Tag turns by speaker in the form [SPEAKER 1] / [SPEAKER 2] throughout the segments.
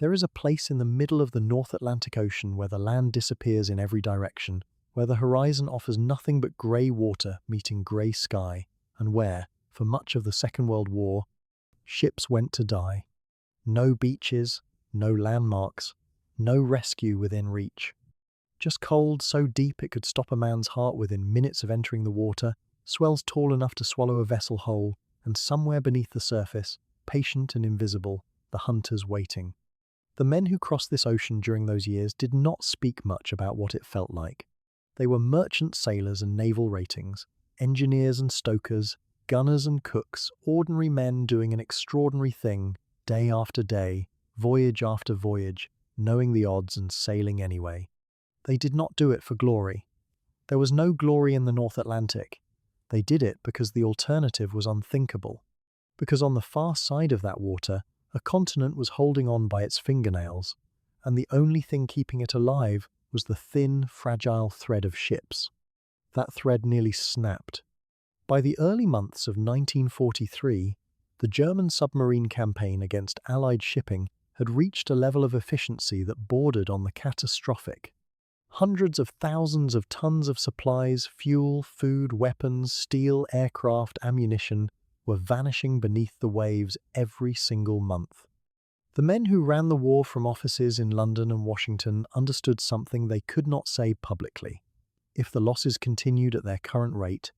[SPEAKER 1] There is a place in the middle of the North Atlantic Ocean where the land disappears in every direction, where the horizon offers nothing but grey water meeting grey sky, and where, for much of the Second World War, ships went to die. No beaches, no landmarks, no rescue within reach. Just cold so deep it could stop a man's heart within minutes of entering the water, swells tall enough to swallow a vessel whole, and somewhere beneath the surface, patient and invisible, the hunters waiting. The men who crossed this ocean during those years did not speak much about what it felt like. They were merchant sailors and naval ratings, engineers and stokers, gunners and cooks, ordinary men doing an extraordinary thing, day after day, voyage after voyage, knowing the odds and sailing anyway. They did not do it for glory. There was no glory in the North Atlantic. They did it because the alternative was unthinkable. Because on the far side of that water, a continent was holding on by its fingernails, and the only thing keeping it alive was the thin, fragile thread of ships. That thread nearly snapped. By the early months of 1943, the German submarine campaign against Allied shipping had reached a level of efficiency that bordered on the catastrophic. Hundreds of thousands of tons of supplies, fuel, food, weapons, steel, aircraft, ammunition were vanishing beneath the waves every single month. The men who ran the war from offices in London and Washington understood something they could not say publicly. If the losses continued at their current rate,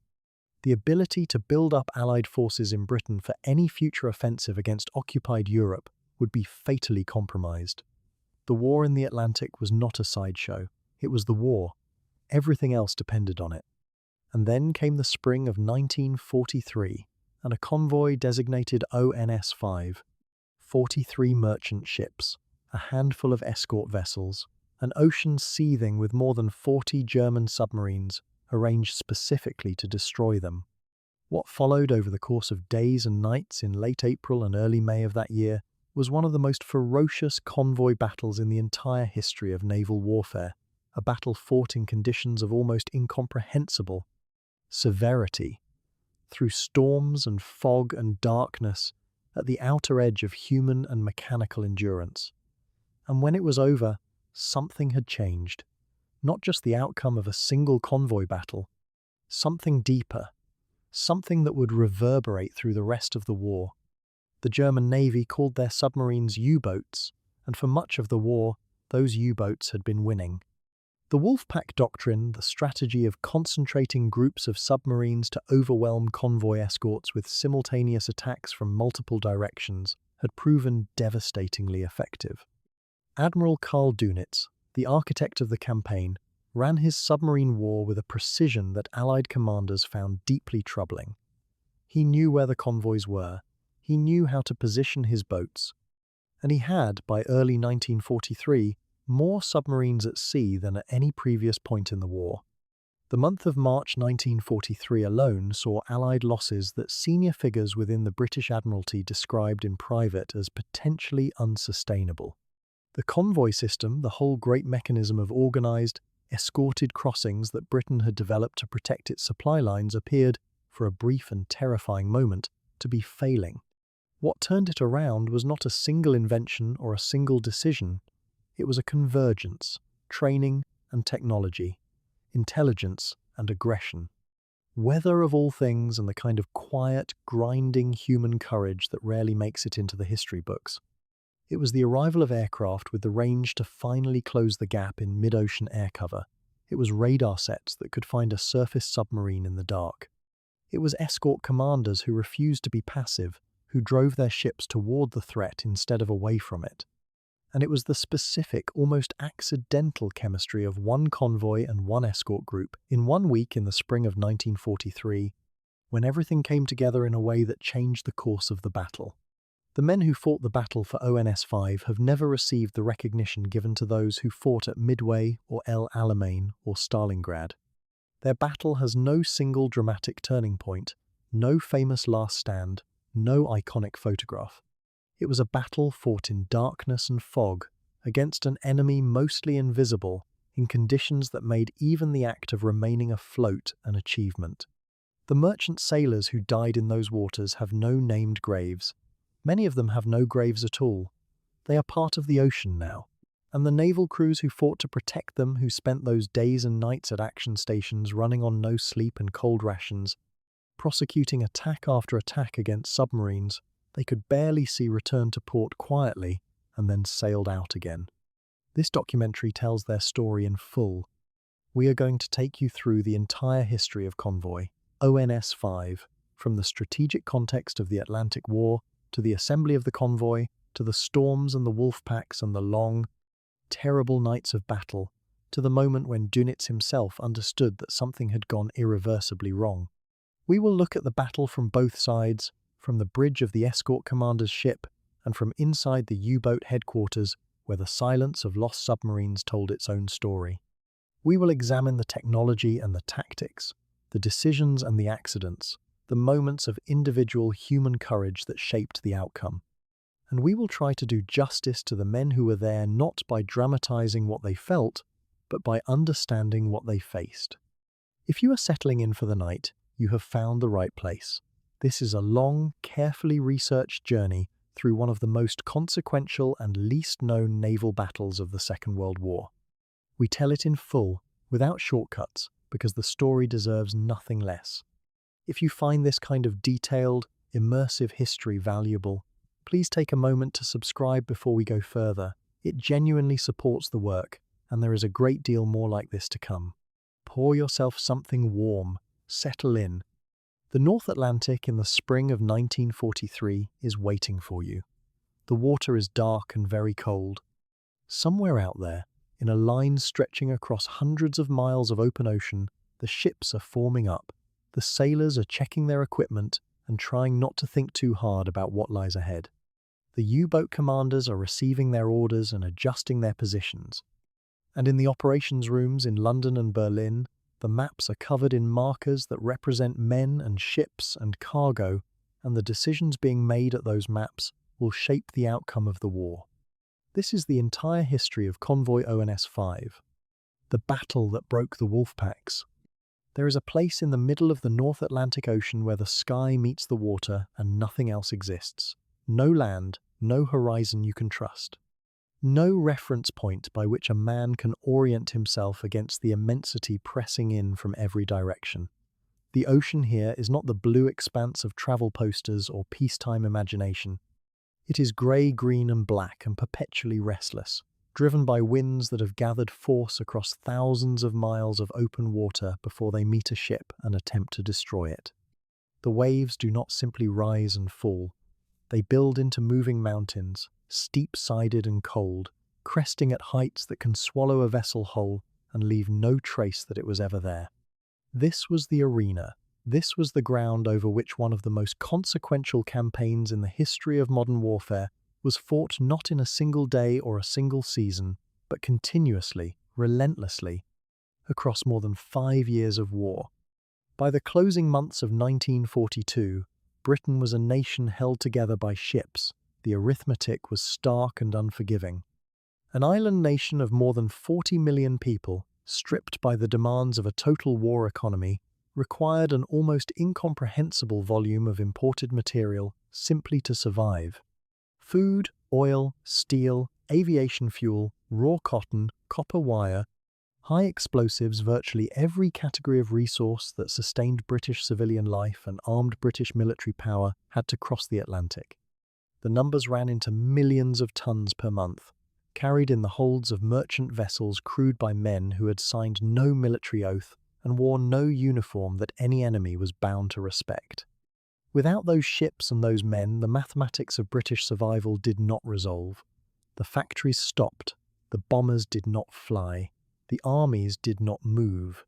[SPEAKER 1] the ability to build up Allied forces in Britain for any future offensive against occupied Europe would be fatally compromised. The war in the Atlantic was not a sideshow. It was the war. Everything else depended on it. And then came the spring of 1943, and a convoy designated ONS 5, 43 merchant ships, a handful of escort vessels, an ocean seething with more than 40 German submarines arranged specifically to destroy them. What followed over the course of days and nights in late April and early May of that year was one of the most ferocious convoy battles in the entire history of naval warfare, a battle fought in conditions of almost incomprehensible severity, through storms and fog and darkness, at the outer edge of human and mechanical endurance. And when it was over, something had changed. Not just the outcome of a single convoy battle, something deeper, something that would reverberate through the rest of the war. The German Navy called their submarines U-boats, and for much of the war, those U-boats had been winning. The Wolfpack Doctrine, the strategy of concentrating groups of submarines to overwhelm convoy escorts with simultaneous attacks from multiple directions, had proven devastatingly effective. Admiral Karl Dönitz, the architect of the campaign, ran his submarine war with a precision that Allied commanders found deeply troubling. He knew where the convoys were, he knew how to position his boats, and he had, by early 1943, more submarines at sea than at any previous point in the war. The month of March 1943 alone saw Allied losses that senior figures within the British Admiralty described in private as potentially unsustainable. The convoy system, the whole great mechanism of organised, escorted crossings that Britain had developed to protect its supply lines, appeared, for a brief and terrifying moment, to be failing. What turned it around was not a single invention or a single decision. It was a convergence, training and technology, intelligence and aggression. Weather of all things, and the kind of quiet, grinding human courage that rarely makes it into the history books. It was the arrival of aircraft with the range to finally close the gap in mid-ocean air cover. It was radar sets that could find a surface submarine in the dark. It was escort commanders who refused to be passive, who drove their ships toward the threat instead of away from it. And it was the specific, almost accidental chemistry of one convoy and one escort group in 1 week in the spring of 1943, when everything came together in a way that changed the course of the battle. The men who fought the battle for ONS 5 have never received the recognition given to those who fought at Midway or El Alamein or Stalingrad. Their battle has no single dramatic turning point, no famous last stand, no iconic photograph. It was a battle fought in darkness and fog, against an enemy mostly invisible, in conditions that made even the act of remaining afloat an achievement. The merchant sailors who died in those waters have no named graves. Many of them have no graves at all. They are part of the ocean now. And the naval crews who fought to protect them, who spent those days and nights at action stations running on no sleep and cold rations, prosecuting attack after attack against submarines they could barely see return to port quietly and then sailed out again. This documentary tells their story in full. We are going to take you through the entire history of Convoy ONS 5, from the strategic context of the Atlantic War to the assembly of the convoy, to the storms and the wolf packs and the long, terrible nights of battle, to the moment when Dönitz himself understood that something had gone irreversibly wrong. We will look at the battle from both sides, from the bridge of the escort commander's ship and from inside the U-boat headquarters where the silence of lost submarines told its own story. We will examine the technology and the tactics, the decisions and the accidents, the moments of individual human courage that shaped the outcome. And we will try to do justice to the men who were there not by dramatizing what they felt, but by understanding what they faced. If you are settling in for the night, you have found the right place. This is a long, carefully researched journey through one of the most consequential and least known naval battles of the Second World War. We tell it in full, without shortcuts, because the story deserves nothing less. If you find this kind of detailed, immersive history valuable, please take a moment to subscribe before we go further. It genuinely supports the work, and there is a great deal more like this to come. Pour yourself something warm, settle in. The North Atlantic in the spring of 1943 is waiting for you. The water is dark and very cold. Somewhere out there, in a line stretching across hundreds of miles of open ocean, the ships are forming up. The sailors are checking their equipment and trying not to think too hard about what lies ahead. The U-boat commanders are receiving their orders and adjusting their positions. And in the operations rooms in London and Berlin, the maps are covered in markers that represent men and ships and cargo, and the decisions being made at those maps will shape the outcome of the war. This is the entire history of Convoy ONS 5, the battle that broke the wolf packs. There is a place in the middle of the North Atlantic Ocean where the sky meets the water and nothing else exists. No land, no horizon you can trust. No reference point by which a man can orient himself against the immensity pressing in from every direction. The ocean here is not the blue expanse of travel posters or peacetime imagination. It is grey, green and black and perpetually restless, driven by winds that have gathered force across thousands of miles of open water before they meet a ship and attempt to destroy it. The waves do not simply rise and fall. They build into moving mountains, steep-sided and cold, cresting at heights that can swallow a vessel whole and leave no trace that it was ever there. This was the arena. This was the ground over which one of the most consequential campaigns in the history of modern warfare was fought not in a single day or a single season, but continuously, relentlessly, across more than 5 years of war. By the closing months of 1942, Britain was a nation held together by ships. The arithmetic was stark and unforgiving. An island nation of more than 40 million people, stripped by the demands of a total war economy, required an almost incomprehensible volume of imported material simply to survive. Food, oil, steel, aviation fuel, raw cotton, copper wire, high explosives, virtually every category of resource that sustained British civilian life and armed British military power had to cross the Atlantic. The numbers ran into millions of tons per month, carried in the holds of merchant vessels crewed by men who had signed no military oath and wore no uniform that any enemy was bound to respect. Without those ships and those men, the mathematics of British survival did not resolve. The factories stopped, the bombers did not fly, the armies did not move.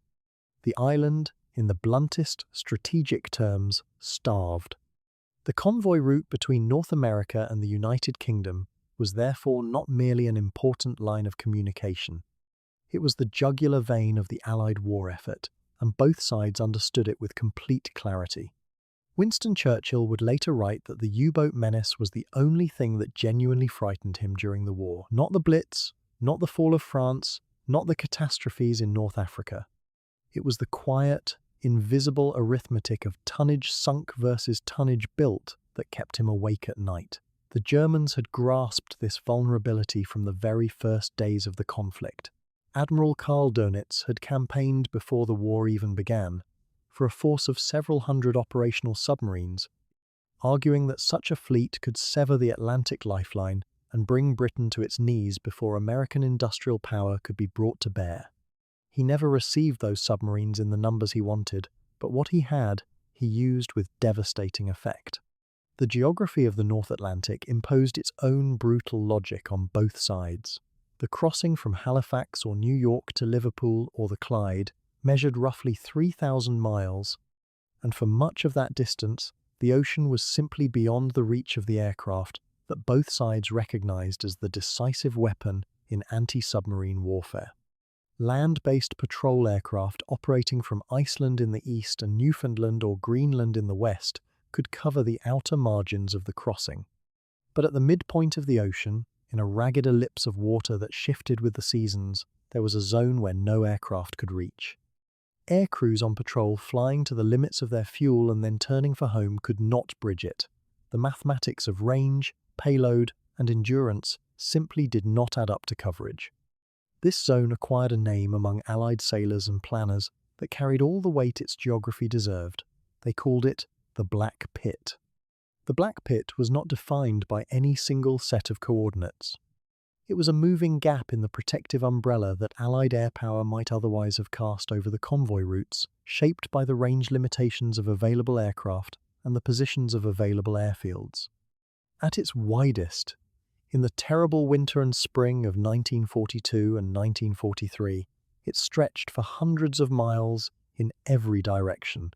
[SPEAKER 1] The island, in the bluntest strategic terms, starved. The convoy route between North America and the United Kingdom was therefore not merely an important line of communication. It was the jugular vein of the Allied war effort, and both sides understood it with complete clarity. Winston Churchill would later write that the U-boat menace was the only thing that genuinely frightened him during the war. Not the Blitz, not the fall of France, not the catastrophes in North Africa. It was the quiet, invisible arithmetic of tonnage sunk versus tonnage built that kept him awake at night. The Germans had grasped this vulnerability from the very first days of the conflict. Admiral Karl Dönitz had campaigned before the war even began, for a force of several hundred operational submarines, arguing that such a fleet could sever the Atlantic lifeline and bring Britain to its knees before American industrial power could be brought to bear. He never received those submarines in the numbers he wanted, but what he had, he used with devastating effect. The geography of the North Atlantic imposed its own brutal logic on both sides. The crossing from Halifax or New York to Liverpool or the Clyde measured roughly 3,000 miles, and for much of that distance, the ocean was simply beyond the reach of the aircraft that both sides recognized as the decisive weapon in anti-submarine warfare. Land-based patrol aircraft operating from Iceland in the east and Newfoundland or Greenland in the west could cover the outer margins of the crossing. But at the midpoint of the ocean, in a ragged ellipse of water that shifted with the seasons, there was a zone where no aircraft could reach. Air crews on patrol flying to the limits of their fuel and then turning for home could not bridge it. The mathematics of range, payload, and endurance simply did not add up to coverage. This zone acquired a name among Allied sailors and planners that carried all the weight its geography deserved. They called it the Black Pit. The Black Pit was not defined by any single set of coordinates. It was a moving gap in the protective umbrella that Allied air power might otherwise have cast over the convoy routes, shaped by the range limitations of available aircraft and the positions of available airfields. At its widest, in the terrible winter and spring of 1942 and 1943, it stretched for hundreds of miles in every direction.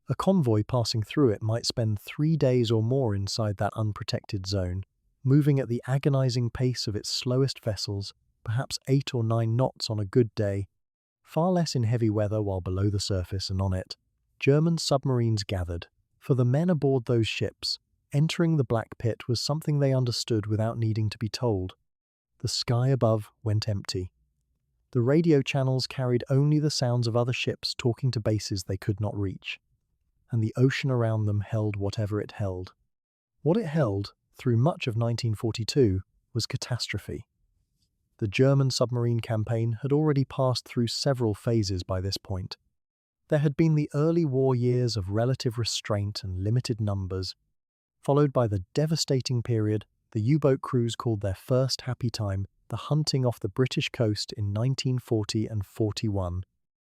[SPEAKER 1] A convoy passing through it might spend 3 days or more inside that unprotected zone, moving at the agonizing pace of its slowest vessels, perhaps 8 or 9 knots on a good day, far less in heavy weather while below the surface and on it. German submarines gathered. For the men aboard those ships, entering the Black Pit was something they understood without needing to be told. The sky above went empty. The radio channels carried only the sounds of other ships talking to bases they could not reach, and the ocean around them held whatever it held. What it held, through much of 1942, was catastrophe. The German submarine campaign had already passed through several phases by this point. There had been the early war years of relative restraint and limited numbers, followed by the devastating period the U-boat crews called their first happy time, the hunting off the British coast in 1940 and 41.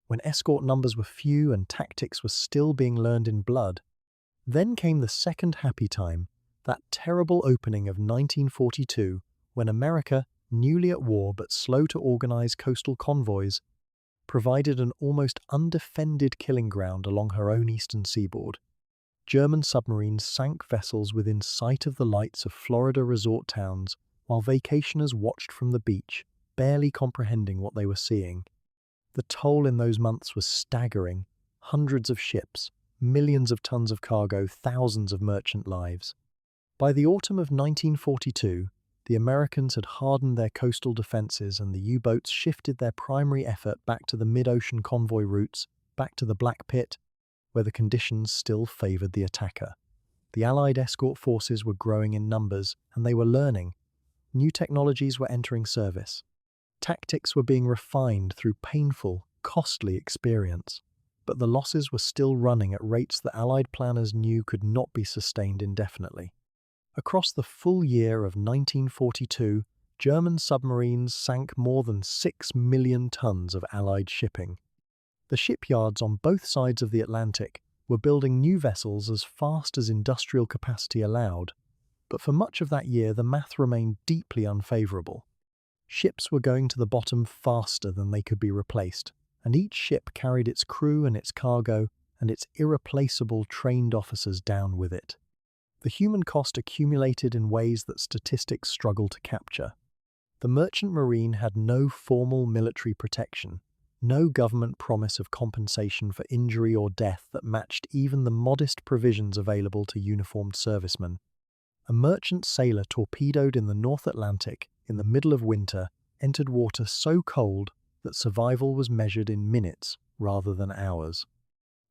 [SPEAKER 1] When escort numbers were few and tactics were still being learned in blood. Then came the second happy time, that terrible opening of 1942, when America, newly at war but slow to organize coastal convoys, provided an almost undefended killing ground along her own eastern seaboard. German submarines sank vessels within sight of the lights of Florida resort towns, while vacationers watched from the beach, barely comprehending what they were seeing. The toll in those months was staggering. Hundreds of ships, millions of tons of cargo, thousands of merchant lives. By the autumn of 1942, the Americans had hardened their coastal defenses and the U-boats shifted their primary effort back to the mid-ocean convoy routes, back to the Black Pit, where the conditions still favored the attacker. The Allied escort forces were growing in numbers, and they were learning. New technologies were entering service. Tactics were being refined through painful, costly experience, but the losses were still running at rates that Allied planners knew could not be sustained indefinitely. Across the full year of 1942, German submarines sank more than 6 million tons of Allied shipping. The shipyards on both sides of the Atlantic were building new vessels as fast as industrial capacity allowed, but for much of that year the math remained deeply unfavourable. Ships were going to the bottom faster than they could be replaced, and each ship carried its crew and its cargo and its irreplaceable trained officers down with it. The human cost accumulated in ways that statistics struggle to capture. The merchant marine had no formal military protection, no government promise of compensation for injury or death that matched even the modest provisions available to uniformed servicemen. A merchant sailor torpedoed in the North Atlantic in the middle of winter entered water so cold that survival was measured in minutes rather than hours.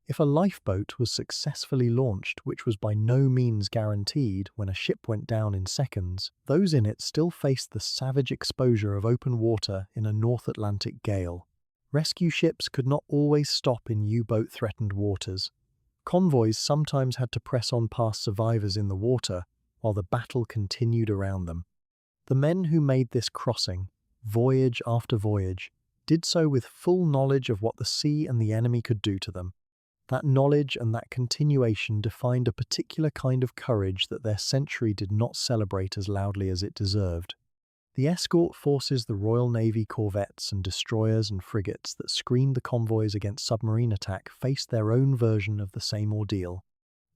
[SPEAKER 1] If a lifeboat was successfully launched, which was by no means guaranteed when a ship went down in seconds, those in it still faced the savage exposure of open water in a North Atlantic gale. Rescue ships could not always stop in U-boat-threatened waters. Convoys sometimes had to press on past survivors in the water while the battle continued around them. The men who made this crossing, voyage after voyage, did so with full knowledge of what the sea and the enemy could do to them. That knowledge and that continuation defined a particular kind of courage that their century did not celebrate as loudly as it deserved. The escort forces, the Royal Navy corvettes and destroyers and frigates that screened the convoys against submarine attack, faced their own version of the same ordeal.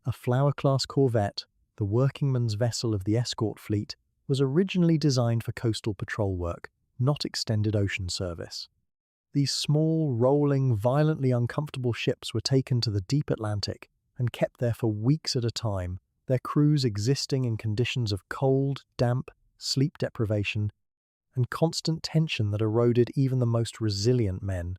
[SPEAKER 1] A Flower-class corvette, the workingman's vessel of the escort fleet, was originally designed for coastal patrol work, not extended ocean service. These small, rolling, violently uncomfortable ships were taken to the deep Atlantic and kept there for weeks at a time, their crews existing in conditions of cold, damp, sleep deprivation, and constant tension that eroded even the most resilient men.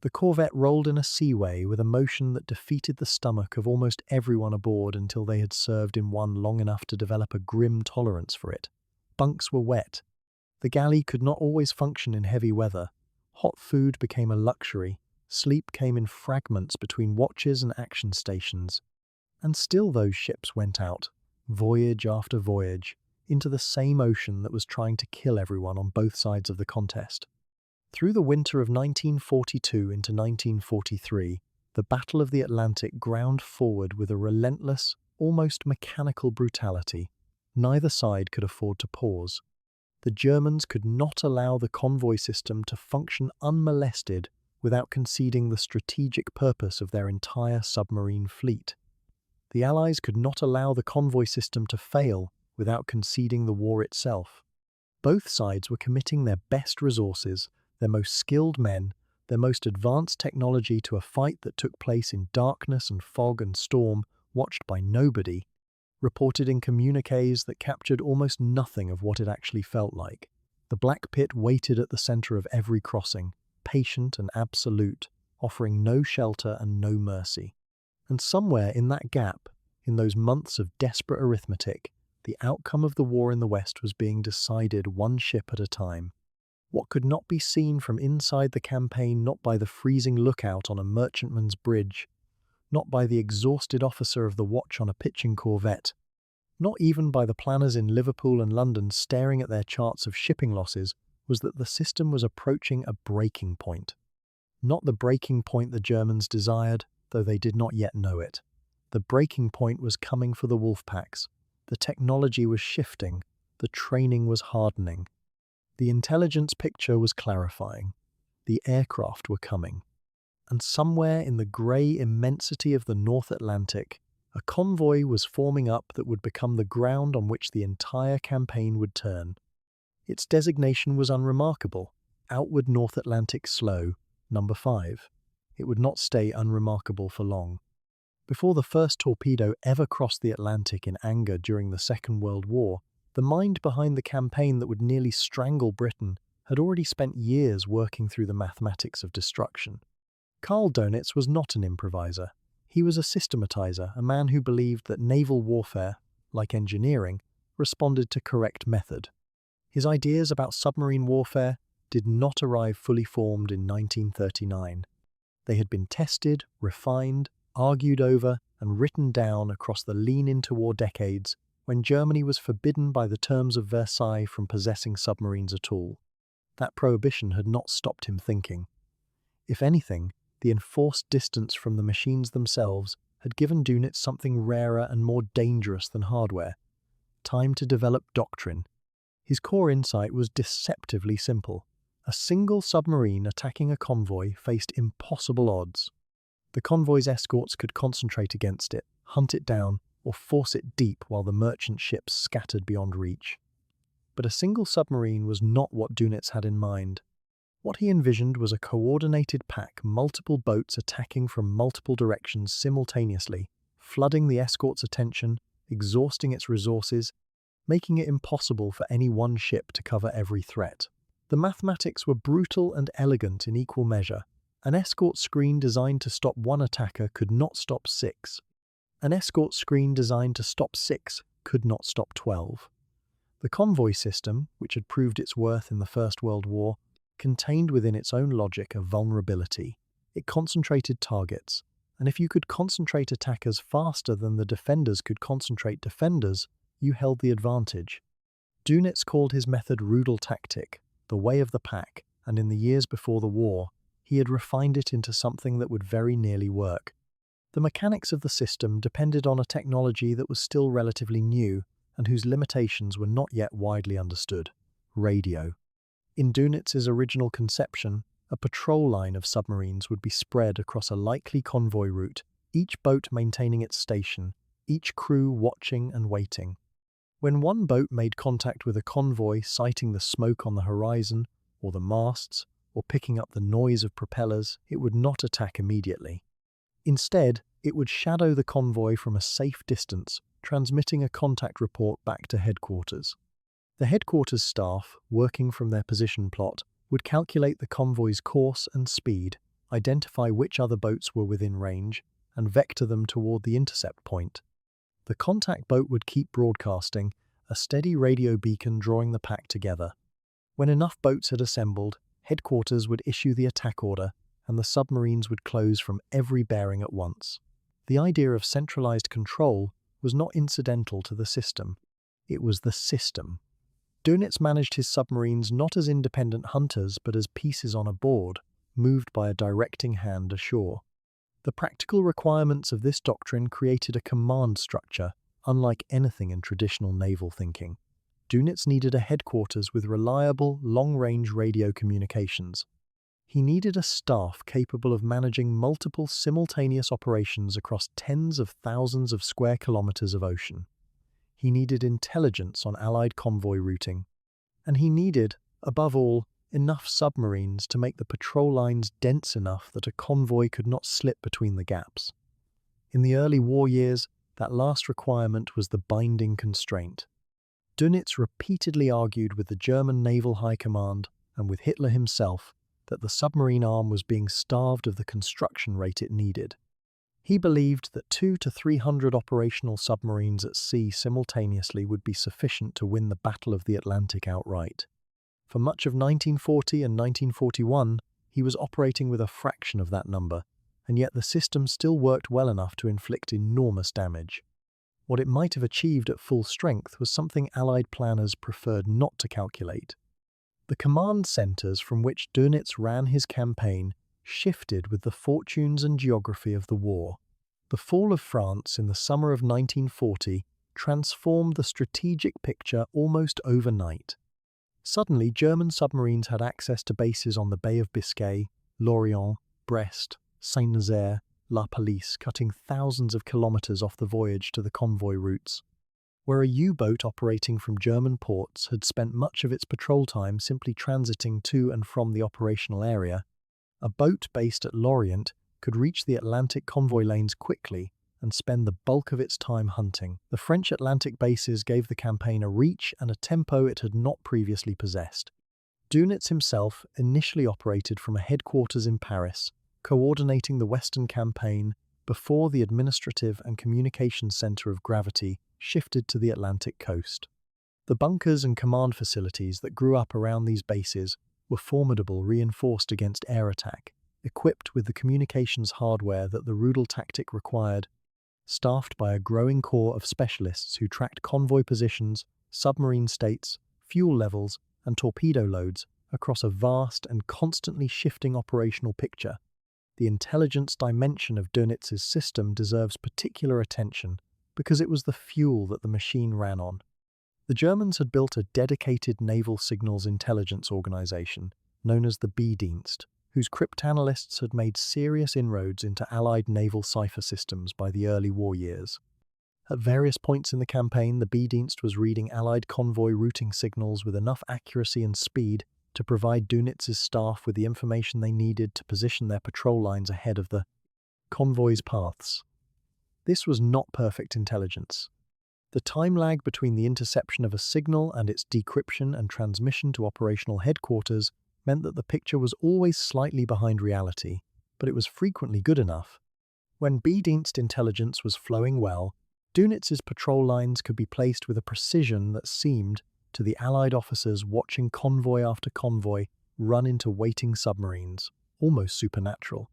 [SPEAKER 1] The corvette rolled in a seaway with a motion that defeated the stomach of almost everyone aboard until they had served in one long enough to develop a grim tolerance for it. Bunks were wet. The galley could not always function in heavy weather. Hot food became a luxury. Sleep came in fragments between watches and action stations. And still those ships went out, voyage after voyage, into the same ocean that was trying to kill everyone on both sides of the contest. Through the winter of 1942 into 1943, the Battle of the Atlantic ground forward with a relentless, almost mechanical brutality. Neither side could afford to pause. The Germans could not allow the convoy system to function unmolested without conceding the strategic purpose of their entire submarine fleet. The Allies could not allow the convoy system to fail without conceding the war itself. Both sides were committing their best resources, their most skilled men, their most advanced technology to a fight that took place in darkness and fog and storm, watched by nobody, reported in communiques that captured almost nothing of what it actually felt like. The Black Pit waited at the center of every crossing, patient and absolute, offering no shelter and no mercy. And somewhere in that gap, in those months of desperate arithmetic, the outcome of the war in the West was being decided one ship at a time. What could not be seen from inside the campaign, not by the freezing lookout on a merchantman's bridge, not by the exhausted officer of the watch on a pitching corvette, not even by the planners in Liverpool and London staring at their charts of shipping losses, was that the system was approaching a breaking point. Not the breaking point the Germans desired, though they did not yet know it. The breaking point was coming for the Wolfpacks. The technology was shifting. The training was hardening. The intelligence picture was clarifying. The aircraft were coming. And somewhere in the grey immensity of the North Atlantic, a convoy was forming up that would become the ground on which the entire campaign would turn. Its designation was unremarkable. Outward North Atlantic Slow, number 5. It would not stay unremarkable for long. Before the first torpedo ever crossed the Atlantic in anger during the Second World War, the mind behind the campaign that would nearly strangle Britain had already spent years working through the mathematics of destruction. Karl Donitz was not an improviser. He was a systematizer, a man who believed that naval warfare, like engineering, responded to correct method. His ideas about submarine warfare did not arrive fully formed in 1939. They had been tested, refined, argued over, and written down across the lean-into-war decades when Germany was forbidden by the terms of Versailles from possessing submarines at all. That prohibition had not stopped him thinking. If anything, the enforced distance from the machines themselves had given Donitz something rarer and more dangerous than hardware: time to develop doctrine. His core insight was deceptively simple. A single submarine attacking a convoy faced impossible odds. The convoy's escorts could concentrate against it, hunt it down, or force it deep while the merchant ships scattered beyond reach. But a single submarine was not what Donitz had in mind. What he envisioned was a coordinated pack, multiple boats attacking from multiple directions simultaneously, flooding the escort's attention, exhausting its resources, making it impossible for any one ship to cover every threat. The mathematics were brutal and elegant in equal measure. An escort screen designed to stop one attacker could not stop six. An escort screen designed to stop six could not stop 12. The convoy system, which had proved its worth in the First World War, contained within its own logic a vulnerability. It concentrated targets, and if you could concentrate attackers faster than the defenders could concentrate defenders, you held the advantage. Dönitz called his method Rudeltaktik, the way of the pack, and in the years before the war, he had refined it into something that would very nearly work. The mechanics of the system depended on a technology that was still relatively new and whose limitations were not yet widely understood: radio. In Dönitz's original conception, a patrol line of submarines would be spread across a likely convoy route, each boat maintaining its station, each crew watching and waiting. When one boat made contact with a convoy, sighting the smoke on the horizon, or the masts, or picking up the noise of propellers, it would not attack immediately. Instead, it would shadow the convoy from a safe distance, transmitting a contact report back to headquarters. The headquarters staff, working from their position plot, would calculate the convoy's course and speed, identify which other boats were within range, and vector them toward the intercept point. The contact boat would keep broadcasting, a steady radio beacon drawing the pack together. When enough boats had assembled, headquarters would issue the attack order, and the submarines would close from every bearing at once. The idea of centralized control was not incidental to the system. It was the system. Dönitz managed his submarines not as independent hunters but as pieces on a board, moved by a directing hand ashore. The practical requirements of this doctrine created a command structure, unlike anything in traditional naval thinking. Dönitz needed a headquarters with reliable, long-range radio communications. He needed a staff capable of managing multiple simultaneous operations across tens of thousands of square kilometers of ocean. He needed intelligence on Allied convoy routing. And he needed, above all, enough submarines to make the patrol lines dense enough that a convoy could not slip between the gaps. In the early war years, that last requirement was the binding constraint. Dönitz repeatedly argued with the German Naval High Command and with Hitler himself that the submarine arm was being starved of the construction rate it needed. He believed that 200 to 300 operational submarines at sea simultaneously would be sufficient to win the Battle of the Atlantic outright. For much of 1940 and 1941, he was operating with a fraction of that number, and yet the system still worked well enough to inflict enormous damage. What it might have achieved at full strength was something Allied planners preferred not to calculate. The command centers from which Dönitz ran his campaign shifted with the fortunes and geography of the war. The fall of France in the summer of 1940 transformed the strategic picture almost overnight. Suddenly, German submarines had access to bases on the Bay of Biscay, Lorient, Brest, Saint-Nazaire, La Pallice, cutting thousands of kilometers off the voyage to the convoy routes. Where a U-boat operating from German ports had spent much of its patrol time simply transiting to and from the operational area, a boat based at Lorient could reach the Atlantic convoy lanes quickly and spend the bulk of its time hunting. The French Atlantic bases gave the campaign a reach and a tempo it had not previously possessed. Dönitz himself initially operated from a headquarters in Paris, coordinating the Western campaign before the administrative and communications center of gravity shifted to the Atlantic coast. The bunkers and command facilities that grew up around these bases were formidable, reinforced against air attack, equipped with the communications hardware that the Rudeltaktik required, staffed by a growing corps of specialists who tracked convoy positions, submarine states, fuel levels, and torpedo loads across a vast and constantly shifting operational picture. The intelligence dimension of Dönitz's system deserves particular attention because it was the fuel that the machine ran on. The Germans had built a dedicated naval signals intelligence organization known as the B-Dienst, whose cryptanalysts had made serious inroads into Allied naval cipher systems by the early war years. At various points in the campaign, the B-Dienst was reading Allied convoy routing signals with enough accuracy and speed to provide Dönitz's staff with the information they needed to position their patrol lines ahead of the convoy's paths. This was not perfect intelligence. The time lag between the interception of a signal and its decryption and transmission to operational headquarters meant that the picture was always slightly behind reality, but it was frequently good enough. When B-Dienst intelligence was flowing well, Dunitz's patrol lines could be placed with a precision that seemed, to the Allied officers watching convoy after convoy run into waiting submarines, almost supernatural.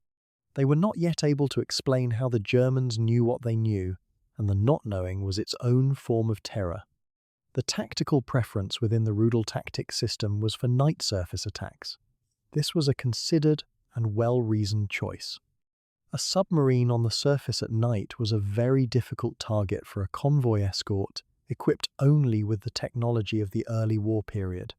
[SPEAKER 1] They were not yet able to explain how the Germans knew what they knew, and the not knowing was its own form of terror. The tactical preference within the Rudel tactics system was for night surface attacks. This was a considered and well-reasoned choice. A submarine on the surface at night was a very difficult target for a convoy escort equipped only with the technology of the early war period.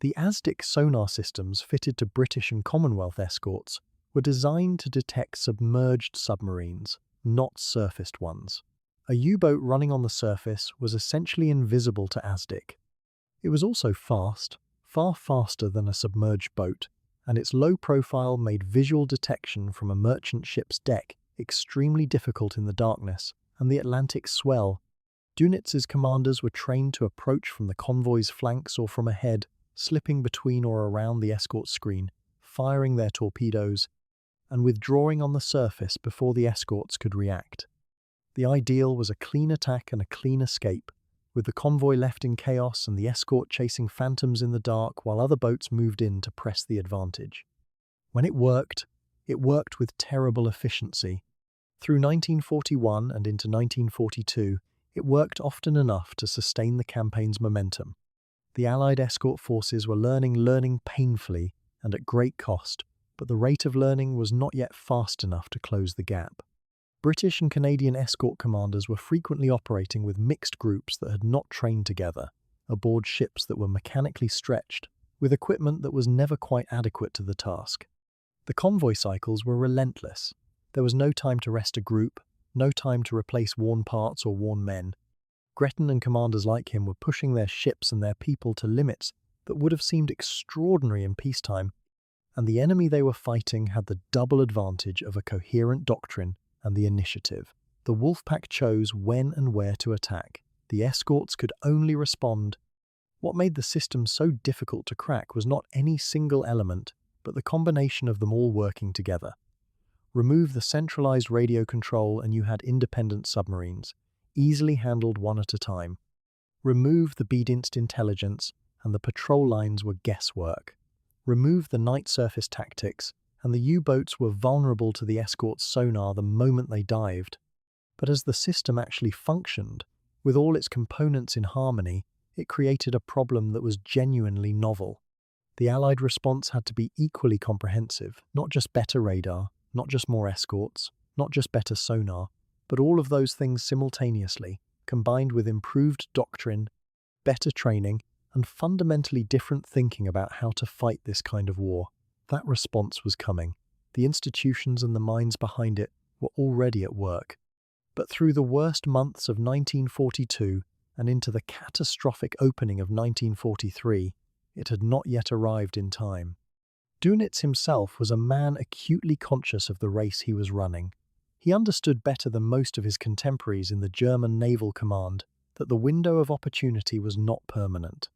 [SPEAKER 1] The ASDIC sonar systems fitted to British and Commonwealth escorts were designed to detect submerged submarines, not surfaced ones. A U-boat running on the surface was essentially invisible to ASDIC. It was also fast, far faster than a submerged boat, and its low profile made visual detection from a merchant ship's deck extremely difficult in the darkness and the Atlantic swell. Dunitz's commanders were trained to approach from the convoy's flanks or from ahead, slipping between or around the escort screen, firing their torpedoes, and withdrawing on the surface before the escorts could react. The ideal was a clean attack and a clean escape, with the convoy left in chaos and the escort chasing phantoms in the dark while other boats moved in to press the advantage. When it worked with terrible efficiency. Through 1941 and into 1942, it worked often enough to sustain the campaign's momentum. The Allied escort forces were learning painfully and at great cost, but the rate of learning was not yet fast enough to close the gap. British and Canadian escort commanders were frequently operating with mixed groups that had not trained together, aboard ships that were mechanically stretched, with equipment that was never quite adequate to the task. The convoy cycles were relentless. There was no time to rest a group, no time to replace worn parts or worn men. Gretton and commanders like him were pushing their ships and their people to limits that would have seemed extraordinary in peacetime, and the enemy they were fighting had the double advantage of a coherent doctrine and the initiative. The Wolfpack chose when and where to attack. The escorts could only respond. What made the system so difficult to crack was not any single element, but the combination of them all working together. Remove the centralized radio control and you had independent submarines, easily handled one at a time. Remove the B-Dienst intelligence and the patrol lines were guesswork. Remove the night surface tactics and the U-boats were vulnerable to the escort's sonar the moment they dived. But as the system actually functioned, with all its components in harmony, it created a problem that was genuinely novel. The Allied response had to be equally comprehensive, not just better radar, not just more escorts, not just better sonar, but all of those things simultaneously, combined with improved doctrine, better training, and fundamentally different thinking about how to fight this kind of war. That response was coming. The institutions and the minds behind it were already at work. But through the worst months of 1942 and into the catastrophic opening of 1943, it had not yet arrived in time. Dönitz himself was a man acutely conscious of the race he was running. He understood better than most of his contemporaries in the German Naval Command that the window of opportunity was not permanent.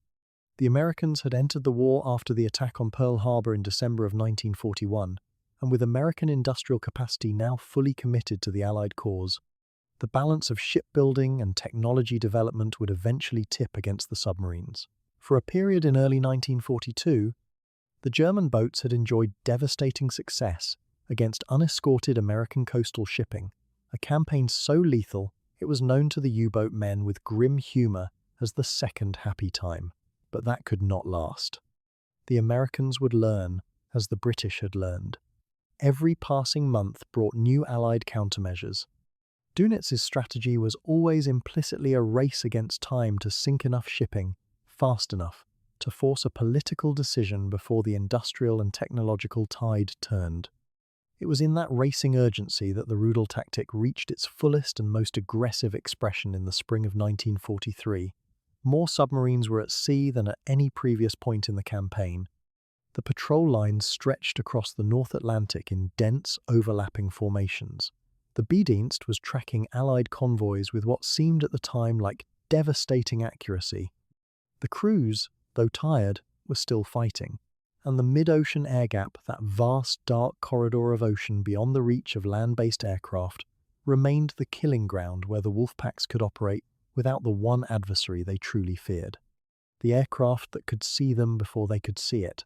[SPEAKER 1] The Americans had entered the war after the attack on Pearl Harbor in December of 1941, and with American industrial capacity now fully committed to the Allied cause, the balance of shipbuilding and technology development would eventually tip against the submarines. For a period in early 1942, the German boats had enjoyed devastating success against unescorted American coastal shipping, a campaign so lethal it was known to the U-boat men with grim humor as the second happy time. But that could not last. The Americans would learn, as the British had learned. Every passing month brought new Allied countermeasures. Dönitz's strategy was always implicitly a race against time to sink enough shipping, fast enough, to force a political decision before the industrial and technological tide turned. It was in that racing urgency that the Rudel tactic reached its fullest and most aggressive expression in the spring of 1943. More submarines were at sea than at any previous point in the campaign. The patrol lines stretched across the North Atlantic in dense, overlapping formations. The B-Dienst was tracking Allied convoys with what seemed at the time like devastating accuracy. The crews, though tired, were still fighting. and the mid-ocean air gap, that vast dark corridor of ocean beyond the reach of land-based aircraft, remained the killing ground where the wolf packs could operate without the one adversary they truly feared, the aircraft that could see them before they could see it.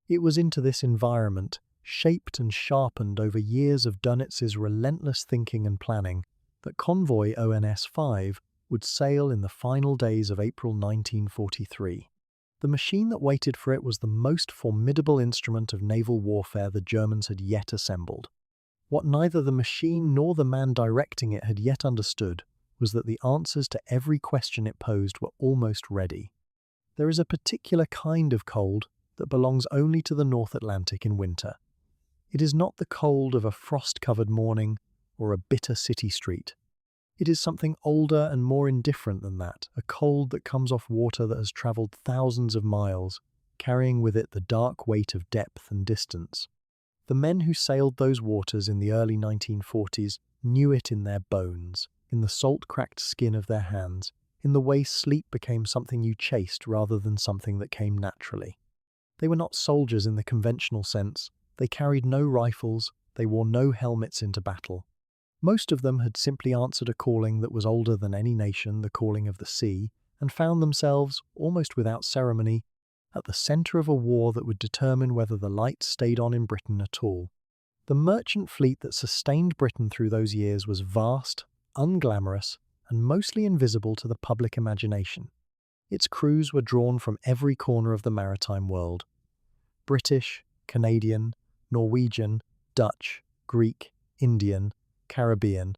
[SPEAKER 1] It was into this environment, shaped and sharpened over years of Donitz's relentless thinking and planning, that Convoy ONS 5 would sail in the final days of April 1943. The machine that waited for it was the most formidable instrument of naval warfare the Germans had yet assembled. What neither the machine nor the man directing it had yet understood was that the answers to every question it posed were almost ready. There is a particular kind of cold that belongs only to the North Atlantic in winter. It is not the cold of a frost-covered morning or a bitter city street. It is something older and more indifferent than that, a cold that comes off water that has travelled thousands of miles, carrying with it the dark weight of depth and distance. The men who sailed those waters in the early 1940s knew it in their bones, in the salt-cracked skin of their hands, in the way sleep became something you chased rather than something that came naturally. They were not soldiers in the conventional sense. They carried no rifles, they wore no helmets into battle. Most of them had simply answered a calling that was older than any nation, the calling of the sea, and found themselves, almost without ceremony, at the centre of a war that would determine whether the lights stayed on in Britain at all. The merchant fleet that sustained Britain through those years was vast, unglamorous, and mostly invisible to the public imagination. Its crews were drawn from every corner of the maritime world. British, Canadian, Norwegian, Dutch, Greek, Indian, Caribbean.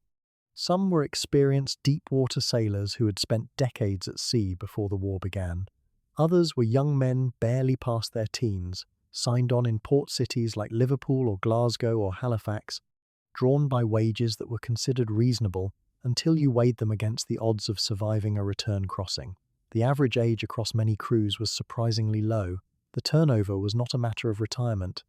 [SPEAKER 1] Some were experienced deep-water sailors who had spent decades at sea before the war began. Others were young men barely past their teens, signed on in port cities like Liverpool or Glasgow or Halifax, drawn by wages that were considered reasonable until you weighed them against the odds of surviving a return crossing. The average age across many crews was surprisingly low. The turnover was not a matter of retirement.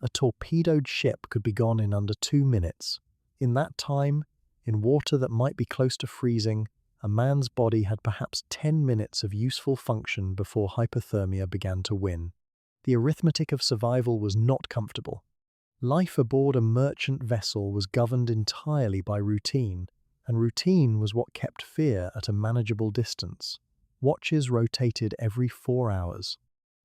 [SPEAKER 1] A torpedoed ship could be gone in under 2 minutes. In that time, in water that might be close to freezing, a man's body had perhaps 10 minutes of useful function before hypothermia began to win. The arithmetic of survival was not comfortable. Life aboard a merchant vessel was governed entirely by routine, and routine was what kept fear at a manageable distance. Watches rotated every 4 hours.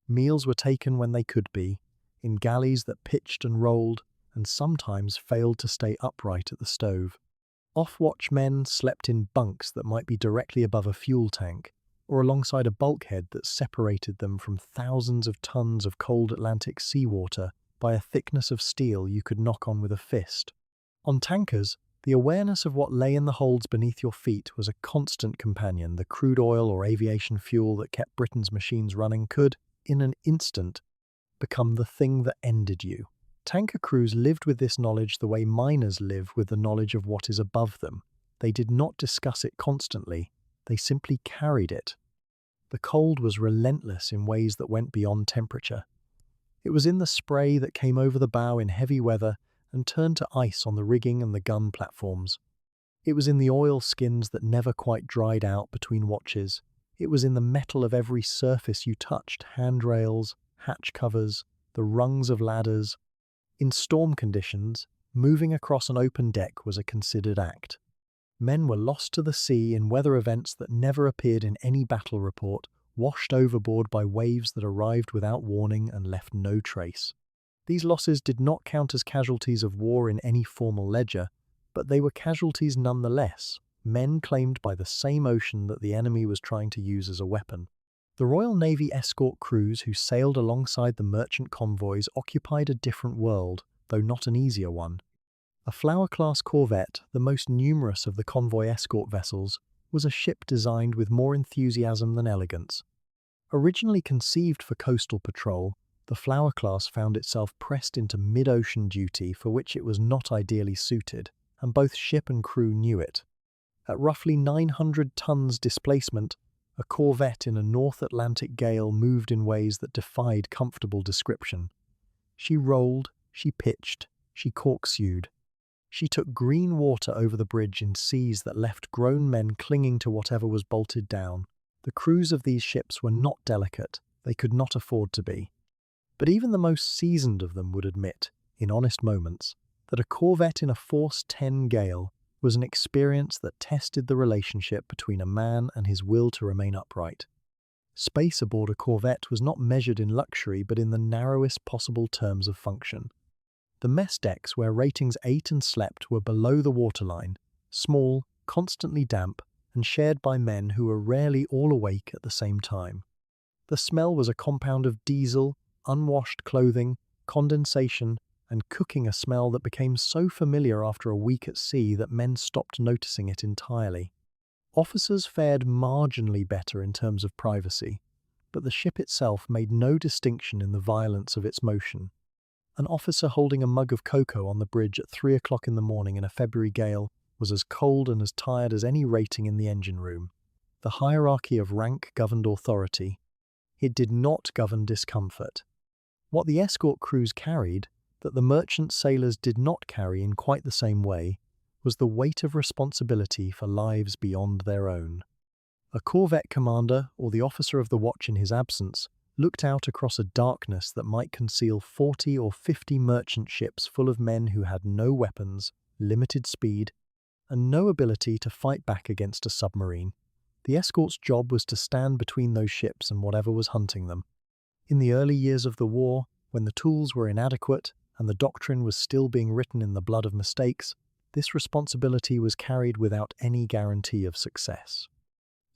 [SPEAKER 1] Meals were taken when they could be, in galleys that pitched and rolled, and sometimes failed to stay upright at the stove. Off-watch men slept in bunks that might be directly above a fuel tank, or alongside a bulkhead that separated them from thousands of tons of cold Atlantic seawater by a thickness of steel you could knock on with a fist. On tankers, the awareness of what lay in the holds beneath your feet was a constant companion. The crude oil or aviation fuel that kept Britain's machines running could, in an instant, become the thing that ended you. Tanker crews lived with this knowledge the way miners live with the knowledge of what is above them. They did not discuss it constantly, they simply carried it. The cold was relentless in ways that went beyond temperature. It was in the spray that came over the bow in heavy weather and turned to ice on the rigging and the gun platforms. It was in the oil skins that never quite dried out between watches. It was in the metal of every surface you touched, handrails, hatch covers, the rungs of ladders. In storm conditions, moving across an open deck was a considered act. Men were lost to the sea in weather events that never appeared in any battle report, washed overboard by waves that arrived without warning and left no trace. These losses did not count as casualties of war in any formal ledger, but they were casualties nonetheless, men claimed by the same ocean that the enemy was trying to use as a weapon. The Royal Navy escort crews who sailed alongside the merchant convoys occupied a different world, though not an easier one. A Flower-class corvette, the most numerous of the convoy escort vessels, was a ship designed with more enthusiasm than elegance. Originally conceived for coastal patrol, the Flower-class found itself pressed into mid-ocean duty for which it was not ideally suited, and both ship and crew knew it. At roughly 900 tons displacement, a corvette in a North Atlantic gale moved in ways that defied comfortable description. She rolled, she pitched, she corkscrewed. She took green water over the bridge in seas that left grown men clinging to whatever was bolted down. The crews of these ships were not delicate, they could not afford to be. But even the most seasoned of them would admit, in honest moments, that a corvette in a force 10 gale was an experience that tested the relationship between a man and his will to remain upright. Space aboard a corvette was not measured in luxury but in the narrowest possible terms of function. The mess decks where ratings ate and slept were below the waterline, small, constantly damp, and shared by men who were rarely all awake at the same time. The smell was a compound of diesel, unwashed clothing, condensation, and cooking, a smell that became so familiar after a week at sea that men stopped noticing it entirely. Officers fared marginally better in terms of privacy, but the ship itself made no distinction in the violence of its motion. An officer holding a mug of cocoa on the bridge at 3 o'clock in the morning in a February gale was as cold and as tired as any rating in the engine room. The hierarchy of rank governed authority. It did not govern discomfort. What the escort crews carried, that the merchant sailors did not carry in quite the same way, was the weight of responsibility for lives beyond their own. A corvette commander, or the officer of the watch in his absence, looked out across a darkness that might conceal 40 or 50 merchant ships full of men who had no weapons, limited speed, and no ability to fight back against a submarine. The escort's job was to stand between those ships and whatever was hunting them. In the early years of the war, when the tools were inadequate and the doctrine was still being written in the blood of mistakes, this responsibility was carried without any guarantee of success.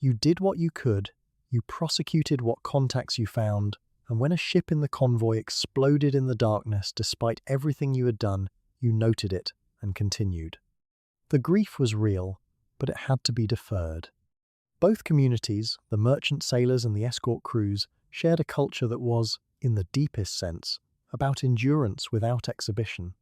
[SPEAKER 1] You did what you could, you prosecuted what contacts you found, and when a ship in the convoy exploded in the darkness despite everything you had done, you noted it and continued. The grief was real, but it had to be deferred. Both communities, the merchant sailors and the escort crews, shared a culture that was, in the deepest sense, about endurance without exhibition.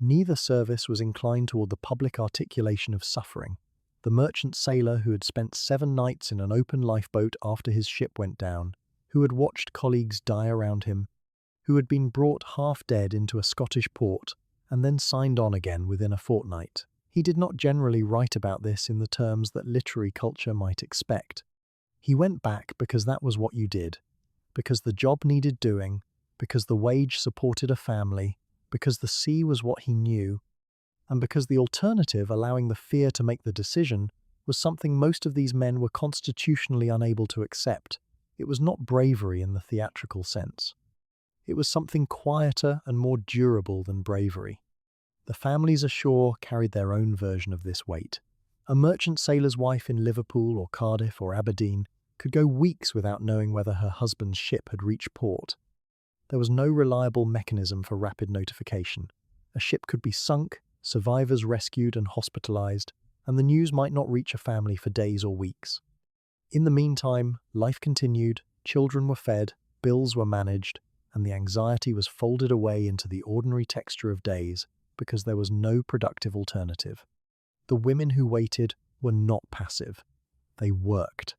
[SPEAKER 1] Neither service was inclined toward the public articulation of suffering. The merchant sailor who had spent 7 nights in an open lifeboat after his ship went down, who had watched colleagues die around him, who had been brought half dead into a Scottish port and then signed on again within a fortnight. He did not generally write about this in the terms that literary culture might expect. He went back because that was what you did, because the job needed doing, because the wage supported a family, because the sea was what he knew, and because the alternative, allowing the fear to make the decision, was something most of these men were constitutionally unable to accept. It was not bravery in the theatrical sense. It was something quieter and more durable than bravery. The families ashore carried their own version of this weight. A merchant sailor's wife in Liverpool or Cardiff or Aberdeen could go weeks without knowing whether her husband's ship had reached port. There was no reliable mechanism for rapid notification. A ship could be sunk, survivors rescued and hospitalized, and the news might not reach a family for days or weeks. In the meantime, life continued, children were fed, bills were managed, and the anxiety was folded away into the ordinary texture of days because there was no productive alternative. The women who waited were not passive. They worked.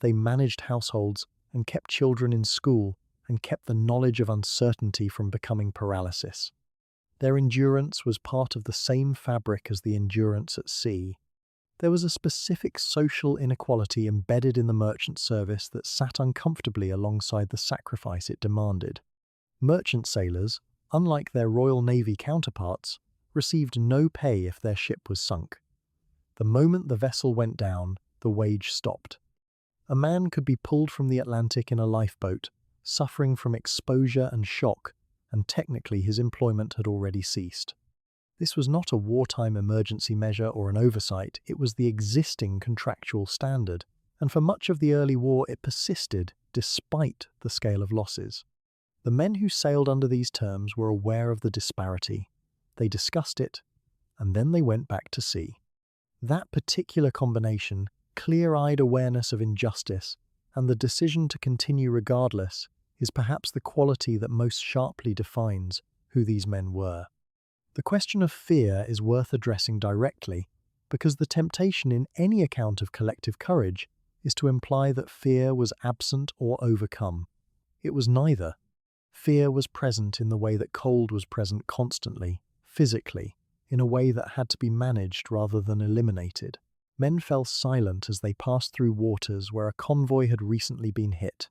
[SPEAKER 1] They managed households and kept children in school and kept the knowledge of uncertainty from becoming paralysis. Their endurance was part of the same fabric as the endurance at sea. There was a specific social inequality embedded in the merchant service that sat uncomfortably alongside the sacrifice it demanded. Merchant sailors, unlike their Royal Navy counterparts, received no pay if their ship was sunk. The moment the vessel went down, the wage stopped. A man could be pulled from the Atlantic in a lifeboat, suffering from exposure and shock, and technically his employment had already ceased. This was not a wartime emergency measure or an oversight, it was the existing contractual standard, and for much of the early war it persisted despite the scale of losses. The men who sailed under these terms were aware of the disparity. They discussed it, and then they went back to sea. That particular combination, clear-eyed awareness of injustice, and the decision to continue regardless, is perhaps the quality that most sharply defines who these men were. The question of fear is worth addressing directly, because the temptation in any account of collective courage is to imply that fear was absent or overcome. It was neither. Fear was present in the way that cold was present constantly, physically, in a way that had to be managed rather than eliminated. Men fell silent as they passed through waters where a convoy had recently been hit.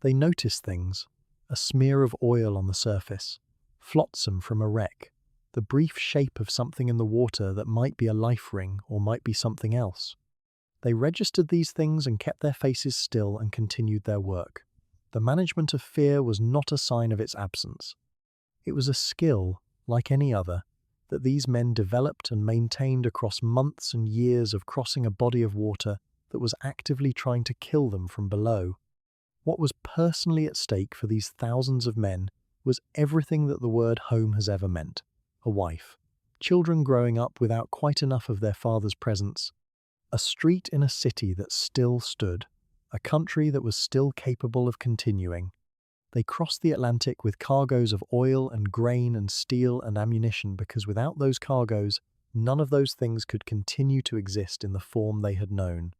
[SPEAKER 1] They noticed things, a smear of oil on the surface, flotsam from a wreck, the brief shape of something in the water that might be a life ring or might be something else. They registered these things and kept their faces still and continued their work. The management of fear was not a sign of its absence. It was a skill, like any other, that these men developed and maintained across months and years of crossing a body of water that was actively trying to kill them from below. What was personally at stake for these thousands of men was everything that the word home has ever meant: a wife, children growing up without quite enough of their father's presence, a street in a city that still stood, a country that was still capable of continuing. They crossed the Atlantic with cargoes of oil and grain and steel and ammunition because without those cargoes, none of those things could continue to exist in the form they had known.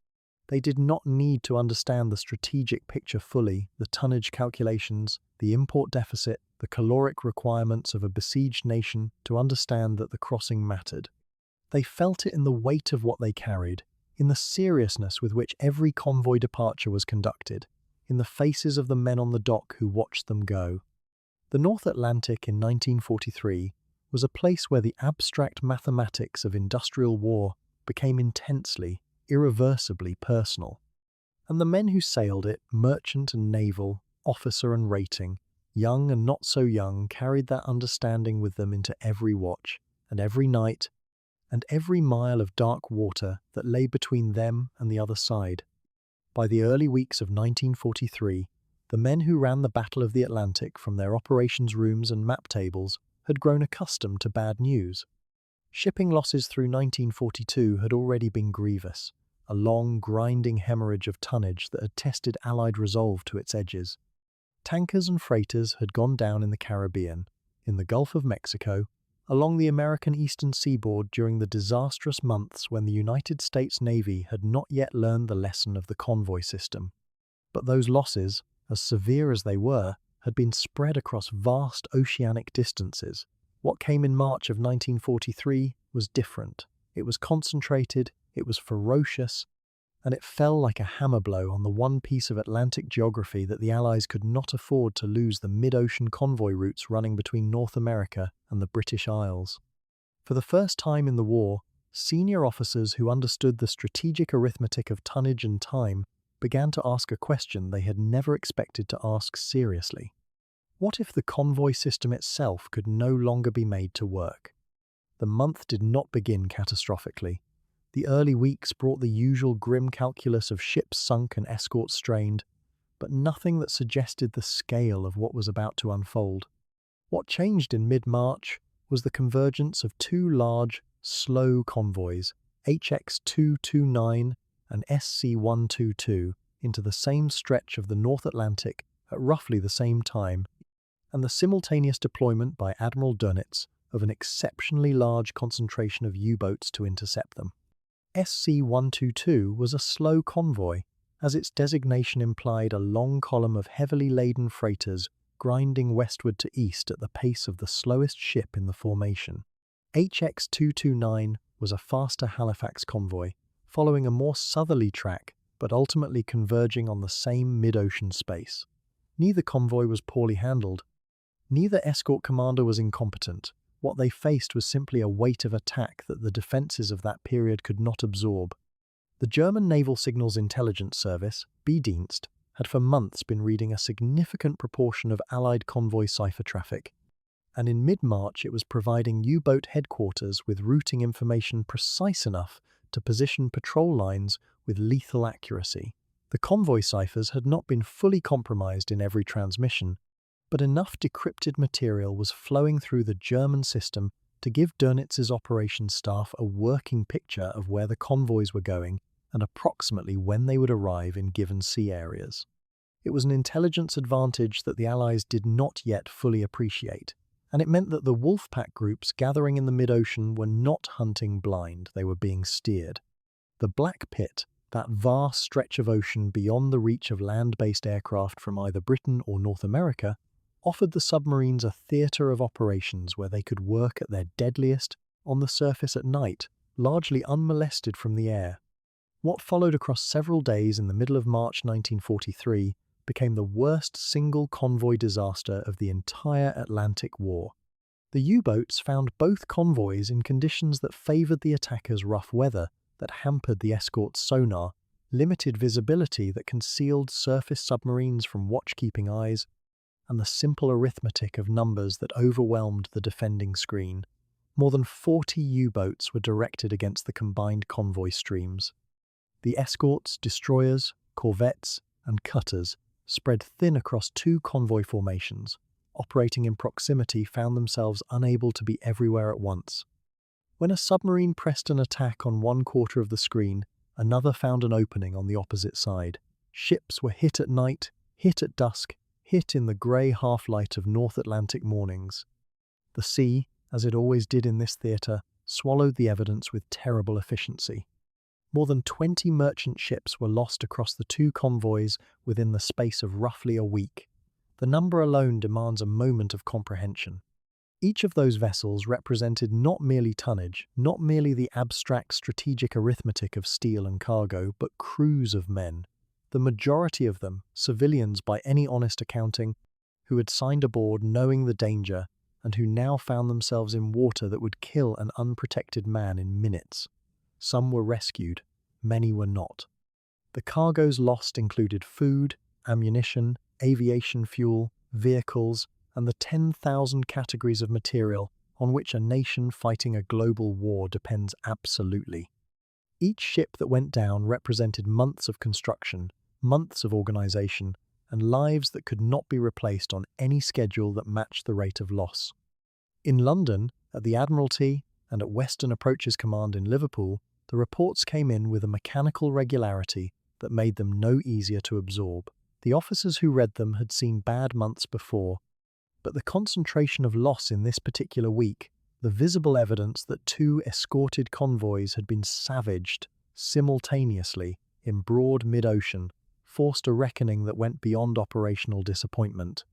[SPEAKER 1] They did not need to understand the strategic picture fully, the tonnage calculations, the import deficit, the caloric requirements of a besieged nation to understand that the crossing mattered. They felt it in the weight of what they carried, in the seriousness with which every convoy departure was conducted, in the faces of the men on the dock who watched them go. The North Atlantic in 1943 was a place where the abstract mathematics of industrial war became intensely, irreversibly personal. And the men who sailed it, merchant and naval, officer and rating, young and not so young, carried that understanding with them into every watch, and every night, and every mile of dark water that lay between them and the other side. By the early weeks of 1943, the men who ran the Battle of the Atlantic from their operations rooms and map tables had grown accustomed to bad news. Shipping losses through 1942 had already been grievous, a long, grinding hemorrhage of tonnage that had tested Allied resolve to its edges. Tankers and freighters had gone down in the Caribbean, in the Gulf of Mexico, along the American eastern seaboard during the disastrous months when the United States Navy had not yet learned the lesson of the convoy system. But those losses, as severe as they were, had been spread across vast oceanic distances. What came in March of 1943 was different. It was concentrated, it was ferocious, and it fell like a hammer blow on the one piece of Atlantic geography that the Allies could not afford to lose: the mid-ocean convoy routes running between North America and the British Isles. For the first time in the war, senior officers who understood the strategic arithmetic of tonnage and time began to ask a question they had never expected to ask seriously. What if the convoy system itself could no longer be made to work? The month did not begin catastrophically. The early weeks brought the usual grim calculus of ships sunk and escorts strained, but nothing that suggested the scale of what was about to unfold. What changed in mid-March was the convergence of two large, slow convoys, HX-229 and SC-122, into the same stretch of the North Atlantic at roughly the same time, and the simultaneous deployment by Admiral Dönitz of an exceptionally large concentration of U-boats to intercept them. SC-122 was a slow convoy, as its designation implied: a long column of heavily laden freighters grinding westward to east at the pace of the slowest ship in the formation. HX-229 was a faster Halifax convoy, following a more southerly track but ultimately converging on the same mid-ocean space. Neither convoy was poorly handled. Neither escort commander was incompetent. What they faced was simply a weight of attack that the defences of that period could not absorb. The German Naval Signals Intelligence Service, B-Dienst, had for months been reading a significant proportion of Allied convoy cipher traffic, and in mid-March it was providing U-boat headquarters with routing information precise enough to position patrol lines with lethal accuracy. The convoy ciphers had not been fully compromised in every transmission, but enough decrypted material was flowing through the German system to give Dönitz's operations staff a working picture of where the convoys were going and approximately when they would arrive in given sea areas. It was an intelligence advantage that the Allies did not yet fully appreciate, and it meant that the Wolfpack groups gathering in the mid-ocean were not hunting blind, they were being steered. The Black Pit, that vast stretch of ocean beyond the reach of land-based aircraft from either Britain or North America, offered the submarines a theatre of operations where they could work at their deadliest on the surface at night, largely unmolested from the air. What followed across several days in the middle of March 1943 became the worst single convoy disaster of the entire Atlantic War. The U-boats found both convoys in conditions that favored the attackers' rough weather, that hampered the escort's sonar, limited visibility that concealed surface submarines from watch-keeping eyes, and the simple arithmetic of numbers that overwhelmed the defending screen. More than 40 U-boats were directed against the combined convoy streams. The escorts, destroyers, corvettes, and cutters, spread thin across two convoy formations, operating in proximity, found themselves unable to be everywhere at once. When a submarine pressed an attack on one quarter of the screen, another found an opening on the opposite side. Ships were hit at night, hit at dusk, hit in the grey half-light of North Atlantic mornings. The sea, as it always did in this theatre, swallowed the evidence with terrible efficiency. More than 20 merchant ships were lost across the two convoys within the space of roughly a week. The number alone demands a moment of comprehension. Each of those vessels represented not merely tonnage, not merely the abstract strategic arithmetic of steel and cargo, but crews of men. The majority of them, civilians by any honest accounting, who had signed aboard knowing the danger and who now found themselves in water that would kill an unprotected man in minutes. Some were rescued, many were not. The cargoes lost included food, ammunition, aviation fuel, vehicles, and the 10,000 categories of material on which a nation fighting a global war depends absolutely. Each ship that went down represented months of construction, months of organization, and lives that could not be replaced on any schedule that matched the rate of loss. In London, at the Admiralty, and at Western Approaches Command in Liverpool, the reports came in with a mechanical regularity that made them no easier to absorb. The officers who read them had seen bad months before, but the concentration of loss in this particular week, the visible evidence that two escorted convoys had been savaged simultaneously in broad mid-ocean, forced a reckoning that went beyond operational disappointment.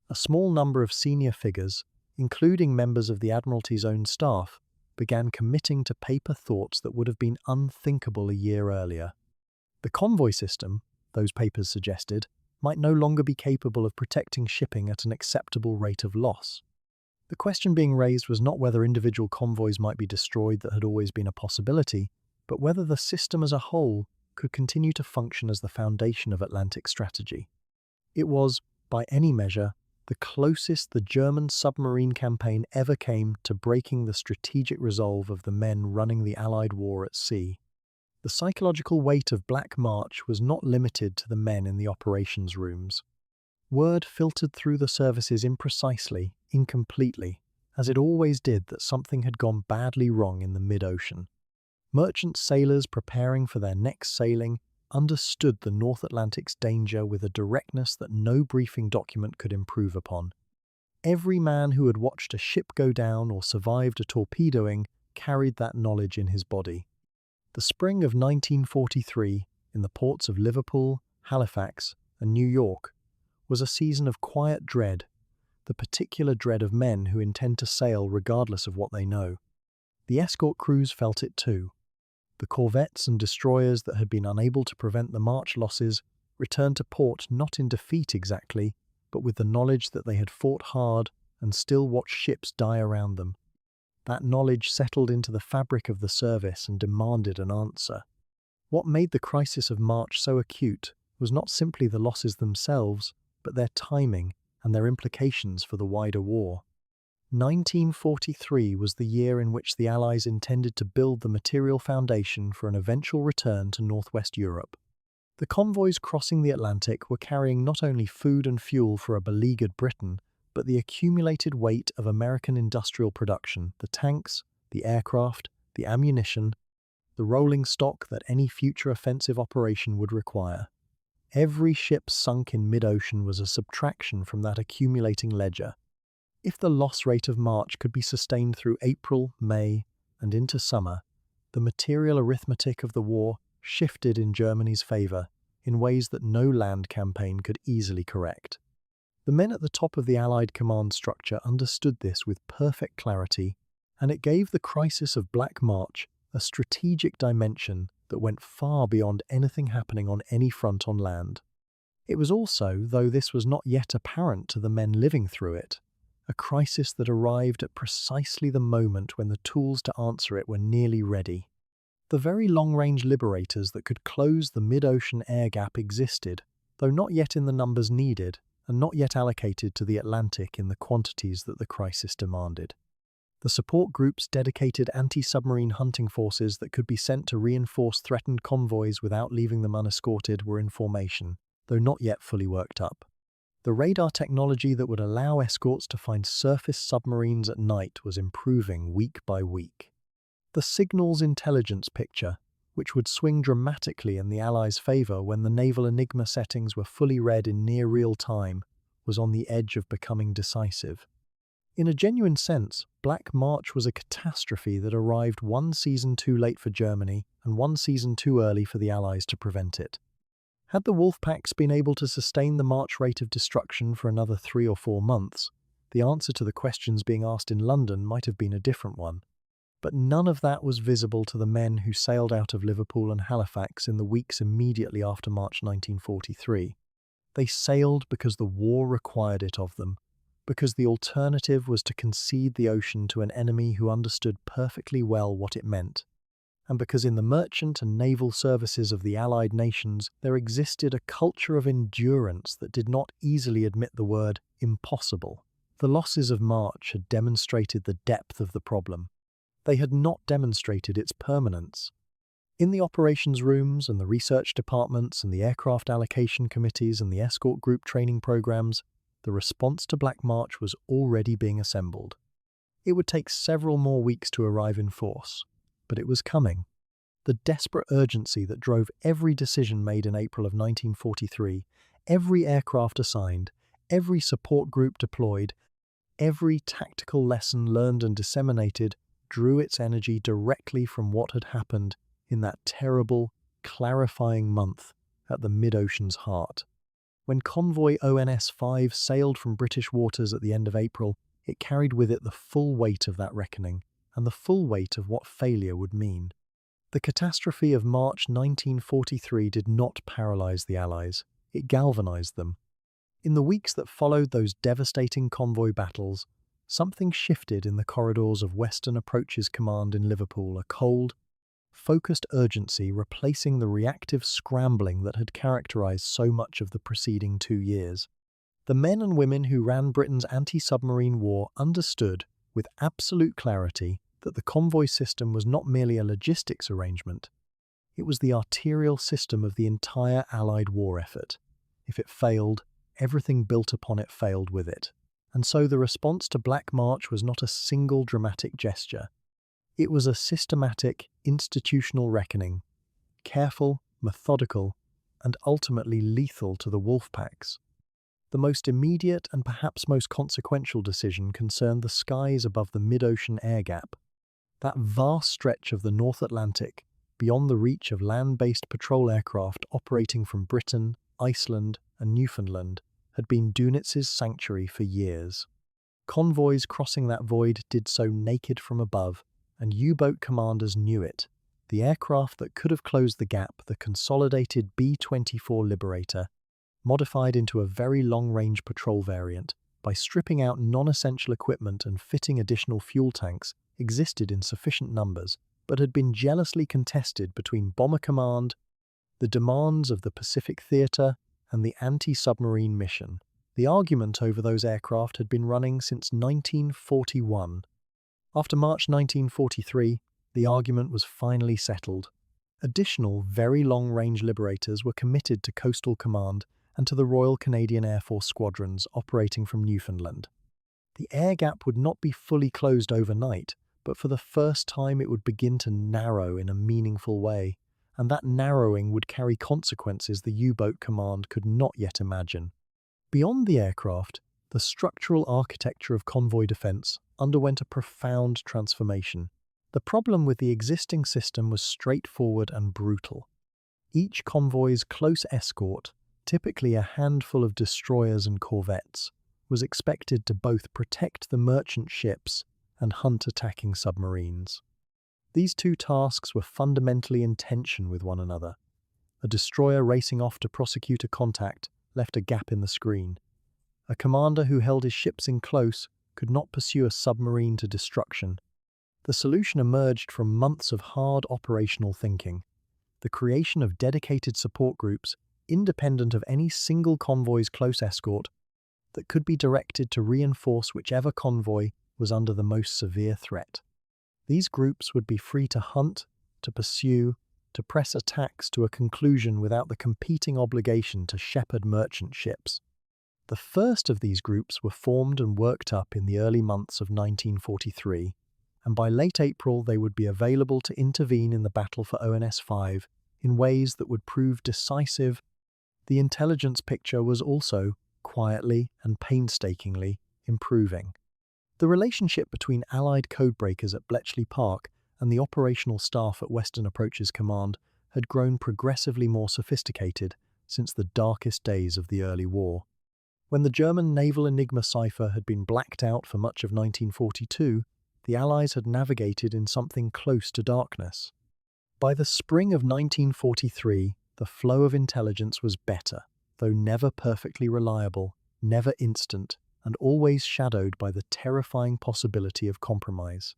[SPEAKER 1] A small number of senior figures, including members of the Admiralty's own staff, began committing to paper thoughts that would have been unthinkable a year earlier. The convoy system, those papers suggested, might no longer be capable of protecting shipping at an acceptable rate of loss. The question being raised was not whether individual convoys might be destroyed that had always been a possibility, but whether the system as a whole could continue to function as the foundation of Atlantic strategy. It was, by any measure, the closest the German submarine campaign ever came to breaking the strategic resolve of the men running the Allied war at sea. The psychological weight of Black March was not limited to the men in the operations rooms. Word filtered through the services imprecisely, incompletely, as it always did that something had gone badly wrong in the mid-ocean. Merchant sailors preparing for their next sailing understood the North Atlantic's danger with a directness that no briefing document could improve upon. Every man who had watched a ship go down or survived a torpedoing carried that knowledge in his body. The spring of 1943, in the ports of Liverpool, Halifax, and New York, was a season of quiet dread, the particular dread of men who intend to sail regardless of what they know. The escort crews felt it too. The corvettes and destroyers that had been unable to prevent the March losses returned to port not in defeat exactly, but with the knowledge that they had fought hard and still watched ships die around them. That knowledge settled into the fabric of the service and demanded an answer. What made the crisis of March so acute was not simply the losses themselves, but their timing and their implications for the wider war. 1943 was the year in which the Allies intended to build the material foundation for an eventual return to northwest Europe. The convoys crossing the Atlantic were carrying not only food and fuel for a beleaguered Britain, but the accumulated weight of American industrial production, the tanks, the aircraft, the ammunition, the rolling stock that any future offensive operation would require. Every ship sunk in mid-ocean was a subtraction from that accumulating ledger. If the loss rate of March could be sustained through April, May, and into summer, the material arithmetic of the war shifted in Germany's favour in ways that no land campaign could easily correct. The men at the top of the Allied command structure understood this with perfect clarity, and it gave the crisis of Black March a strategic dimension that went far beyond anything happening on any front on land. It was also, though this was not yet apparent to the men living through it, a crisis that arrived at precisely the moment when the tools to answer it were nearly ready. The very long-range liberators that could close the mid-ocean air gap existed, though not yet in the numbers needed, and not yet allocated to the Atlantic in the quantities that the crisis demanded. The support groups dedicated anti-submarine hunting forces that could be sent to reinforce threatened convoys without leaving them unescorted were in formation, though not yet fully worked up. The radar technology that would allow escorts to find surface submarines at night was improving week by week. The signals intelligence picture, which would swing dramatically in the Allies' favour when the naval Enigma settings were fully read in near real time, was on the edge of becoming decisive. In a genuine sense, Black March was a catastrophe that arrived one season too late for Germany and one season too early for the Allies to prevent it. Had the Wolfpacks been able to sustain the march rate of destruction for another 3 or 4 months, the answer to the questions being asked in London might have been a different one. But none of that was visible to the men who sailed out of Liverpool and Halifax in the weeks immediately after March 1943. They sailed because the war required it of them, because the alternative was to concede the ocean to an enemy who understood perfectly well what it meant, and because in the merchant and naval services of the Allied nations there existed a culture of endurance that did not easily admit the word impossible. The losses of March had demonstrated the depth of the problem. They had not demonstrated its permanence. In the operations rooms and the research departments and the aircraft allocation committees and the escort group training programs, the response to Black March was already being assembled. It would take several more weeks to arrive in force, but it was coming. The desperate urgency that drove every decision made in April of 1943, every aircraft assigned, every support group deployed, every tactical lesson learned and disseminated, drew its energy directly from what had happened in that terrible, clarifying month at the mid-ocean's heart. When Convoy ONS 5 sailed from British waters at the end of April, it carried with it the full weight of that reckoning and the full weight of what failure would mean. The catastrophe of March 1943 did not paralyze the Allies, it galvanized them. In the weeks that followed those devastating convoy battles, something shifted in the corridors of Western Approaches Command in Liverpool, a cold, focused urgency replacing the reactive scrambling that had characterized so much of the preceding 2 years. The men and women who ran Britain's anti-submarine war understood, with absolute clarity, that the convoy system was not merely a logistics arrangement. It was the arterial system of the entire Allied war effort. If it failed, everything built upon it failed with it. And so the response to Black March was not a single dramatic gesture. It was a systematic, institutional reckoning, careful, methodical, and ultimately lethal to the Wolfpacks. The most immediate and perhaps most consequential decision concerned the skies above the mid-ocean air gap. That vast stretch of the North Atlantic, beyond the reach of land-based patrol aircraft operating from Britain, Iceland, and Newfoundland, had been Dunitz's sanctuary for years. Convoys crossing that void did so naked from above, and U-boat commanders knew it. The aircraft that could have closed the gap, the consolidated B-24 Liberator, modified into a very long-range patrol variant, by stripping out non-essential equipment and fitting additional fuel tanks, existed in sufficient numbers, but had been jealously contested between Bomber Command, the demands of the Pacific Theatre, and the anti-submarine mission. The argument over those aircraft had been running since 1941. After March 1943, the argument was finally settled. Additional, very long-range Liberators were committed to Coastal Command and to the Royal Canadian Air Force squadrons operating from Newfoundland. The air gap would not be fully closed overnight, but for the first time it would begin to narrow in a meaningful way, and that narrowing would carry consequences the U-boat command could not yet imagine. Beyond the aircraft, the structural architecture of convoy defense underwent a profound transformation. The problem with the existing system was straightforward and brutal. Each convoy's close escort, typically a handful of destroyers and corvettes, was expected to both protect the merchant ships and hunt attacking submarines. These two tasks were fundamentally in tension with one another. A destroyer racing off to prosecute a contact, left a gap in the screen. A commander who held his ships in close could not pursue a submarine to destruction. The solution emerged from months of hard operational thinking: the creation of dedicated support groups, independent of any single convoy's close escort, that could be directed to reinforce whichever convoy was under the most severe threat. These groups would be free to hunt, to pursue, to press attacks to a conclusion without the competing obligation to shepherd merchant ships. The first of these groups were formed and worked up in the early months of 1943, and by late April they would be available to intervene in the battle for ONS 5 in ways that would prove decisive. The intelligence picture was also, quietly and painstakingly, improving. The relationship between Allied codebreakers at Bletchley Park and the operational staff at Western Approaches Command had grown progressively more sophisticated since the darkest days of the early war. When the German naval Enigma cipher had been blacked out for much of 1942, the Allies had navigated in something close to darkness. By the spring of 1943, the flow of intelligence was better, though never perfectly reliable, never instant, and always shadowed by the terrifying possibility of compromise.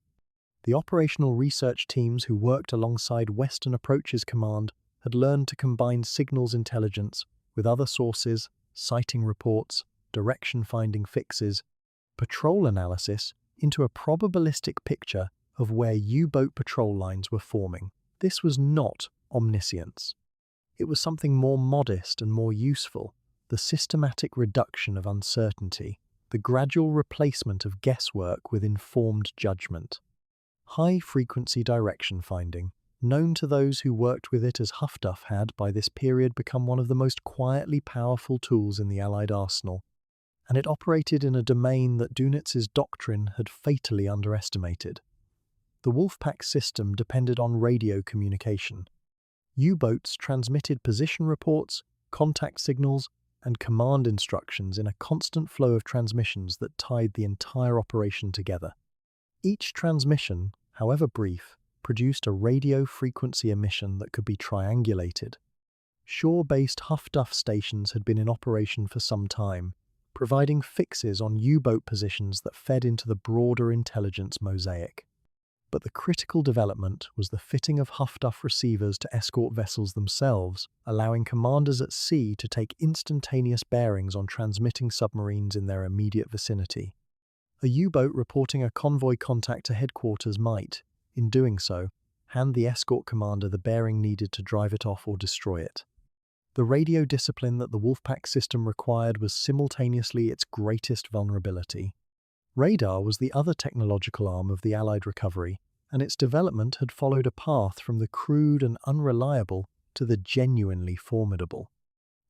[SPEAKER 1] The operational research teams who worked alongside Western Approaches Command had learned to combine signals intelligence with other sources, sighting reports, direction-finding fixes, patrol analysis into a probabilistic picture of where U-boat patrol lines were forming. This was not omniscience. It was something more modest and more useful: the systematic reduction of uncertainty, the gradual replacement of guesswork with informed judgment. High-frequency direction finding, known to those who worked with it as Huffduff, had by this period become one of the most quietly powerful tools in the Allied arsenal, and it operated in a domain that Dunitz's doctrine had fatally underestimated. The Wolfpack system depended on radio communication. U-boats transmitted position reports, contact signals, and command instructions in a constant flow of transmissions that tied the entire operation together. Each transmission, however brief, produced a radio frequency emission that could be triangulated. Shore-based Huffduff stations had been in operation for some time, providing fixes on U-boat positions that fed into the broader intelligence mosaic. But the critical development was the fitting of Huffduff receivers to escort vessels themselves, allowing commanders at sea to take instantaneous bearings on transmitting submarines in their immediate vicinity. A U-boat reporting a convoy contact to headquarters might, in doing so, hand the escort commander the bearing needed to drive it off or destroy it. The radio discipline that the Wolfpack system required was simultaneously its greatest vulnerability. Radar was the other technological arm of the Allied recovery, and its development had followed a path from the crude and unreliable to the genuinely formidable.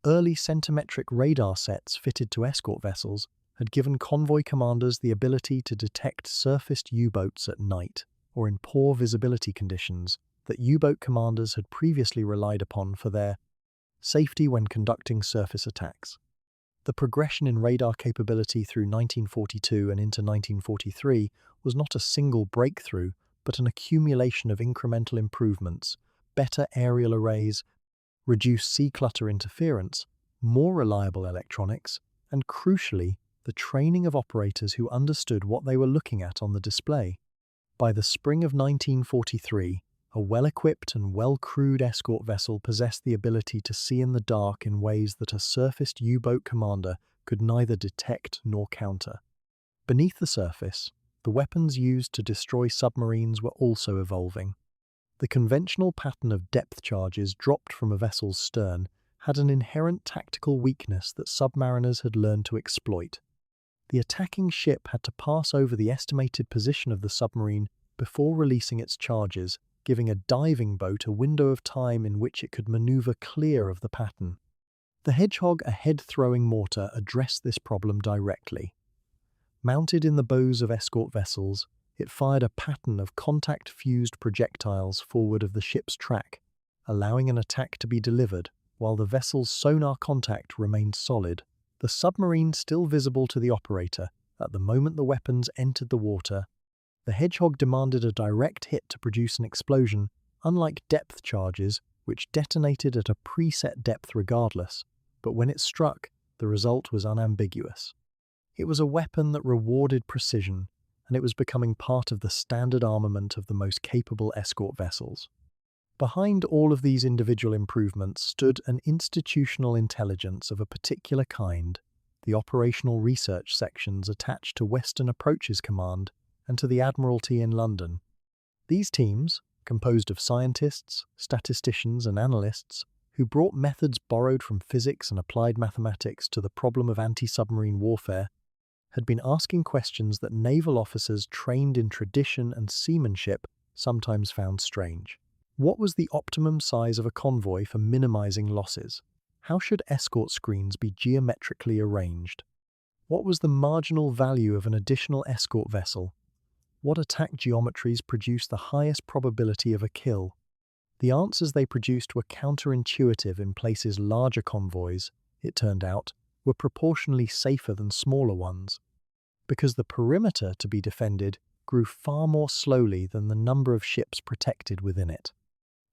[SPEAKER 1] Early centimetric radar sets fitted to escort vessels had given convoy commanders the ability to detect surfaced U-boats at night or in poor visibility conditions that U-boat commanders had previously relied upon for their safety when conducting surface attacks. The progression in radar capability through 1942 and into 1943 was not a single breakthrough, but an accumulation of incremental improvements: better aerial arrays, reduced sea clutter interference, more reliable electronics, and crucially, the training of operators who understood what they were looking at on the display. By the spring of 1943, a well-equipped and well-crewed escort vessel possessed the ability to see in the dark in ways that a surfaced U-boat commander could neither detect nor counter. Beneath the surface, the weapons used to destroy submarines were also evolving. The conventional pattern of depth charges dropped from a vessel's stern had an inherent tactical weakness that submariners had learned to exploit. The attacking ship had to pass over the estimated position of the submarine before releasing its charges, giving a diving boat a window of time in which it could maneuver clear of the pattern. The Hedgehog, a head-throwing mortar, addressed this problem directly. Mounted in the bows of escort vessels, it fired a pattern of contact-fused projectiles forward of the ship's track, allowing an attack to be delivered while the vessel's sonar contact remained solid, the submarine still visible to the operator at the moment the weapons entered the water. The Hedgehog demanded a direct hit to produce an explosion, unlike depth charges, which detonated at a preset depth regardless, but when it struck, The result was unambiguous. It was a weapon that rewarded precision, and it was becoming part of the standard armament of the most capable escort vessels. Behind all of these individual improvements stood an institutional intelligence of a particular kind, the operational research sections attached to Western Approaches Command and to the Admiralty in London. These teams, composed of scientists, statisticians, and analysts, who brought methods borrowed from physics and applied mathematics to the problem of anti-submarine warfare, had been asking questions that naval officers trained in tradition and seamanship sometimes found strange. What was the optimum size of a convoy for minimizing losses? How should escort screens be geometrically arranged? What was the marginal value of an additional escort vessel? What attack geometries produced the highest probability of a kill? The answers they produced were counterintuitive. In places larger convoys, it turned out, were proportionally safer than smaller ones, because the perimeter to be defended grew far more slowly than the number of ships protected within it.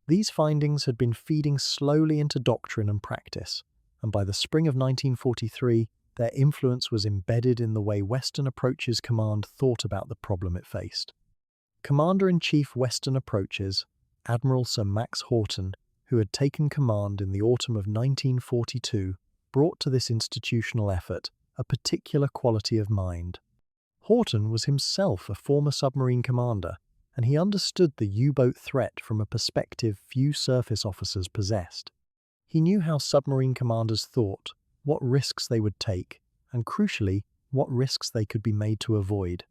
[SPEAKER 1] These findings had been feeding slowly into doctrine and practice, and by the spring of 1943, their influence was embedded in the way Western Approaches Command thought about the problem it faced. Commander-in-Chief Western Approaches, Admiral Sir Max Houghton, who had taken command in the autumn of 1942, brought to this institutional effort a particular quality of mind. Houghton was himself a former submarine commander, and he understood the U-boat threat from a perspective few surface officers possessed. He knew how submarine commanders thought, what risks they would take, and crucially, what risks they could be made to avoid.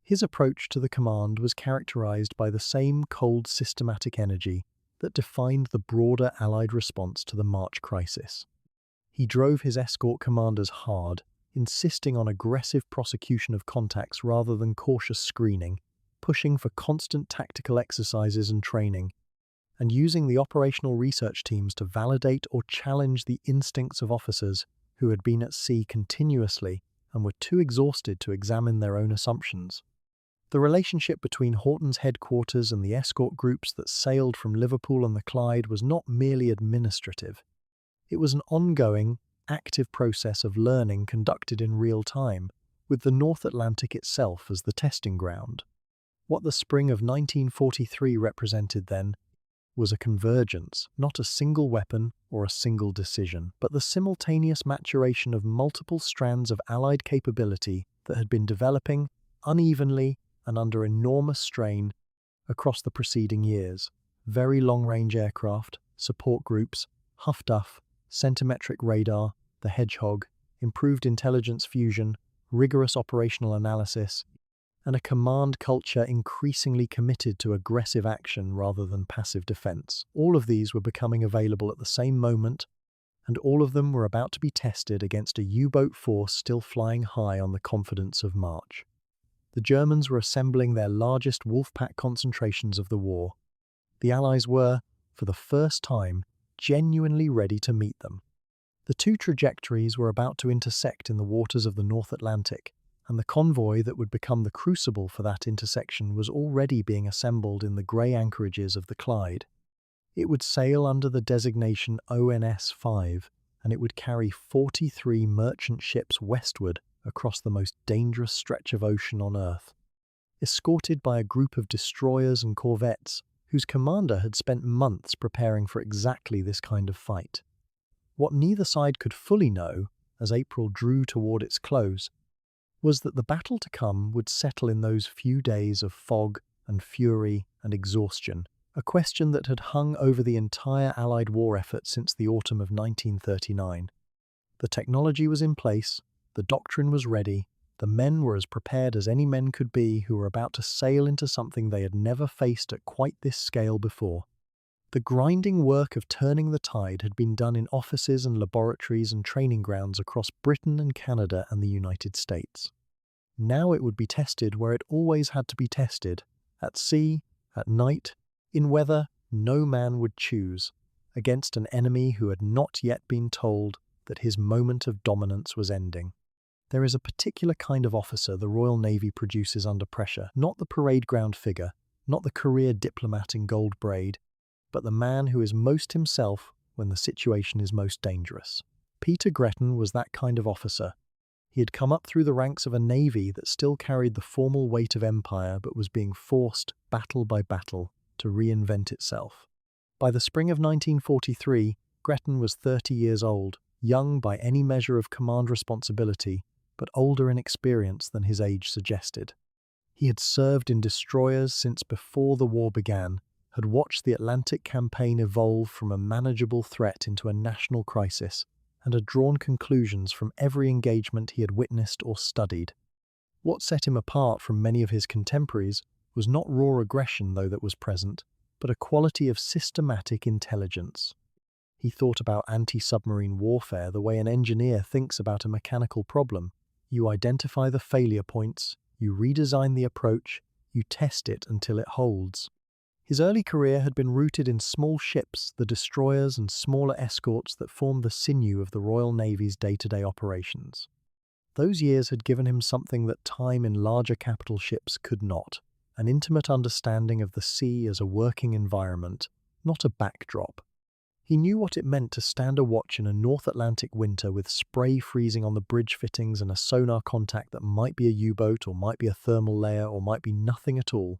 [SPEAKER 1] His approach to the command was characterized by the same cold, systematic energy that defined the broader Allied response to the March crisis. He drove his escort commanders hard, insisting on aggressive prosecution of contacts rather than cautious screening, pushing for constant tactical exercises and training, and using the operational research teams to validate or challenge the instincts of officers who had been at sea continuously and were too exhausted to examine their own assumptions. The relationship between Houghton's headquarters and the escort groups that sailed from Liverpool and the Clyde was not merely administrative. It was an ongoing, active process of learning conducted in real time, with the North Atlantic itself as the testing ground. What the spring of 1943 represented then was a convergence, not a single weapon or a single decision, but the simultaneous maturation of multiple strands of Allied capability that had been developing unevenly and under enormous strain across the preceding years. Very long-range aircraft, support groups, Huff Duff, centimetric radar, the Hedgehog, improved intelligence fusion, rigorous operational analysis, and a command culture increasingly committed to aggressive action rather than passive defense. All of these were becoming available at the same moment, and all of them were about to be tested against a U-boat force still flying high on the confidence of March. The Germans were assembling their largest Wolfpack concentrations of the war. The Allies were, for the first time, genuinely ready to meet them. The two trajectories were about to intersect in the waters of the North Atlantic, and the convoy that would become the crucible for that intersection was already being assembled in the grey anchorages of the Clyde. It would sail under the designation ONS 5, and it would carry 43 merchant ships westward across the most dangerous stretch of ocean on Earth, escorted by a group of destroyers and corvettes whose commander had spent months preparing for exactly this kind of fight. What neither side could fully know, as April drew toward its close, was that the battle to come would settle in those few days of fog and fury and exhaustion, a question that had hung over the entire Allied war effort since the autumn of 1939. The technology was in place, the doctrine was ready, the men were as prepared as any men could be who were about to sail into something they had never faced at quite this scale before. The grinding work of turning the tide had been done in offices and laboratories and training grounds across Britain and Canada and the United States. Now it would be tested where it always had to be tested, at sea, at night, in weather no man would choose, against an enemy who had not yet been told that his moment of dominance was ending. There is a particular kind of officer the Royal Navy produces under pressure, not the parade ground figure, not the career diplomat in gold braid, but the man who is most himself when the situation is most dangerous. Peter Gretton was that kind of officer. He had come up through the ranks of a navy that still carried the formal weight of empire but was being forced, battle by battle, to reinvent itself. By the spring of 1943, Gretton was 30 years old, young by any measure of command responsibility, but older in experience than his age suggested. He had served in destroyers since before the war began, had watched the Atlantic campaign evolve from a manageable threat into a national crisis, and had drawn conclusions from every engagement he had witnessed or studied. What set him apart from many of his contemporaries was not raw aggression, though, that was present, but a quality of systematic intelligence. He thought about anti-submarine warfare the way an engineer thinks about a mechanical problem. You identify the failure points, you redesign the approach, you test it until it holds. His early career had been rooted in small ships, the destroyers and smaller escorts that formed the sinew of the Royal Navy's day-to-day operations. Those years had given him something that time in larger capital ships could not, an intimate understanding of the sea as a working environment, not a backdrop. He knew what it meant to stand a watch in a North Atlantic winter with spray freezing on the bridge fittings and a sonar contact that might be a U-boat or might be a thermal layer or might be nothing at all.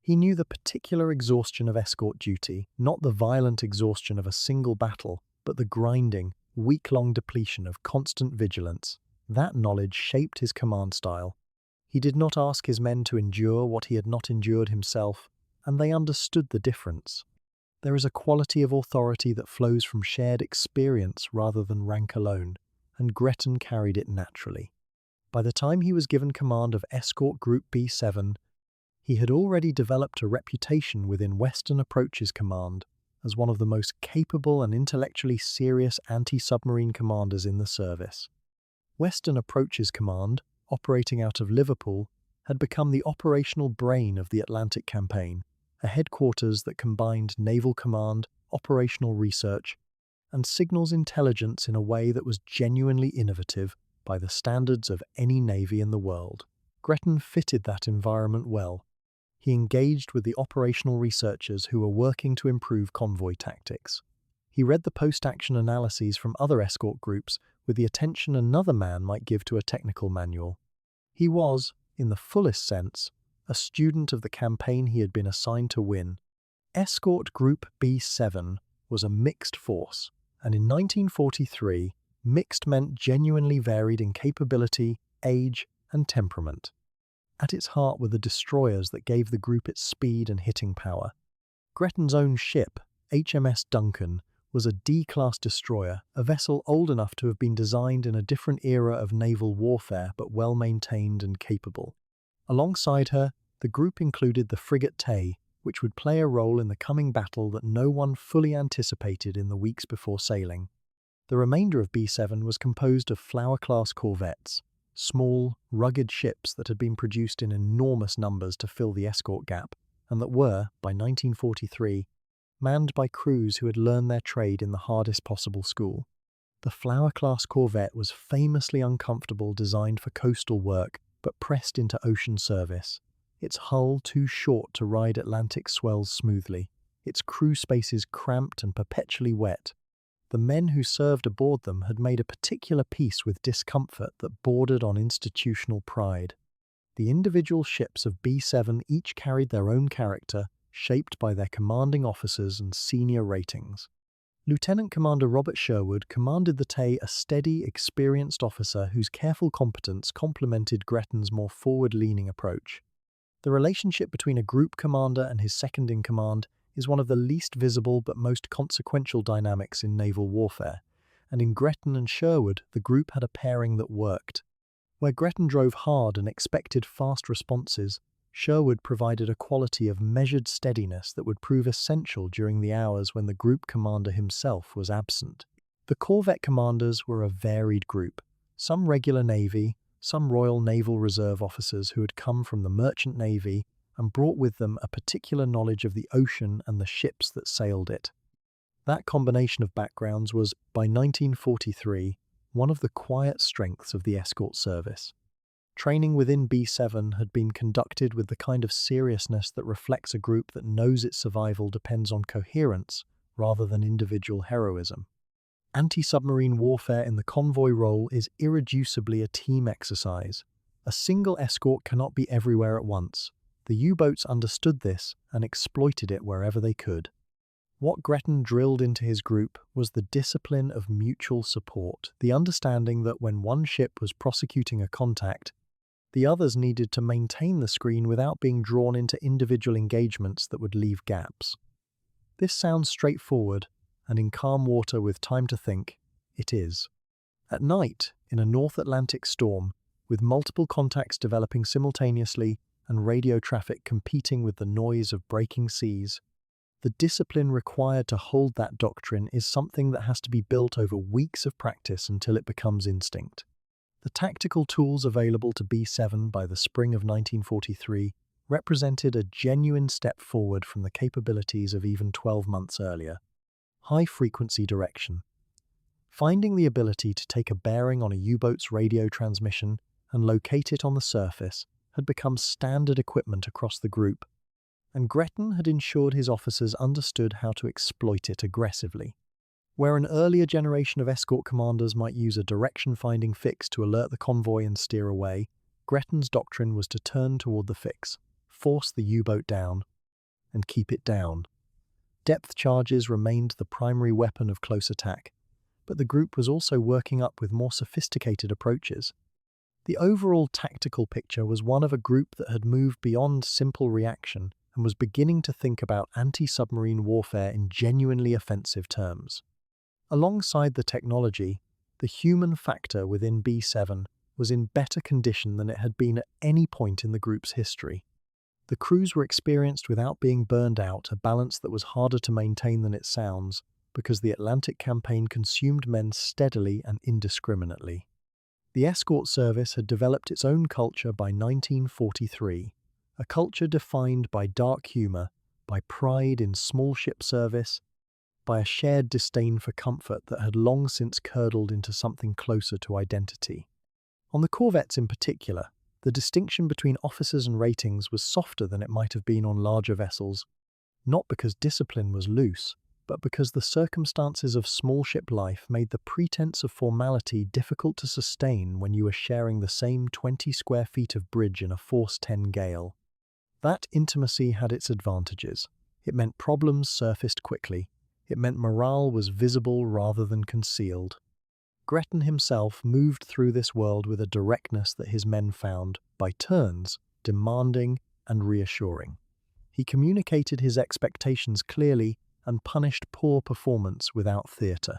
[SPEAKER 1] He knew the particular exhaustion of escort duty, not the violent exhaustion of a single battle, but the grinding, week-long depletion of constant vigilance. That knowledge shaped his command style. He did not ask his men to endure what he had not endured himself, and they understood the difference. There is a quality of authority that flows from shared experience rather than rank alone, and Gretton carried it naturally. By the time he was given command of Escort Group B7, he had already developed a reputation within Western Approaches Command as one of the most capable and intellectually serious anti-submarine commanders in the service. Western Approaches Command, operating out of Liverpool, had become the operational brain of the Atlantic campaign, a headquarters that combined naval command, operational research, and signals intelligence in a way that was genuinely innovative by the standards of any navy in the world. Gretton fitted that environment well. He engaged with the operational researchers who were working to improve convoy tactics. He read the post-action analyses from other escort groups with the attention another man might give to a technical manual. He was, in the fullest sense, a student of the campaign he had been assigned to win. Escort Group B7 was a mixed force, and in 1943, mixed meant genuinely varied in capability, age, and temperament. At its heart were the destroyers that gave the group its speed and hitting power. Gretton's own ship, HMS Duncan, was a D-class destroyer, a vessel old enough to have been designed in a different era of naval warfare but well-maintained and capable. Alongside her, the group included the frigate Tay, which would play a role in the coming battle that no one fully anticipated in the weeks before sailing. The remainder of B7 was composed of Flower-class corvettes, small, rugged ships that had been produced in enormous numbers to fill the escort gap, and that were, by 1943, manned by crews who had learned their trade in the hardest possible school. The Flower-class corvette was famously uncomfortable, designed for coastal work, but pressed into ocean service. Its hull too short to ride Atlantic swells smoothly, its crew spaces cramped and perpetually wet. The men who served aboard them had made a particular peace with discomfort that bordered on institutional pride. The individual ships of B7 each carried their own character, shaped by their commanding officers and senior ratings. Lieutenant Commander Robert Sherwood commanded the Tay, a steady, experienced officer whose careful competence complemented Gretton's more forward-leaning approach. The relationship between a group commander and his second-in-command is one of the least visible but most consequential dynamics in naval warfare, and in Gretton and Sherwood the group had a pairing that worked. Where Gretton drove hard and expected fast responses, Sherwood provided a quality of measured steadiness that would prove essential during the hours when the group commander himself was absent. The corvette commanders were a varied group, some regular Navy, some Royal Naval Reserve officers who had come from the Merchant Navy and brought with them a particular knowledge of the ocean and the ships that sailed it. That combination of backgrounds was, by 1943, one of the quiet strengths of the escort service. Training within B7 had been conducted with the kind of seriousness that reflects a group that knows its survival depends on coherence rather than individual heroism. Anti-submarine warfare in the convoy role is irreducibly a team exercise. A single escort cannot be everywhere at once. The U-boats understood this and exploited it wherever they could. What Gretton drilled into his group was the discipline of mutual support, the understanding that when one ship was prosecuting a contact, the others needed to maintain the screen without being drawn into individual engagements that would leave gaps. This sounds straightforward, and in calm water with time to think, it is. At night, in a North Atlantic storm, with multiple contacts developing simultaneously and radio traffic competing with the noise of breaking seas, the discipline required to hold that doctrine is something that has to be built over weeks of practice until it becomes instinct. The tactical tools available to B-7 by the spring of 1943 represented a genuine step forward from the capabilities of even 12 months earlier. High-frequency direction. Finding the ability to take a bearing on a U-boat's radio transmission and locate it on the surface had become standard equipment across the group, and Gretton had ensured his officers understood how to exploit it aggressively. Where an earlier generation of escort commanders might use a direction-finding fix to alert the convoy and steer away, Gretton's doctrine was to turn toward the fix, force the U-boat down, and keep it down. Depth charges remained the primary weapon of close attack, but the group was also working up with more sophisticated approaches. The overall tactical picture was one of a group that had moved beyond simple reaction and was beginning to think about anti-submarine warfare in genuinely offensive terms. Alongside the technology, the human factor within B-7 was in better condition than it had been at any point in the group's history. The crews were experienced without being burned out, a balance that was harder to maintain than it sounds, because the Atlantic campaign consumed men steadily and indiscriminately. The escort service had developed its own culture by 1943, a culture defined by dark humor, by pride in small ship service, by a shared disdain for comfort that had long since curdled into something closer to identity. On the corvettes in particular, the distinction between officers and ratings was softer than it might have been on larger vessels, not because discipline was loose, but because the circumstances of small ship life made the pretense of formality difficult to sustain when you were sharing the same 20 square feet of bridge in a force 10 gale. That intimacy had its advantages. It meant problems surfaced quickly. It meant morale was visible rather than concealed. Gretton himself moved through this world with a directness that his men found, by turns, demanding and reassuring. He communicated his expectations clearly and punished poor performance without theatre.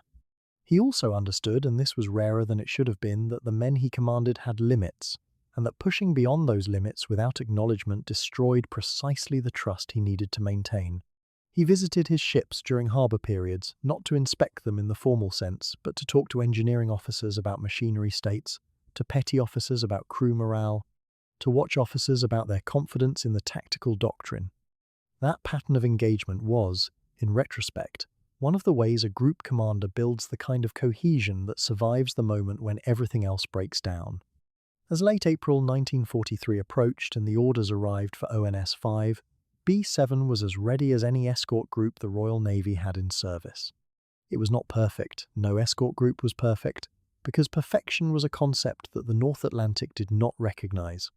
[SPEAKER 1] He also understood, and this was rarer than it should have been, that the men he commanded had limits, and that pushing beyond those limits without acknowledgement destroyed precisely the trust he needed to maintain. He visited his ships during harbour periods, not to inspect them in the formal sense, but to talk to engineering officers about machinery states, to petty officers about crew morale, to watch officers about their confidence in the tactical doctrine. That pattern of engagement was, in retrospect, one of the ways a group commander builds the kind of cohesion that survives the moment when everything else breaks down. As late April 1943 approached and the orders arrived for ONS 5, B-7 was as ready as any escort group the Royal Navy had in service. It was not perfect, no escort group was perfect, because perfection was a concept that the North Atlantic did not recognise.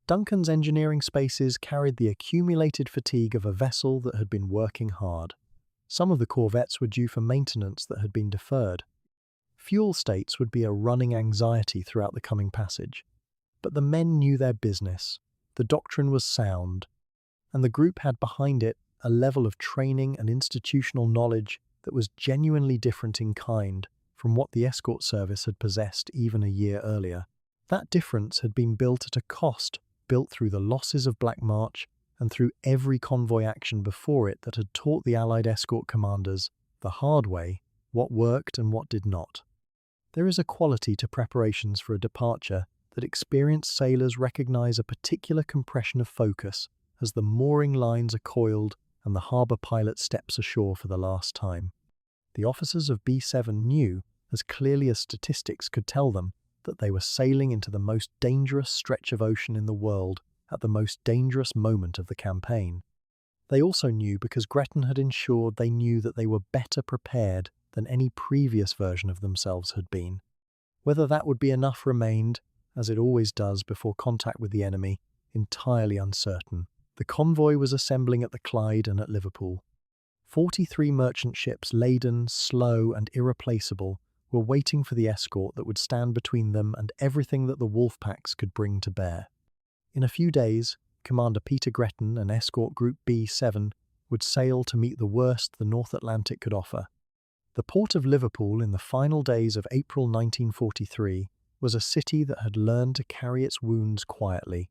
[SPEAKER 1] Duncan's engineering spaces carried the accumulated fatigue of a vessel that had been working hard. Some of the corvettes were due for maintenance that had been deferred. Fuel states would be a running anxiety throughout the coming passage. But the men knew their business, the doctrine was sound, and the group had behind it a level of training and institutional knowledge that was genuinely different in kind from what the escort service had possessed even a year earlier. That difference had been built at a cost, built through the losses of Black March and through every convoy action before it that had taught the Allied escort commanders, the hard way, what worked and what did not. There is a quality to preparations for a departure that experienced sailors recognize a particular compression of focus as the mooring lines are coiled and the harbour pilot steps ashore for the last time. The officers of B-7 knew, as clearly as statistics could tell them, that they were sailing into the most dangerous stretch of ocean in the world at the most dangerous moment of the campaign. They also knew because Gretton had ensured they knew that they were better prepared than any previous version of themselves had been. Whether that would be enough remained, as it always does before contact with the enemy, entirely uncertain. The convoy was assembling at the Clyde and at Liverpool. 43 merchant ships, laden, slow, and irreplaceable, were waiting for the escort that would stand between them and everything that the wolf packs could bring to bear. In a few days, Commander Peter Gretton and Escort Group B7 would sail to meet the worst the North Atlantic could offer. The port of Liverpool in the final days of April 1943 was a city that had learned to carry its wounds quietly.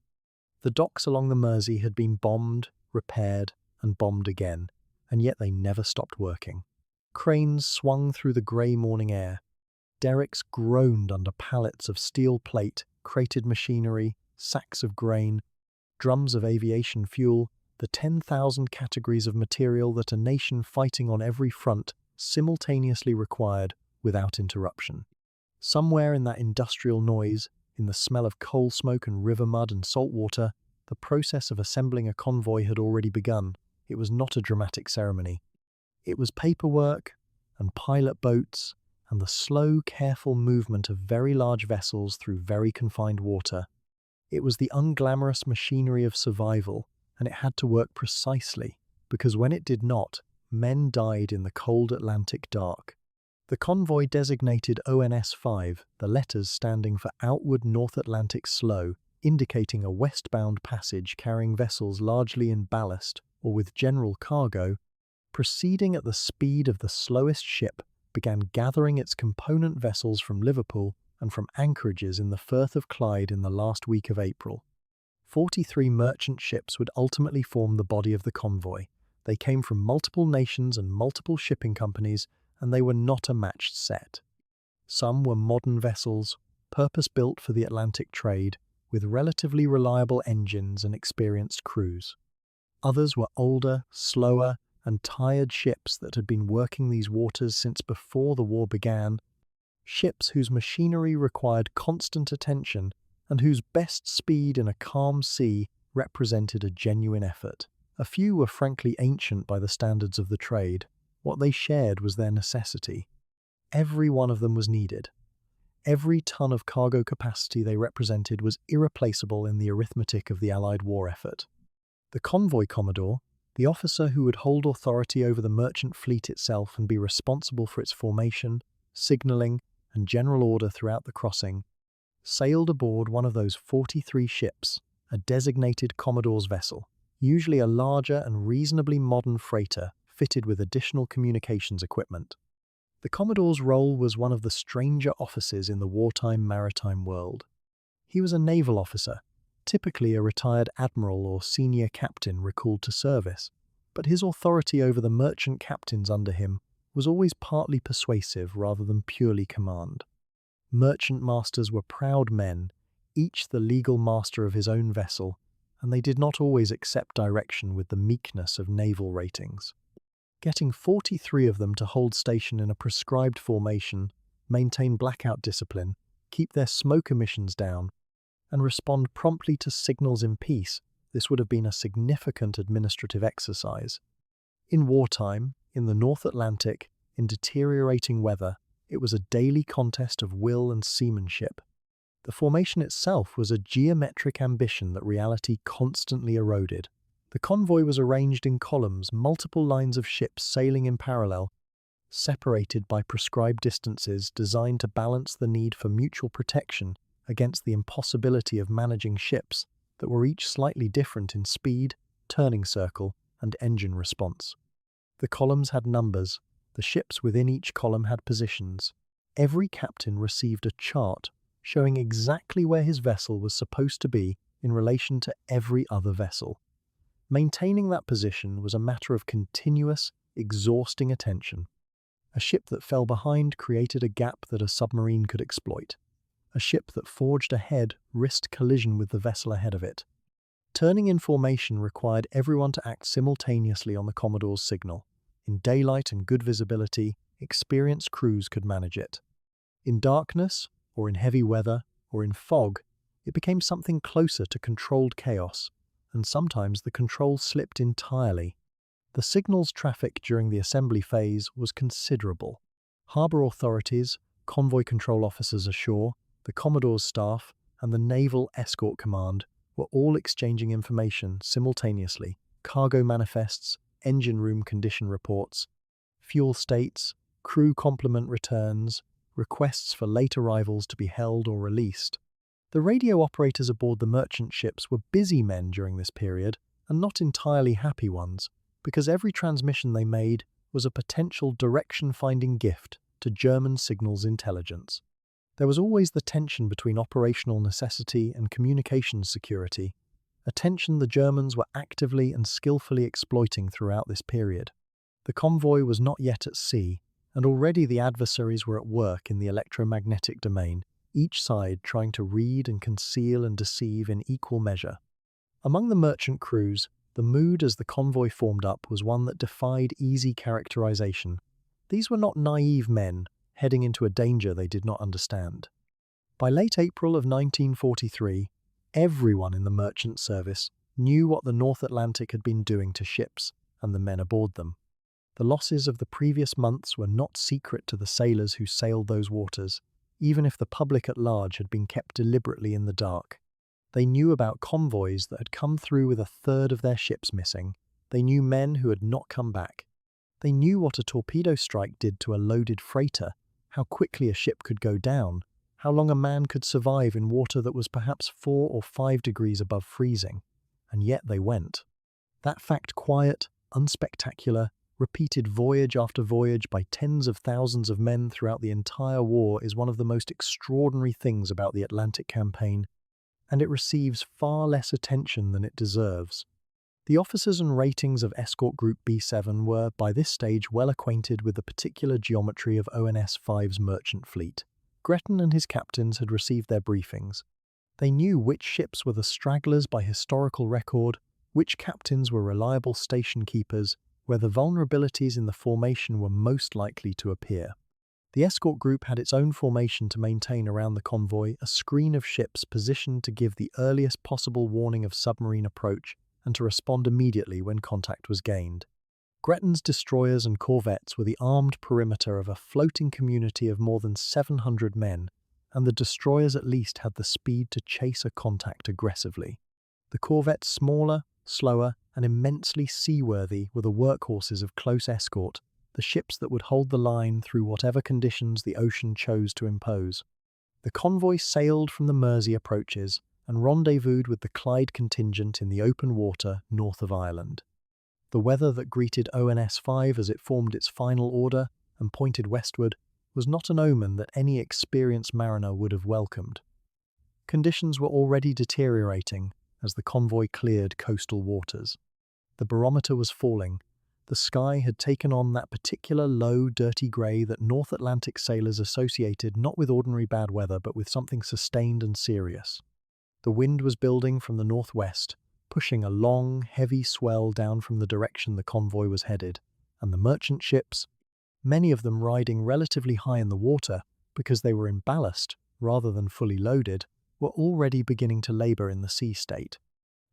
[SPEAKER 1] The docks along the Mersey had been bombed, repaired, and bombed again, and yet they never stopped working. Cranes swung through the grey morning air. Derricks groaned under pallets of steel plate, crated machinery, sacks of grain, drums of aviation fuel, the 10,000 categories of material that a nation fighting on every front simultaneously required without interruption. Somewhere in that industrial noise, in the smell of coal smoke and river mud and salt water, the process of assembling a convoy had already begun. It was not a dramatic ceremony. It was paperwork and pilot boats and the slow, careful movement of very large vessels through very confined water. It was the unglamorous machinery of survival, and it had to work precisely, because when it did not, men died in the cold Atlantic dark. The convoy designated ONS 5, the letters standing for Outward North Atlantic Slow, indicating a westbound passage carrying vessels largely in ballast or with general cargo, proceeding at the speed of the slowest ship, began gathering its component vessels from Liverpool and from anchorages in the Firth of Clyde in the last week of April. 43 merchant ships would ultimately form the body of the convoy. They came from multiple nations and multiple shipping companies, and they were not a matched set. Some were modern vessels, purpose-built for the Atlantic trade, with relatively reliable engines and experienced crews. Others were older, slower, and tired ships that had been working these waters since before the war began, ships whose machinery required constant attention and whose best speed in a calm sea represented a genuine effort. A few were frankly ancient by the standards of the trade. What they shared was their necessity. Every one of them was needed. Every ton of cargo capacity they represented was irreplaceable in the arithmetic of the Allied war effort. The convoy commodore, the officer who would hold authority over the merchant fleet itself and be responsible for its formation, signalling, and general order throughout the crossing, sailed aboard one of those 43 ships, a designated commodore's vessel, usually a larger and reasonably modern freighter fitted with additional communications equipment. The commodore's role was one of the stranger offices in the wartime maritime world. He was a naval officer, typically a retired admiral or senior captain recalled to service, but his authority over the merchant captains under him was always partly persuasive rather than purely command. Merchant masters were proud men, each the legal master of his own vessel, and they did not always accept direction with the meekness of naval ratings. Getting 43 of them to hold station in a prescribed formation, maintain blackout discipline, keep their smoke emissions down, and respond promptly to signals in peace, this would have been a significant administrative exercise. In wartime, in the North Atlantic, in deteriorating weather, it was a daily contest of will and seamanship. The formation itself was a geometric ambition that reality constantly eroded. The convoy was arranged in columns, multiple lines of ships sailing in parallel, separated by prescribed distances designed to balance the need for mutual protection against the impossibility of managing ships that were each slightly different in speed, turning circle, and engine response. The columns had numbers. The ships within each column had positions. Every captain received a chart showing exactly where his vessel was supposed to be in relation to every other vessel. Maintaining that position was a matter of continuous, exhausting attention. A ship that fell behind created a gap that a submarine could exploit. A ship that forged ahead risked collision with the vessel ahead of it. Turning in formation required everyone to act simultaneously on the Commodore's signal. In daylight and good visibility, experienced crews could manage it. In darkness, or in heavy weather, or in fog, it became something closer to controlled chaos, and sometimes the control slipped entirely. The signals traffic during the assembly phase was considerable. Harbour authorities, convoy control officers ashore, the Commodore's staff, and the Naval Escort Command were all exchanging information simultaneously: cargo manifests, engine room condition reports, fuel states, crew complement returns, requests for late arrivals to be held or released. The radio operators aboard the merchant ships were busy men during this period, and not entirely happy ones, because every transmission they made was a potential direction-finding gift to German signals intelligence. There was always the tension between operational necessity and communications security, a tension the Germans were actively and skillfully exploiting throughout this period. The convoy was not yet at sea, and already the adversaries were at work in the electromagnetic domain, each side trying to read and conceal and deceive in equal measure. Among the merchant crews, the mood as the convoy formed up was one that defied easy characterization. These were not naive men heading into a danger they did not understand. By late April of 1943, everyone in the merchant service knew what the North Atlantic had been doing to ships and the men aboard them. The losses of the previous months were not secret to the sailors who sailed those waters, even if the public at large had been kept deliberately in the dark. They knew about convoys that had come through with a third of their ships missing. They knew men who had not come back. They knew what a torpedo strike did to a loaded freighter, how quickly a ship could go down, how long a man could survive in water that was perhaps 4 or 5 degrees above freezing. And yet they went. That fact, quiet, unspectacular, repeated voyage after voyage by tens of thousands of men throughout the entire war, is one of the most extraordinary things about the Atlantic campaign, and it receives far less attention than it deserves. The officers and ratings of Escort Group B7 were, by this stage, well acquainted with the particular geometry of ONS 5's merchant fleet. Gretton and his captains had received their briefings. They knew which ships were the stragglers by historical record, which captains were reliable station keepers, where the vulnerabilities in the formation were most likely to appear. The escort group had its own formation to maintain around the convoy, a screen of ships positioned to give the earliest possible warning of submarine approach and to respond immediately when contact was gained. Gretton's destroyers and corvettes were the armed perimeter of a floating community of more than 700 men, and the destroyers at least had the speed to chase a contact aggressively. The corvettes, smaller, slower, and immensely seaworthy, were the workhorses of close escort, the ships that would hold the line through whatever conditions the ocean chose to impose. The convoy sailed from the Mersey approaches and rendezvoused with the Clyde contingent in the open water north of Ireland. The weather that greeted ONS 5 as it formed its final order and pointed westward was not an omen that any experienced mariner would have welcomed. Conditions were already deteriorating as the convoy cleared coastal waters. The barometer was falling. The sky had taken on that particular low, dirty grey that North Atlantic sailors associated not with ordinary bad weather but with something sustained and serious. The wind was building from the northwest, pushing a long, heavy swell down from the direction the convoy was headed, and the merchant ships, many of them riding relatively high in the water because they were in ballast rather than fully loaded, were already beginning to labour in the sea state.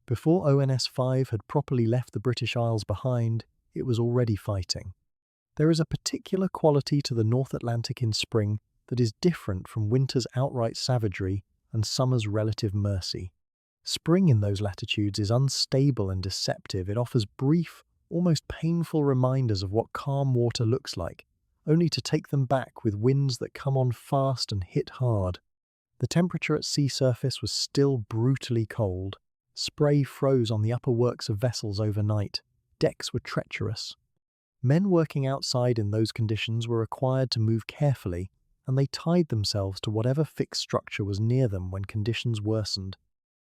[SPEAKER 1] Before ONS 5 had properly left the British Isles behind, it was already fighting. There is a particular quality to the North Atlantic in spring that is different from winter's outright savagery and summer's relative mercy. Spring in those latitudes is unstable and deceptive. It offers brief, almost painful reminders of what calm water looks like, only to take them back with winds that come on fast and hit hard. The temperature at sea surface was still brutally cold. Spray froze on the upper works of vessels overnight. Decks were treacherous. Men working outside in those conditions were required to move carefully, and they tied themselves to whatever fixed structure was near them when conditions worsened,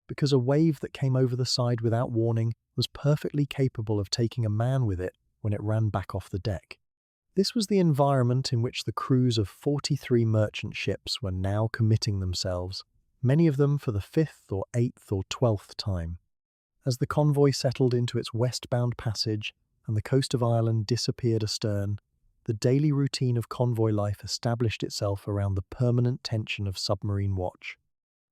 [SPEAKER 1] because a wave that came over the side without warning was perfectly capable of taking a man with it when it ran back off the deck. This was the environment in which the crews of 43 merchant ships were now committing themselves, many of them for the 5th or 8th or 12th time. As the convoy settled into its westbound passage and the coast of Ireland disappeared astern, the daily routine of convoy life established itself around the permanent tension of submarine watch.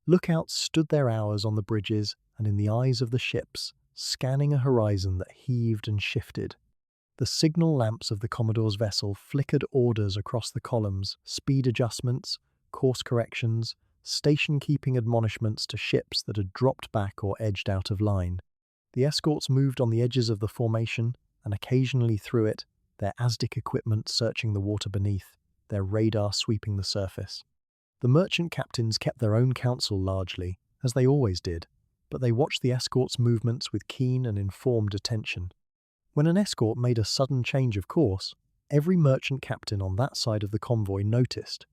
[SPEAKER 1] Lookouts stood their hours on the bridges and in the eyes of the ships, scanning a horizon that heaved and shifted. The signal lamps of the Commodore's vessel flickered orders across the columns, speed adjustments, course corrections, station-keeping admonishments to ships that had dropped back or edged out of line. The escorts moved on the edges of the formation and occasionally through it, their ASDIC equipment searching the water beneath, their radar sweeping the surface. The merchant captains kept their own counsel largely, as they always did, but they watched the escort's movements with keen and informed attention. When an escort made a sudden change of course, every merchant captain on that side of the convoy noticed.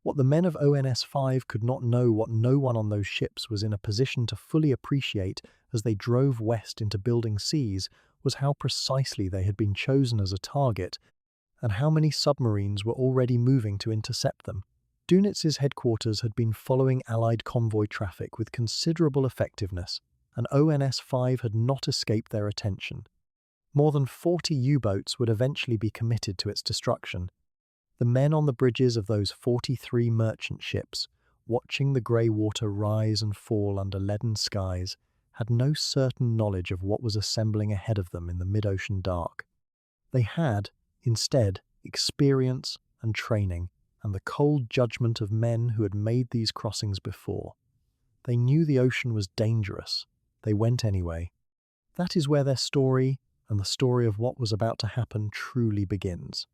[SPEAKER 1] What the men of ONS 5 could not know, what no one on those ships was in a position to fully appreciate as they drove west into building seas, was how precisely they had been chosen as a target and how many submarines were already moving to intercept them. Dunitz's headquarters had been following Allied convoy traffic with considerable effectiveness, and ONS 5 had not escaped their attention. More than 40 U-boats would eventually be committed to its destruction. The men on the bridges of those 43 merchant ships, watching the grey water rise and fall under leaden skies, had no certain knowledge of what was assembling ahead of them in the mid-ocean dark. They had, instead, experience and training, and the cold judgment of men who had made these crossings before. They knew the ocean was dangerous. They went anyway. That is where their story, and the story of what was about to happen, truly begins.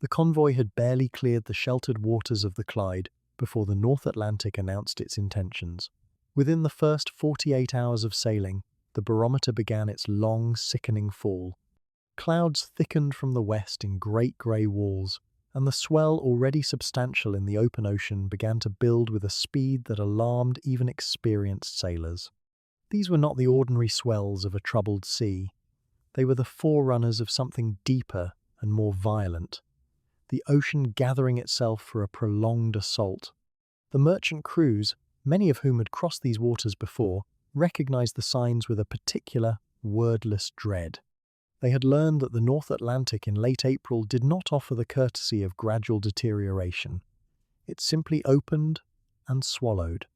[SPEAKER 1] The convoy had barely cleared the sheltered waters of the Clyde before the North Atlantic announced its intentions. Within the first 48 hours of sailing, the barometer began its long, sickening fall. Clouds thickened from the west in great grey walls, and the swell already substantial in the open ocean began to build with a speed that alarmed even experienced sailors. These were not the ordinary swells of a troubled sea. They were the forerunners of something deeper and more violent, the ocean gathering itself for a prolonged assault. The merchant crews, many of whom had crossed these waters before, recognized the signs with a particular, wordless dread. They had learned that the North Atlantic in late April did not offer the courtesy of gradual deterioration. It simply opened and swallowed.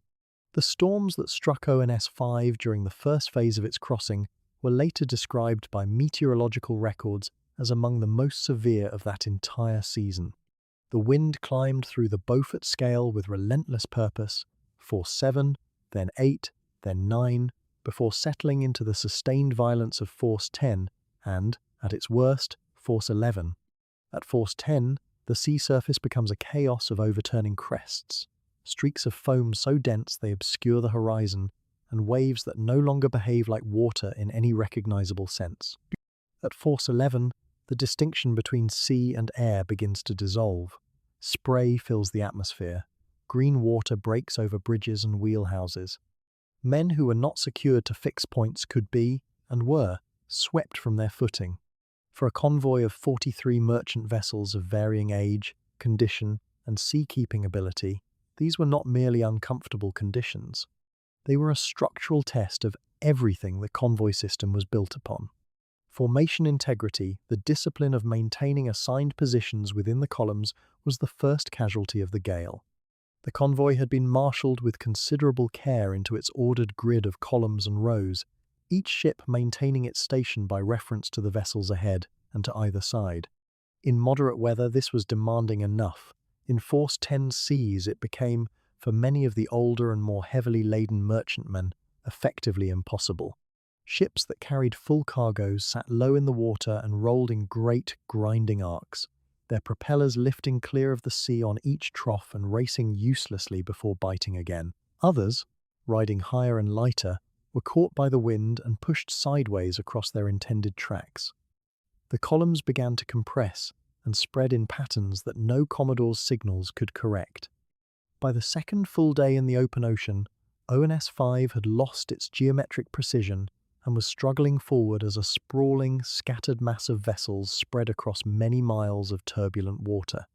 [SPEAKER 1] The storms that struck ONS 5 during the first phase of its crossing were later described by meteorological records as among the most severe of that entire season. The wind climbed through the Beaufort scale with relentless purpose, force 7, then 8, then 9, before settling into the sustained violence of force 10 and, at its worst, force 11. At force 10, the sea surface becomes a chaos of overturning crests, streaks of foam so dense they obscure the horizon, and waves that no longer behave like water in any recognizable sense. At force 11, the distinction between sea and air begins to dissolve. Spray fills the atmosphere. Green water breaks over bridges and wheelhouses. Men who were not secured to fixed points could be, and were, swept from their footing. For a convoy of 43 merchant vessels of varying age, condition, and sea-keeping ability, these were not merely uncomfortable conditions. They were a structural test of everything the convoy system was built upon. Formation integrity, the discipline of maintaining assigned positions within the columns, was the first casualty of the gale. The convoy had been marshalled with considerable care into its ordered grid of columns and rows, each ship maintaining its station by reference to the vessels ahead and to either side. In moderate weather, this was demanding enough. In force 10 seas, it became, for many of the older and more heavily laden merchantmen, effectively impossible. Ships that carried full cargoes sat low in the water and rolled in great, grinding arcs, their propellers lifting clear of the sea on each trough and racing uselessly before biting again. Others, riding higher and lighter, were caught by the wind and pushed sideways across their intended tracks. The columns began to compress and spread in patterns that no Commodore's signals could correct. By the second full day in the open ocean, ONS 5 had lost its geometric precision and was struggling forward as a sprawling, scattered mass of vessels spread across many miles of turbulent water.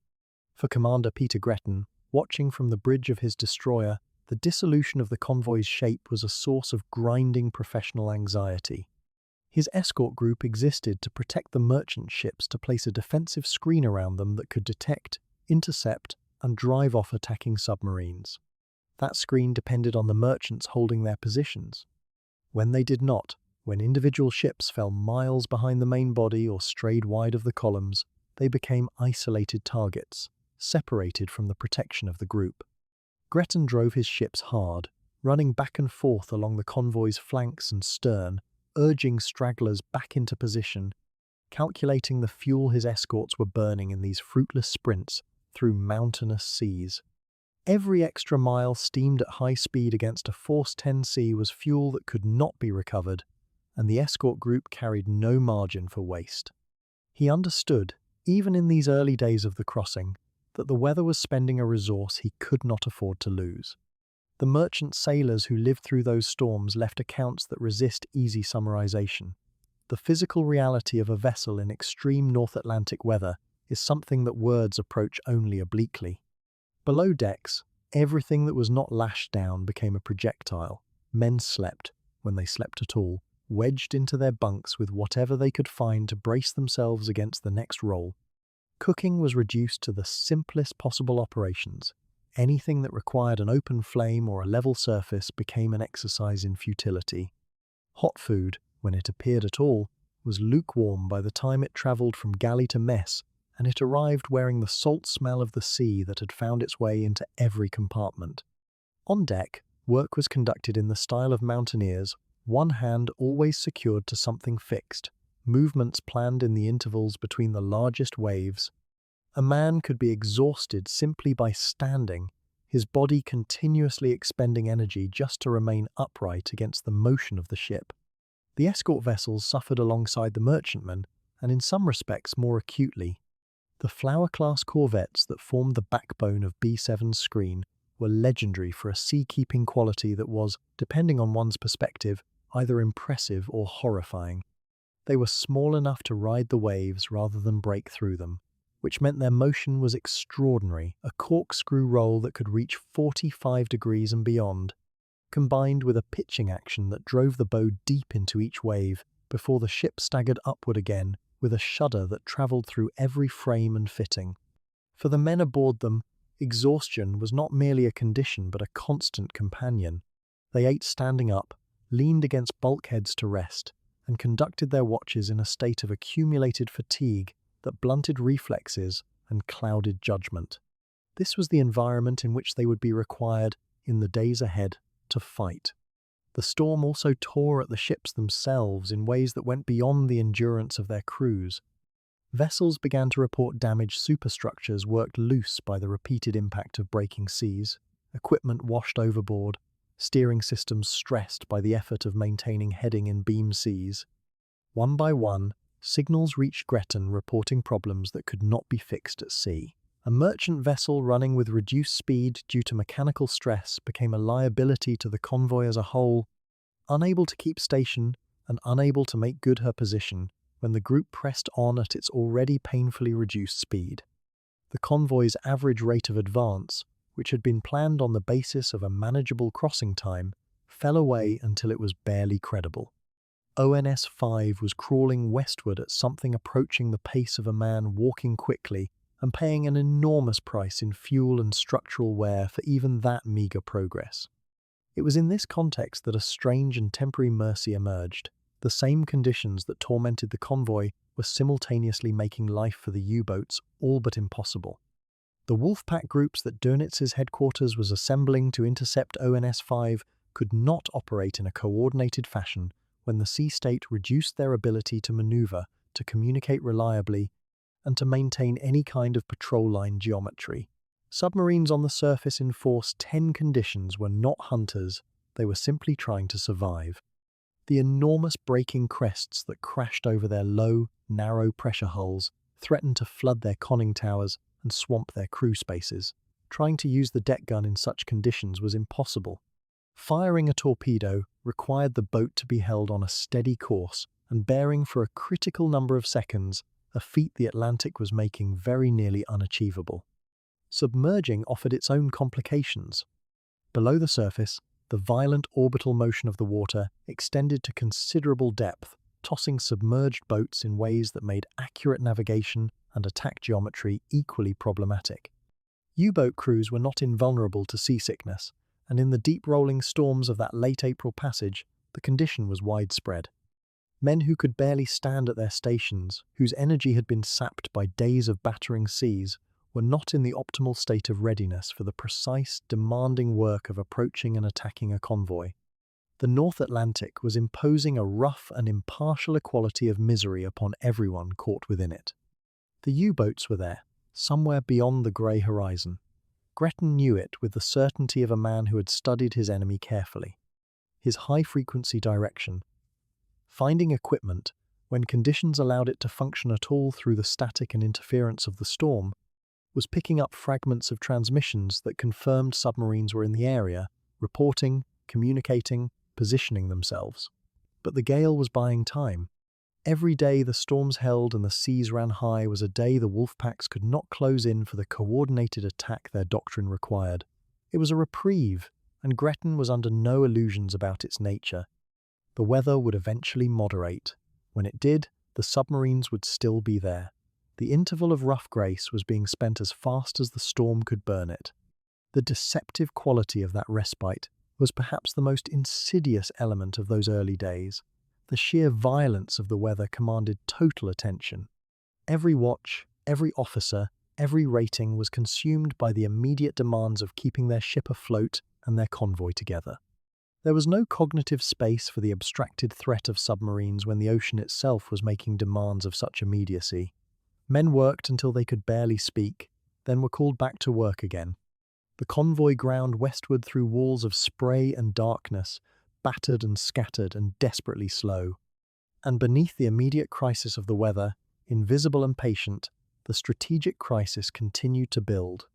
[SPEAKER 1] For Commander Peter Gretton, watching from the bridge of his destroyer, the dissolution of the convoy's shape was a source of grinding professional anxiety. His escort group existed to protect the merchant ships, to place a defensive screen around them that could detect, intercept, and drive off attacking submarines. That screen depended on the merchants holding their positions. When they did not, When individual ships fell miles behind the main body or strayed wide of the columns, they became isolated targets, separated from the protection of the group. Gretton drove his ships hard, running back and forth along the convoy's flanks and stern, urging stragglers back into position, calculating the fuel his escorts were burning in these fruitless sprints through mountainous seas. Every extra mile steamed at high speed against a force 10C was fuel that could not be recovered, and the escort group carried no margin for waste. He understood, even in these early days of the crossing, that the weather was spending a resource he could not afford to lose. The merchant sailors who lived through those storms left accounts that resist easy summarization. The physical reality of a vessel in extreme North Atlantic weather is something that words approach only obliquely. Below decks, everything that was not lashed down became a projectile. Men slept, when they slept at all, wedged into their bunks with whatever they could find to brace themselves against the next roll. Cooking was reduced to the simplest possible operations. Anything that required an open flame or a level surface became an exercise in futility. Hot food, when it appeared at all, was lukewarm by the time it travelled from galley to mess, and it arrived wearing the salt smell of the sea that had found its way into every compartment. On deck, work was conducted in the style of mountaineers, one hand always secured to something fixed, movements planned in the intervals between the largest waves. A man could be exhausted simply by standing, his body continuously expending energy just to remain upright against the motion of the ship. The escort vessels suffered alongside the merchantmen, and in some respects more acutely. The Flower-class corvettes that formed the backbone of B7's screen were legendary for a sea-keeping quality that was, depending on one's perspective, either impressive or horrifying. They were small enough to ride the waves rather than break through them, which meant their motion was extraordinary, a corkscrew roll that could reach 45 degrees and beyond, combined with a pitching action that drove the bow deep into each wave before the ship staggered upward again with a shudder that travelled through every frame and fitting. For the men aboard them, exhaustion was not merely a condition but a constant companion. They ate standing up, leaned against bulkheads to rest, and conducted their watches in a state of accumulated fatigue that blunted reflexes and clouded judgment. This was the environment in which they would be required, in the days ahead, to fight. The storm also tore at the ships themselves in ways that went beyond the endurance of their crews. Vessels began to report damaged superstructures worked loose by the repeated impact of breaking seas, equipment washed overboard, steering systems stressed by the effort of maintaining heading in beam seas. One by one, signals reached Gretton reporting problems that could not be fixed at sea. A merchant vessel running with reduced speed due to mechanical stress became a liability to the convoy as a whole, unable to keep station and unable to make good her position when the group pressed on at its already painfully reduced speed. The convoy's average rate of advance, which had been planned on the basis of a manageable crossing time, fell away until it was barely credible. ONS 5 was crawling westward at something approaching the pace of a man walking quickly and paying an enormous price in fuel and structural wear for even that meagre progress. It was in this context that a strange and temporary mercy emerged. The same conditions that tormented the convoy were simultaneously making life for the U-boats all but impossible. The Wolfpack groups that Dönitz's headquarters was assembling to intercept ONS 5 could not operate in a coordinated fashion when the sea state reduced their ability to maneuver, to communicate reliably, and to maintain any kind of patrol line geometry. Submarines on the surface in Force 10 conditions were not hunters, they were simply trying to survive. The enormous breaking crests that crashed over their low, narrow pressure hulls threatened to flood their conning towers and swamp their crew spaces. Trying to use the deck gun in such conditions was impossible. Firing a torpedo required the boat to be held on a steady course and bearing for a critical number of seconds, a feat the Atlantic was making very nearly unachievable. Submerging offered its own complications. Below the surface, the violent orbital motion of the water extended to considerable depth, tossing submerged boats in ways that made accurate navigation and attack geometry equally problematic. U-boat crews were not invulnerable to seasickness, and in the deep rolling storms of that late April passage, the condition was widespread. Men who could barely stand at their stations, whose energy had been sapped by days of battering seas, were not in the optimal state of readiness for the precise, demanding work of approaching and attacking a convoy. The North Atlantic was imposing a rough and impartial equality of misery upon everyone caught within it. The U-boats were there, somewhere beyond the grey horizon. Gretton knew it with the certainty of a man who had studied his enemy carefully. His high-frequency direction, finding equipment, when conditions allowed it to function at all through the static and interference of the storm, was picking up fragments of transmissions that confirmed submarines were in the area, reporting, communicating, positioning themselves. But the gale was buying time. Every day the storms held and the seas ran high was a day the wolf packs could not close in for the coordinated attack their doctrine required. It was a reprieve, and Gretton was under no illusions about its nature. The weather would eventually moderate. When it did, the submarines would still be there. The interval of rough grace was being spent as fast as the storm could burn it. The deceptive quality of that respite was perhaps the most insidious element of those early days. The sheer violence of the weather commanded total attention. Every watch, every officer, every rating was consumed by the immediate demands of keeping their ship afloat and their convoy together. There was no cognitive space for the abstracted threat of submarines when the ocean itself was making demands of such immediacy. Men worked until they could barely speak, then were called back to work again. The convoy ground westward through walls of spray and darkness, battered and scattered and desperately slow. And beneath the immediate crisis of the weather, invisible and patient, the strategic crisis continued to build.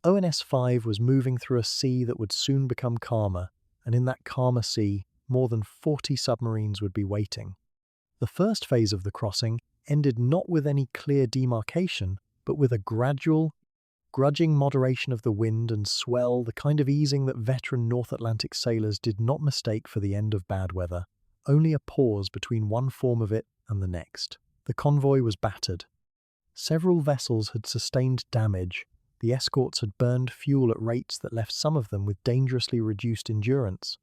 [SPEAKER 1] ONS 5 was moving through a sea that would soon become calmer, and in that calmer sea, more than 40 submarines would be waiting. The first phase of the crossing ended not with any clear demarcation, but with a gradual, grudging moderation of the wind and swell, the kind of easing that veteran North Atlantic sailors did not mistake for the end of bad weather, only a pause between one form of it and the next. The convoy was battered. Several vessels had sustained damage. The escorts had burned fuel at rates that left some of them with dangerously reduced endurance.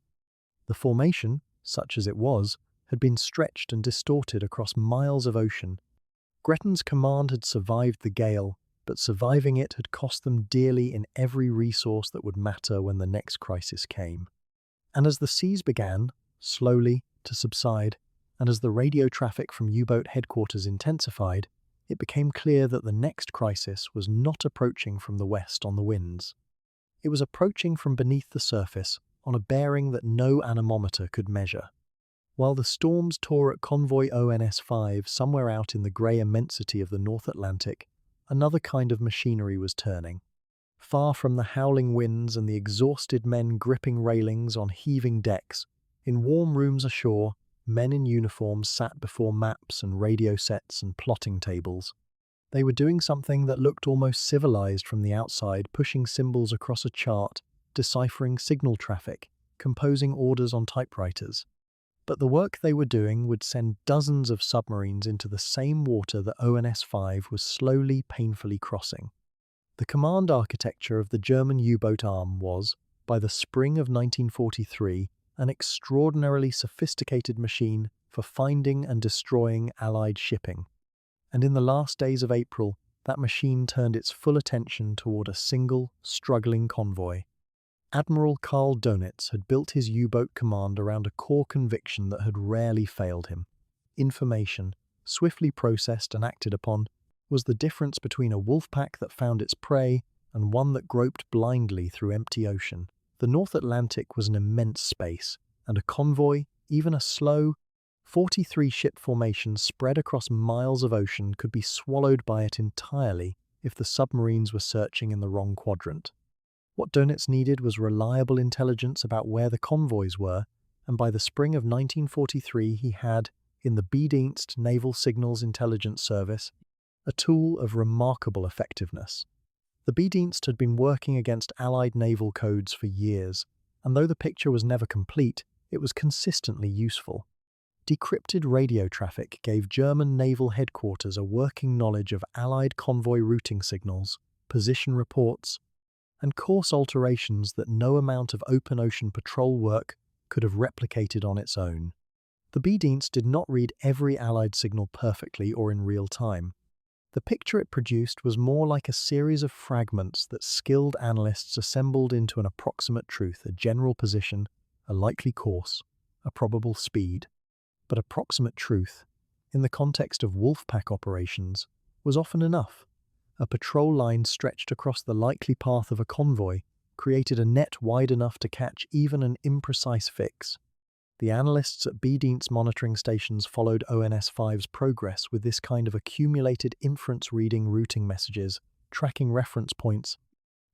[SPEAKER 1] The formation, such as it was, had been stretched and distorted across miles of ocean. Gretton's command had survived the gale, but surviving it had cost them dearly in every resource that would matter when the next crisis came. And as the seas began, slowly, to subside, and as the radio traffic from U-boat headquarters intensified, it became clear that the next crisis was not approaching from the west on the winds. It was approaching from beneath the surface, on a bearing that no anemometer could measure. While the storms tore at Convoy ONS 5 somewhere out in the grey immensity of the North Atlantic, another kind of machinery was turning. Far from the howling winds and the exhausted men gripping railings on heaving decks, in warm rooms ashore, men in uniform sat before maps and radio sets and plotting tables. They were doing something that looked almost civilized from the outside, pushing symbols across a chart, deciphering signal traffic, composing orders on typewriters. But the work they were doing would send dozens of submarines into the same water that ONS 5 was slowly, painfully crossing. The command architecture of the German U-boat arm was, by the spring of 1943, an extraordinarily sophisticated machine for finding and destroying Allied shipping. And in the last days of April, that machine turned its full attention toward a single, struggling convoy. Admiral Karl Dönitz had built his U-boat command around a core conviction that had rarely failed him. Information, swiftly processed and acted upon, was the difference between a wolf pack that found its prey and one that groped blindly through empty ocean. The North Atlantic was an immense space, and a convoy, even a slow, 43-ship formation spread across miles of ocean could be swallowed by it entirely if the submarines were searching in the wrong quadrant. What Dönitz needed was reliable intelligence about where the convoys were, and by the spring of 1943 he had, in the B-Dienst Naval Signals Intelligence Service, a tool of remarkable effectiveness. The B-Dienst had been working against Allied naval codes for years, and though the picture was never complete, it was consistently useful. Decrypted radio traffic gave German naval headquarters a working knowledge of Allied convoy routing signals, position reports, and course alterations that no amount of open ocean patrol work could have replicated on its own. The B-Dienst did not read every Allied signal perfectly or in real time. The picture it produced was more like a series of fragments that skilled analysts assembled into an approximate truth, a general position, a likely course, a probable speed. But approximate truth, in the context of wolfpack operations, was often enough. A patrol line stretched across the likely path of a convoy created a net wide enough to catch even an imprecise fix. The analysts at B-Dienst monitoring stations followed ONS-5's progress with this kind of accumulated inference, reading routing messages, tracking reference points,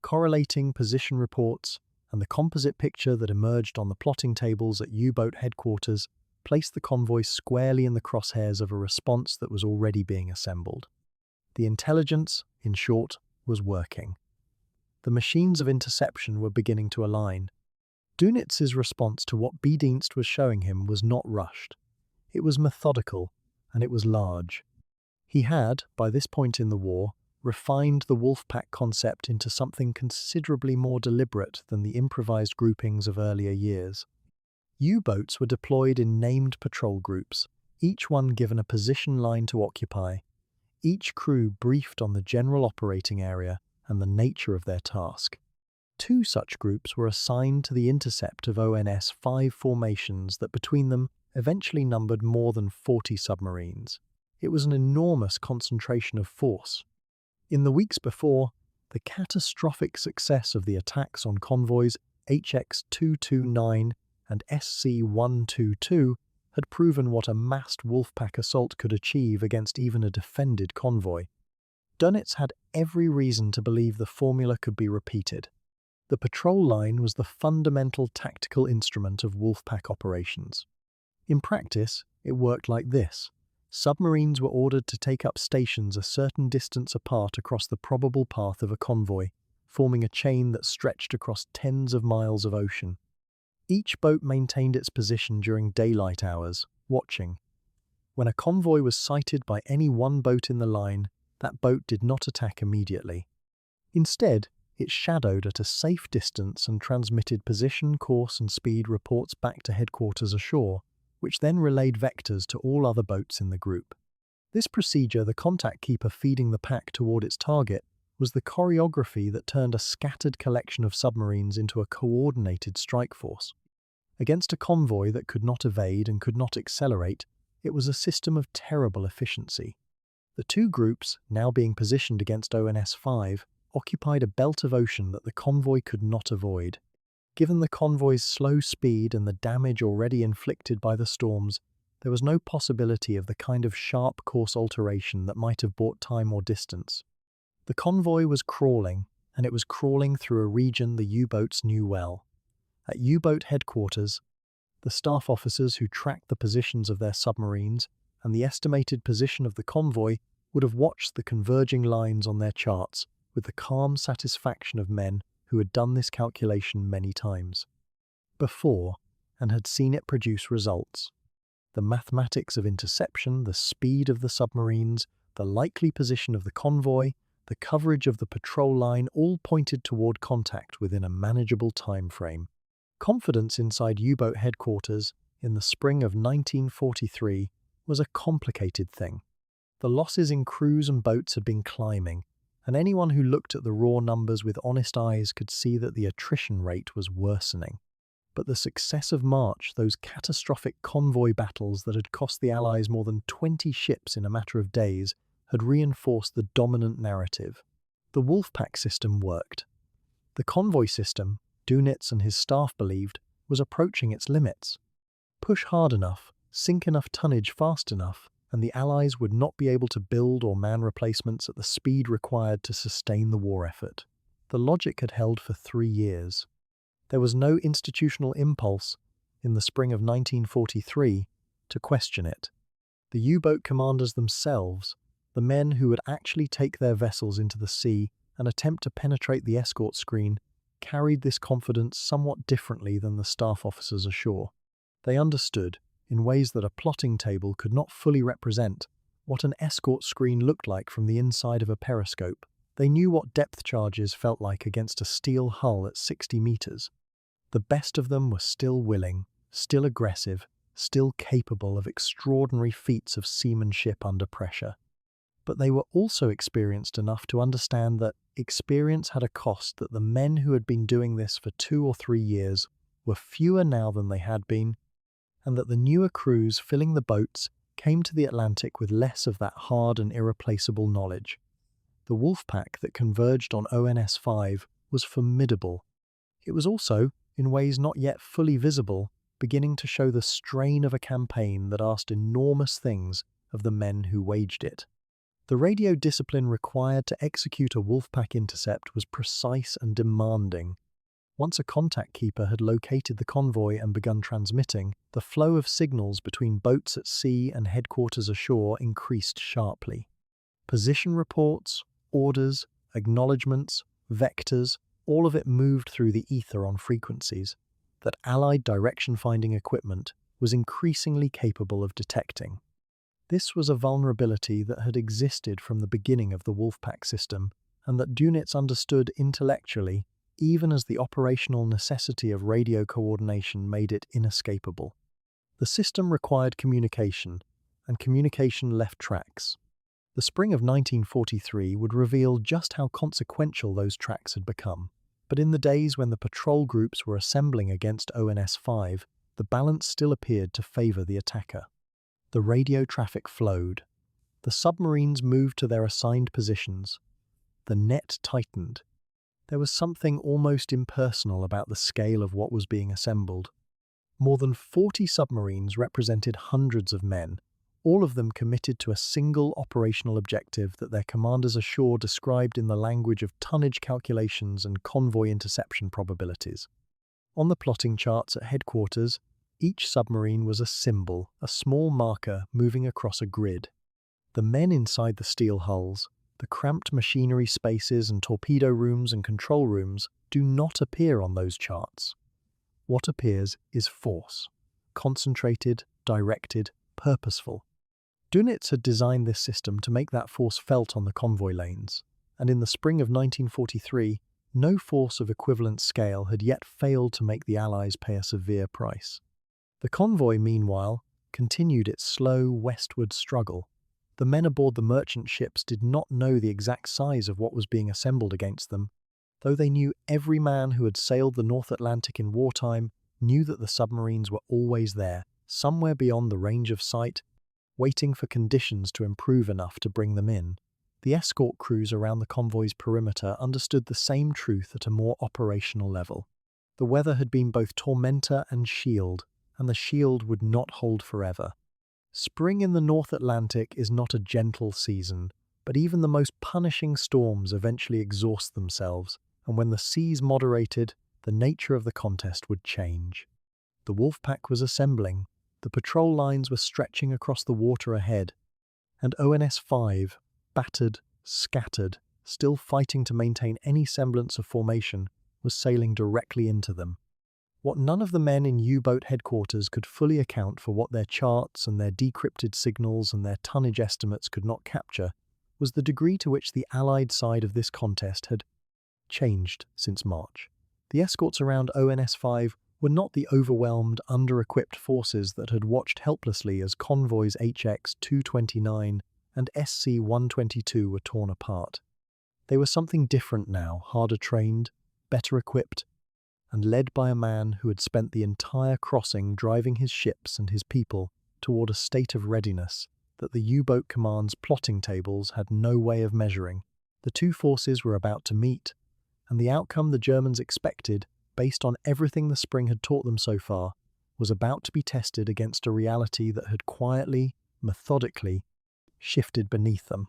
[SPEAKER 1] correlating position reports, and the composite picture that emerged on the plotting tables at U-boat headquarters placed the convoy squarely in the crosshairs of a response that was already being assembled. The intelligence, in short, was working. The machines of interception were beginning to align. Dunitz's response to what B-Dienst was showing him was not rushed. It was methodical, and it was large. He had, by this point in the war, refined the wolfpack concept into something considerably more deliberate than the improvised groupings of earlier years. U-boats were deployed in named patrol groups, each one given a position line to occupy. Each crew briefed on the general operating area and the nature of their task. 2 such groups were assigned to the intercept of ONS-5 formations that between them eventually numbered more than 40 submarines. It was an enormous concentration of force. In the weeks before, the catastrophic success of the attacks on convoys HX-229 and SC-122 had proven what a massed wolfpack assault could achieve against even a defended convoy. Dönitz had every reason to believe the formula could be repeated. The patrol line was the fundamental tactical instrument of wolfpack operations. In practice, it worked like this. Submarines were ordered to take up stations a certain distance apart across the probable path of a convoy, forming a chain that stretched across tens of miles of ocean. Each boat maintained its position during daylight hours, watching. When a convoy was sighted by any one boat in the line, that boat did not attack immediately. Instead, it shadowed at a safe distance and transmitted position, course and speed reports back to headquarters ashore, which then relayed vectors to all other boats in the group. This procedure, the contact keeper feeding the pack toward its target, was the choreography that turned a scattered collection of submarines into a coordinated strike force. Against a convoy that could not evade and could not accelerate, it was a system of terrible efficiency. The 2 groups, now being positioned against ONS-5, occupied a belt of ocean that the convoy could not avoid. Given the convoy's slow speed and the damage already inflicted by the storms, there was no possibility of the kind of sharp course alteration that might have bought time or distance. The convoy was crawling, and it was crawling through a region the U-boats knew well. At U-boat headquarters, the staff officers who tracked the positions of their submarines and the estimated position of the convoy would have watched the converging lines on their charts with the calm satisfaction of men who had done this calculation many times before and had seen it produce results. The mathematics of interception, the speed of the submarines, the likely position of the convoy, the coverage of the patrol line all pointed toward contact within a manageable time frame. Confidence inside U-boat headquarters in the spring of 1943 was a complicated thing. The losses in crews and boats had been climbing, and anyone who looked at the raw numbers with honest eyes could see that the attrition rate was worsening. But the success of March, those catastrophic convoy battles that had cost the Allies more than 20 ships in a matter of days, had reinforced the dominant narrative. The wolfpack system worked. The convoy system, Dönitz and his staff believed, was approaching its limits. Push hard enough, sink enough tonnage fast enough, and the Allies would not be able to build or man replacements at the speed required to sustain the war effort. The logic had held for 3 years. There was no institutional impulse, in the spring of 1943, to question it. The U-boat commanders themselves, the men who would actually take their vessels into the sea and attempt to penetrate the escort screen, carried this confidence somewhat differently than the staff officers ashore. They understood, in ways that a plotting table could not fully represent, what an escort screen looked like from the inside of a periscope. They knew what depth charges felt like against a steel hull at 60 meters. The best of them were still willing, still aggressive, still capable of extraordinary feats of seamanship under pressure. But they were also experienced enough to understand that experience had a cost, that the men who had been doing this for 2 or 3 years were fewer now than they had been, and that the newer crews filling the boats came to the Atlantic with less of that hard and irreplaceable knowledge. The wolf pack that converged on ONS 5 was formidable. It was also, in ways not yet fully visible, beginning to show the strain of a campaign that asked enormous things of the men who waged it. The radio discipline required to execute a wolfpack intercept was precise and demanding. Once a contact keeper had located the convoy and begun transmitting, the flow of signals between boats at sea and headquarters ashore increased sharply. Position reports, orders, acknowledgements, vectors, all of it moved through the ether on frequencies that Allied direction-finding equipment was increasingly capable of detecting. This was a vulnerability that had existed from the beginning of the Wolfpack system, and that units understood intellectually, even as the operational necessity of radio coordination made it inescapable. The system required communication, and communication left tracks. The spring of 1943 would reveal just how consequential those tracks had become. But in the days when the patrol groups were assembling against ONS 5, the balance still appeared to favor the attacker. The radio traffic flowed. The submarines moved to their assigned positions. The net tightened. There was something almost impersonal about the scale of what was being assembled. More than 40 submarines represented hundreds of men, all of them committed to a single operational objective that their commanders ashore described in the language of tonnage calculations and convoy interception probabilities. On the plotting charts at headquarters, each submarine was a symbol, a small marker moving across a grid. The men inside the steel hulls, the cramped machinery spaces and torpedo rooms and control rooms do not appear on those charts. What appears is force, concentrated, directed, purposeful. Dönitz had designed this system to make that force felt on the convoy lanes, and in the spring of 1943, no force of equivalent scale had yet failed to make the Allies pay a severe price. The convoy, meanwhile, continued its slow westward struggle. The men aboard the merchant ships did not know the exact size of what was being assembled against them, though they knew every man who had sailed the North Atlantic in wartime knew that the submarines were always there, somewhere beyond the range of sight, waiting for conditions to improve enough to bring them in. The escort crews around the convoy's perimeter understood the same truth at a more operational level. The weather had been both tormentor and shield, and the shield would not hold forever. Spring in the North Atlantic is not a gentle season, but even the most punishing storms eventually exhaust themselves, and when the seas moderated, the nature of the contest would change. The Wolfpack was assembling, the patrol lines were stretching across the water ahead, and ONS 5, battered, scattered, still fighting to maintain any semblance of formation, was sailing directly into them. What none of the men in U-boat headquarters could fully account for, what their charts and their decrypted signals and their tonnage estimates could not capture, was the degree to which the Allied side of this contest had changed since March. The escorts around ONS 5 were not the overwhelmed, under-equipped forces that had watched helplessly as convoys HX-229 and SC-122 were torn apart. They were something different now, harder trained, better equipped, and led by a man who had spent the entire crossing driving his ships and his people toward a state of readiness that the U-boat command's plotting tables had no way of measuring. The two forces were about to meet, and the outcome the Germans expected, based on everything the spring had taught them so far, was about to be tested against a reality that had quietly, methodically, shifted beneath them.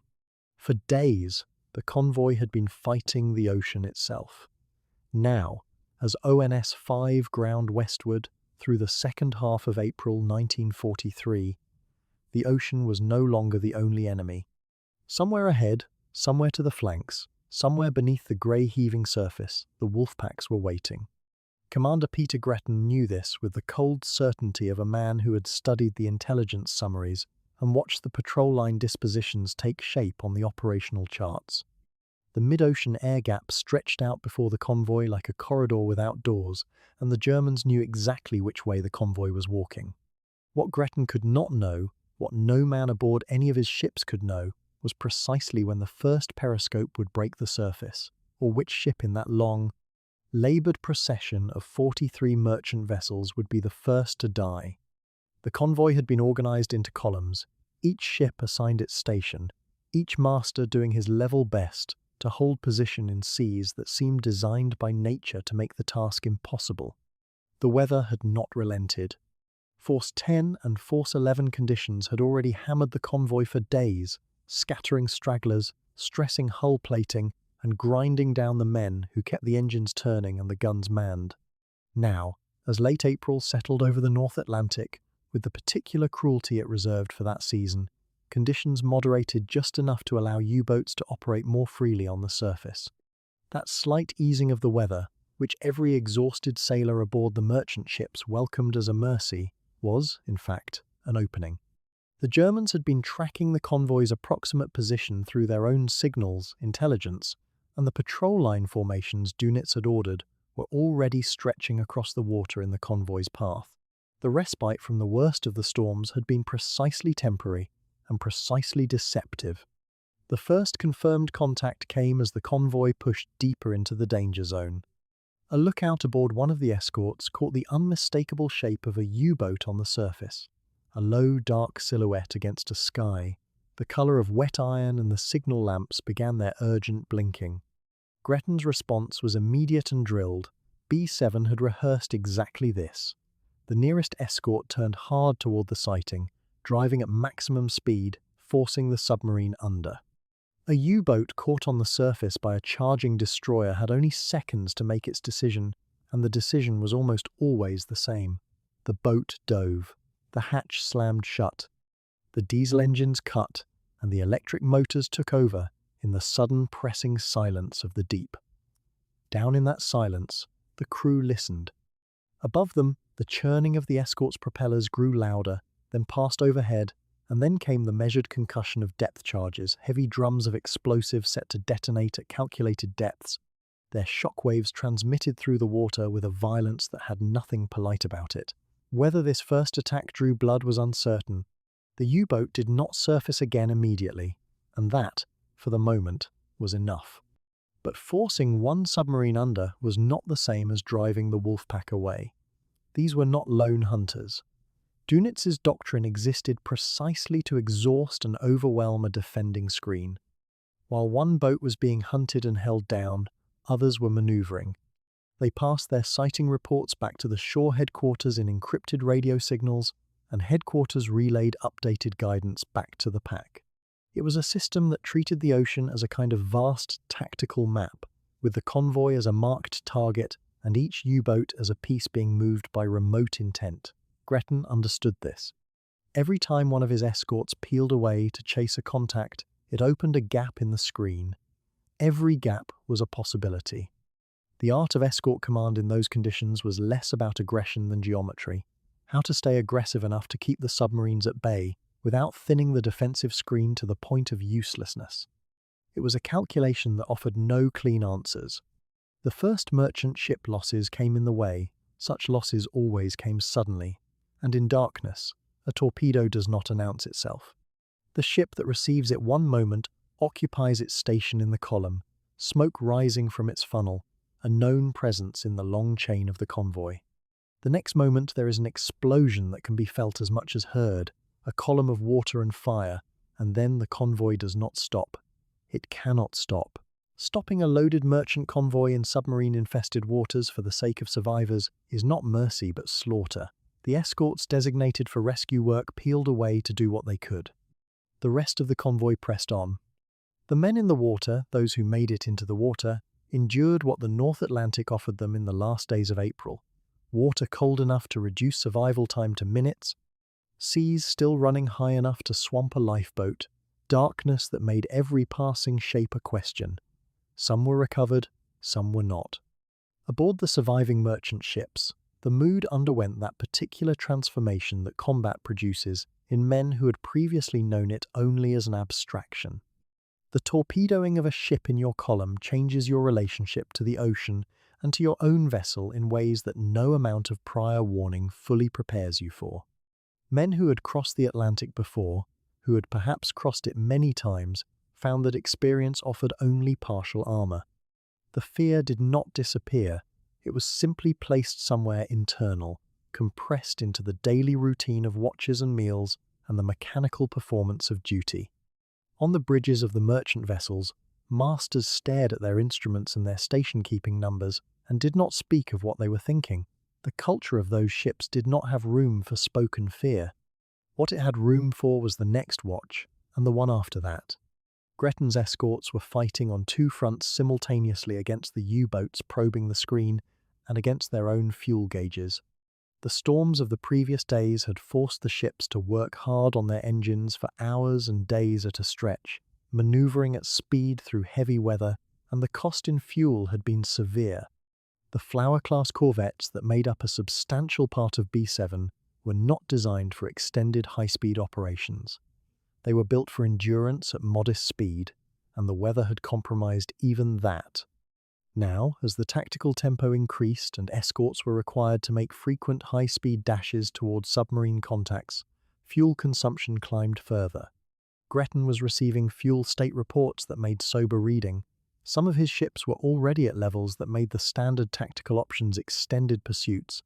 [SPEAKER 1] For days, the convoy had been fighting the ocean itself. Now, as ONS 5 ground westward through the second half of April 1943, the ocean was no longer the only enemy. Somewhere ahead, somewhere to the flanks, somewhere beneath the grey heaving surface, the Wolfpacks were waiting. Commander Peter Gretton knew this with the cold certainty of a man who had studied the intelligence summaries and watched the patrol line dispositions take shape on the operational charts. The mid-ocean air gap stretched out before the convoy like a corridor without doors, and the Germans knew exactly which way the convoy was walking. What Gretton could not know, what no man aboard any of his ships could know, was precisely when the first periscope would break the surface, or which ship in that long, laboured procession of 43 merchant vessels would be the first to die. The convoy had been organised into columns, each ship assigned its station, each master doing his level best to hold position in seas that seemed designed by nature to make the task impossible. The weather had not relented. Force 10 and Force 11 conditions had already hammered the convoy for days, scattering stragglers, stressing hull plating, and grinding down the men who kept the engines turning and the guns manned. Now, as late April settled over the North Atlantic, with the particular cruelty it reserved for that season, conditions moderated just enough to allow U-boats to operate more freely on the surface. That slight easing of the weather, which every exhausted sailor aboard the merchant ships welcomed as a mercy, was, in fact, an opening. The Germans had been tracking the convoy's approximate position through their own signals, intelligence, and the patrol line formations Dönitz had ordered were already stretching across the water in the convoy's path. The respite from the worst of the storms had been precisely temporary and precisely deceptive. The first confirmed contact came as the convoy pushed deeper into the danger zone. A lookout aboard one of the escorts caught the unmistakable shape of a U-boat on the surface, a low, dark silhouette against a sky. The colour of wet iron and the signal lamps began their urgent blinking. Gretton's response was immediate and drilled. B7 had rehearsed exactly this. The nearest escort turned hard toward the sighting, driving at maximum speed, forcing the submarine under. A U-boat caught on the surface by a charging destroyer had only seconds to make its decision, and the decision was almost always the same. The boat dove. The hatch slammed shut. The diesel engines cut, and the electric motors took over in the sudden pressing silence of the deep. Down in that silence, the crew listened. Above them, the churning of the escort's propellers grew louder, then passed overhead, and then came the measured concussion of depth charges, heavy drums of explosives set to detonate at calculated depths. Their shockwaves transmitted through the water with a violence that had nothing polite about it. Whether this first attack drew blood was uncertain. The U-boat did not surface again immediately, and that, for the moment, was enough. But forcing one submarine under was not the same as driving the wolf-pack away. These were not lone hunters. Dönitz's doctrine existed precisely to exhaust and overwhelm a defending screen. While one boat was being hunted and held down, others were manoeuvring. They passed their sighting reports back to the shore headquarters in encrypted radio signals, and headquarters relayed updated guidance back to the pack. It was a system that treated the ocean as a kind of vast tactical map, with the convoy as a marked target and each U-boat as a piece being moved by remote intent. Gretton understood this. Every time one of his escorts peeled away to chase a contact, it opened a gap in the screen. Every gap was a possibility. The art of escort command in those conditions was less about aggression than geometry. How to stay aggressive enough to keep the submarines at bay without thinning the defensive screen to the point of uselessness. It was a calculation that offered no clean answers. The first merchant ship losses came in the way. Such losses always came suddenly. And in darkness, a torpedo does not announce itself. The ship that receives it one moment occupies its station in the column, smoke rising from its funnel, a known presence in the long chain of the convoy. The next moment there is an explosion that can be felt as much as heard, a column of water and fire, and then the convoy does not stop. It cannot stop. Stopping a loaded merchant convoy in submarine-infested waters for the sake of survivors is not mercy but slaughter. The escorts designated for rescue work peeled away to do what they could. The rest of the convoy pressed on. The men in the water, those who made it into the water, endured what the North Atlantic offered them in the last days of April. Water cold enough to reduce survival time to minutes, seas still running high enough to swamp a lifeboat, darkness that made every passing shape a question. Some were recovered, some were not. Aboard the surviving merchant ships, the mood underwent that particular transformation that combat produces in men who had previously known it only as an abstraction. The torpedoing of a ship in your column changes your relationship to the ocean and to your own vessel in ways that no amount of prior warning fully prepares you for. Men who had crossed the Atlantic before, who had perhaps crossed it many times, found that experience offered only partial armor. The fear did not disappear, it was simply placed somewhere internal, compressed into the daily routine of watches and meals and the mechanical performance of duty. On the bridges of the merchant vessels, masters stared at their instruments and their station-keeping numbers and did not speak of what they were thinking. The culture of those ships did not have room for spoken fear. What it had room for was the next watch, and the one after that. Gretton's escorts were fighting on two fronts simultaneously against the U-boats probing the screen and against their own fuel gauges. The storms of the previous days had forced the ships to work hard on their engines for hours and days at a stretch, maneuvering at speed through heavy weather, and the cost in fuel had been severe. The Flower-class corvettes that made up a substantial part of B7 were not designed for extended high-speed operations. They were built for endurance at modest speed, and the weather had compromised even that. Now, as the tactical tempo increased and escorts were required to make frequent high-speed dashes towards submarine contacts, fuel consumption climbed further. Gretton was receiving fuel state reports that made sober reading. Some of his ships were already at levels that made the standard tactical options extended pursuits.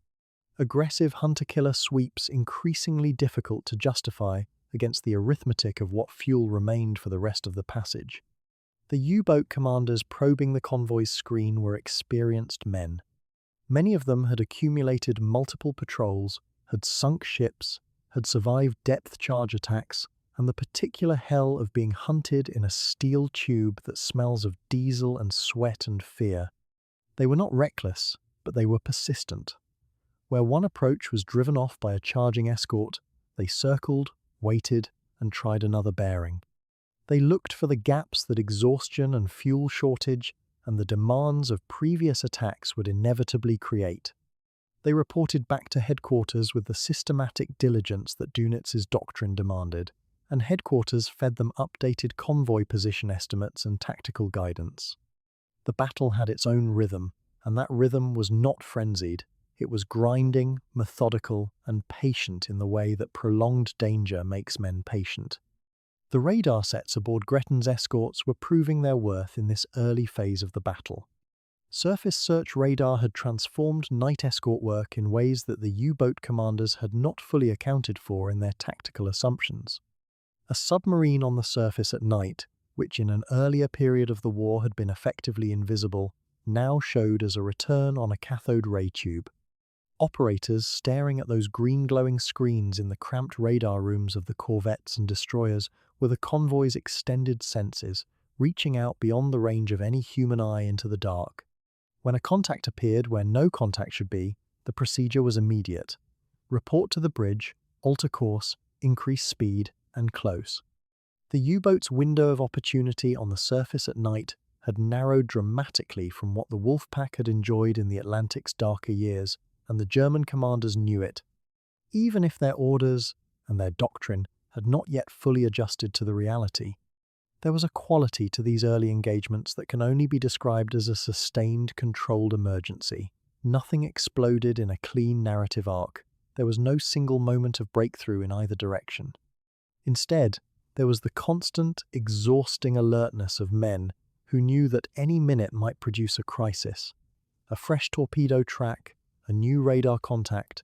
[SPEAKER 1] Aggressive hunter-killer sweeps increasingly difficult to justify against the arithmetic of what fuel remained for the rest of the passage. The U-boat commanders probing the convoy's screen were experienced men. Many of them had accumulated multiple patrols, had sunk ships, had survived depth charge attacks, and the particular hell of being hunted in a steel tube that smells of diesel and sweat and fear. They were not reckless, but they were persistent. Where one approach was driven off by a charging escort, they circled, waited, and tried another bearing. They looked for the gaps that exhaustion and fuel shortage and the demands of previous attacks would inevitably create. They reported back to headquarters with the systematic diligence that Dunitz's doctrine demanded, and headquarters fed them updated convoy position estimates and tactical guidance. The battle had its own rhythm, and that rhythm was not frenzied. It was grinding, methodical, and patient in the way that prolonged danger makes men patient. The radar sets aboard Gretton's escorts were proving their worth in this early phase of the battle. Surface search radar had transformed night escort work in ways that the U-boat commanders had not fully accounted for in their tactical assumptions. A submarine on the surface at night, which in an earlier period of the war had been effectively invisible, now showed as a return on a cathode ray tube. Operators staring at those green-glowing screens in the cramped radar rooms of the corvettes and destroyers were the convoy's extended senses, reaching out beyond the range of any human eye into the dark. When a contact appeared where no contact should be, the procedure was immediate. Report to the bridge, alter course, increase speed, and close. The U-boat's window of opportunity on the surface at night had narrowed dramatically from what the Wolfpack had enjoyed in the Atlantic's darker years, and the German commanders knew it. Even if their orders and their doctrine had not yet fully adjusted to the reality, there was a quality to these early engagements that can only be described as a sustained, controlled emergency. Nothing exploded in a clean narrative arc. There was no single moment of breakthrough in either direction. Instead, there was the constant, exhausting alertness of men who knew that any minute might produce a crisis. A fresh torpedo track, a new radar contact,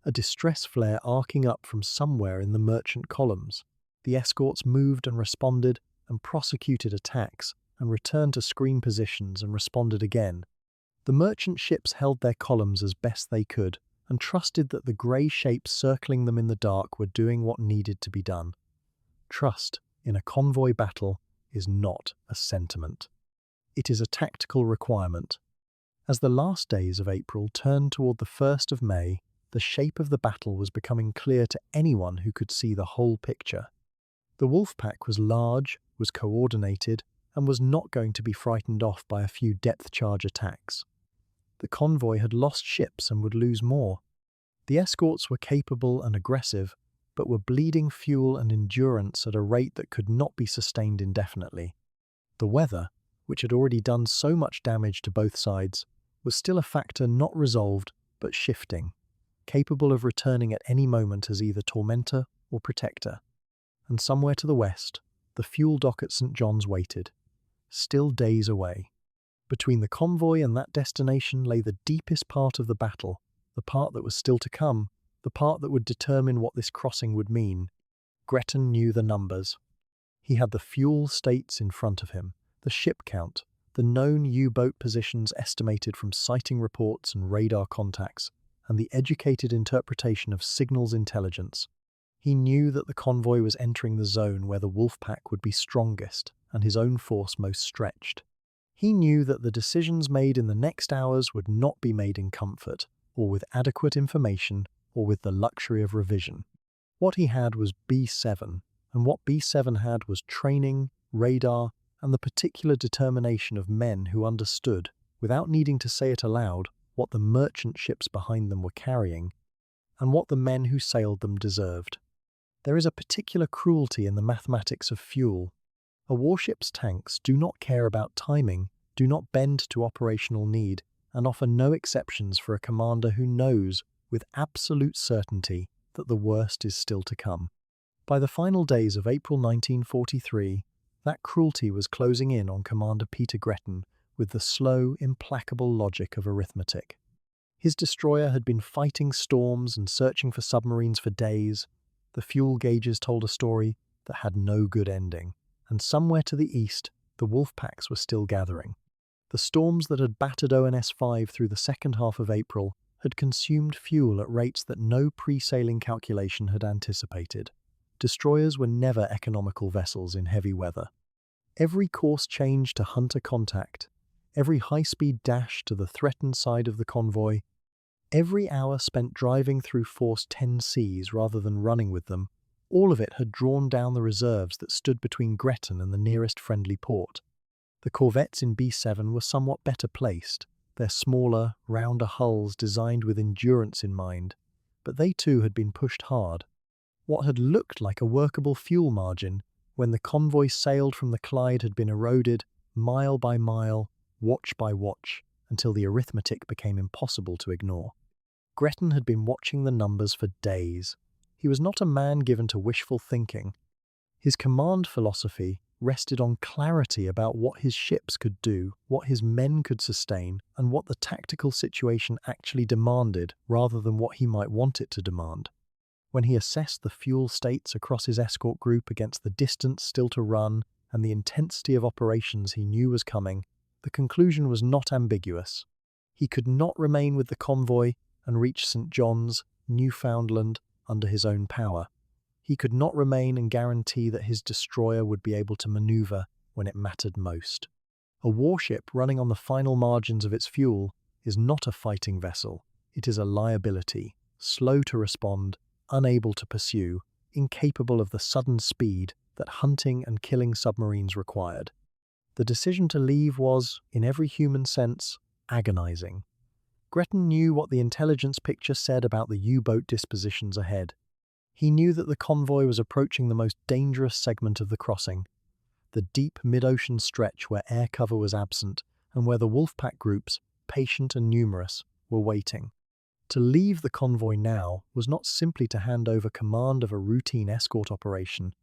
[SPEAKER 1] a distress flare arcing up from somewhere in the merchant columns. The escorts moved and responded and prosecuted attacks and returned to screen positions and responded again. The merchant ships held their columns as best they could and trusted that the grey shapes circling them in the dark were doing what needed to be done. Trust in a convoy battle is not a sentiment. It is a tactical requirement. As the last days of April turned toward the 1st of May, the shape of the battle was becoming clear to anyone who could see the whole picture. The Wolfpack was large, was coordinated, and was not going to be frightened off by a few depth charge attacks. The convoy had lost ships and would lose more. The escorts were capable and aggressive, but were bleeding fuel and endurance at a rate that could not be sustained indefinitely. The weather, which had already done so much damage to both sides, was still a factor not resolved but shifting. capable of returning at any moment as either tormentor or protector. And somewhere to the west, the fuel dock at St. John's waited, still days away. Between the convoy and that destination lay the deepest part of the battle, the part that was still to come, the part that would determine what this crossing would mean. Gretton knew the numbers. He had the fuel states in front of him, the ship count, the known U-boat positions estimated from sighting reports and radar contacts, and the educated interpretation of signals intelligence. He knew that the convoy was entering the zone where the wolf pack would be strongest and his own force most stretched. He knew that the decisions made in the next hours would not be made in comfort, or with adequate information, or with the luxury of revision. What he had was B7, and what B7 had was training, radar, and the particular determination of men who understood, without needing to say it aloud, what the merchant ships behind them were carrying, and what the men who sailed them deserved. There is a particular cruelty in the mathematics of fuel. A warship's tanks do not care about timing, do not bend to operational need, and offer no exceptions for a commander who knows, with absolute certainty, that the worst is still to come. By the final days of April 1943, that cruelty was closing in on Commander Peter Gretton with the slow, implacable logic of arithmetic. His destroyer had been fighting storms and searching for submarines for days. The fuel gauges told a story that had no good ending, and somewhere to the east, the wolf packs were still gathering. The storms that had battered ONS 5 through the second half of April had consumed fuel at rates that no pre-sailing calculation had anticipated. Destroyers were never economical vessels in heavy weather. Every course change to hunter contact, every high-speed dash to the threatened side of the convoy, every hour spent driving through force 10 seas rather than running with them, all of it had drawn down the reserves that stood between Gretton and the nearest friendly port. The corvettes in B7 were somewhat better placed, their smaller, rounder hulls designed with endurance in mind, but they too had been pushed hard. What had looked like a workable fuel margin when the convoy sailed from the Clyde had been eroded, mile by mile, watch by watch, until the arithmetic became impossible to ignore. Gretton had been watching the numbers for days. He was not a man given to wishful thinking. His command philosophy rested on clarity about what his ships could do, what his men could sustain, and what the tactical situation actually demanded rather than what he might want it to demand. When he assessed the fuel states across his escort group against the distance still to run and the intensity of operations he knew was coming, the conclusion was not ambiguous. He could not remain with the convoy and reach St. John's, Newfoundland, under his own power. He could not remain and guarantee that his destroyer would be able to maneuver when it mattered most. A warship running on the final margins of its fuel is not a fighting vessel. It is a liability, slow to respond, unable to pursue, incapable of the sudden speed that hunting and killing submarines required. The decision to leave was, in every human sense, agonizing. Gretton knew what the intelligence picture said about the U-boat dispositions ahead. He knew that the convoy was approaching the most dangerous segment of the crossing, the deep mid-ocean stretch where air cover was absent and where the wolf-pack groups, patient and numerous, were waiting. To leave the convoy now was not simply to hand over command of a routine escort operation.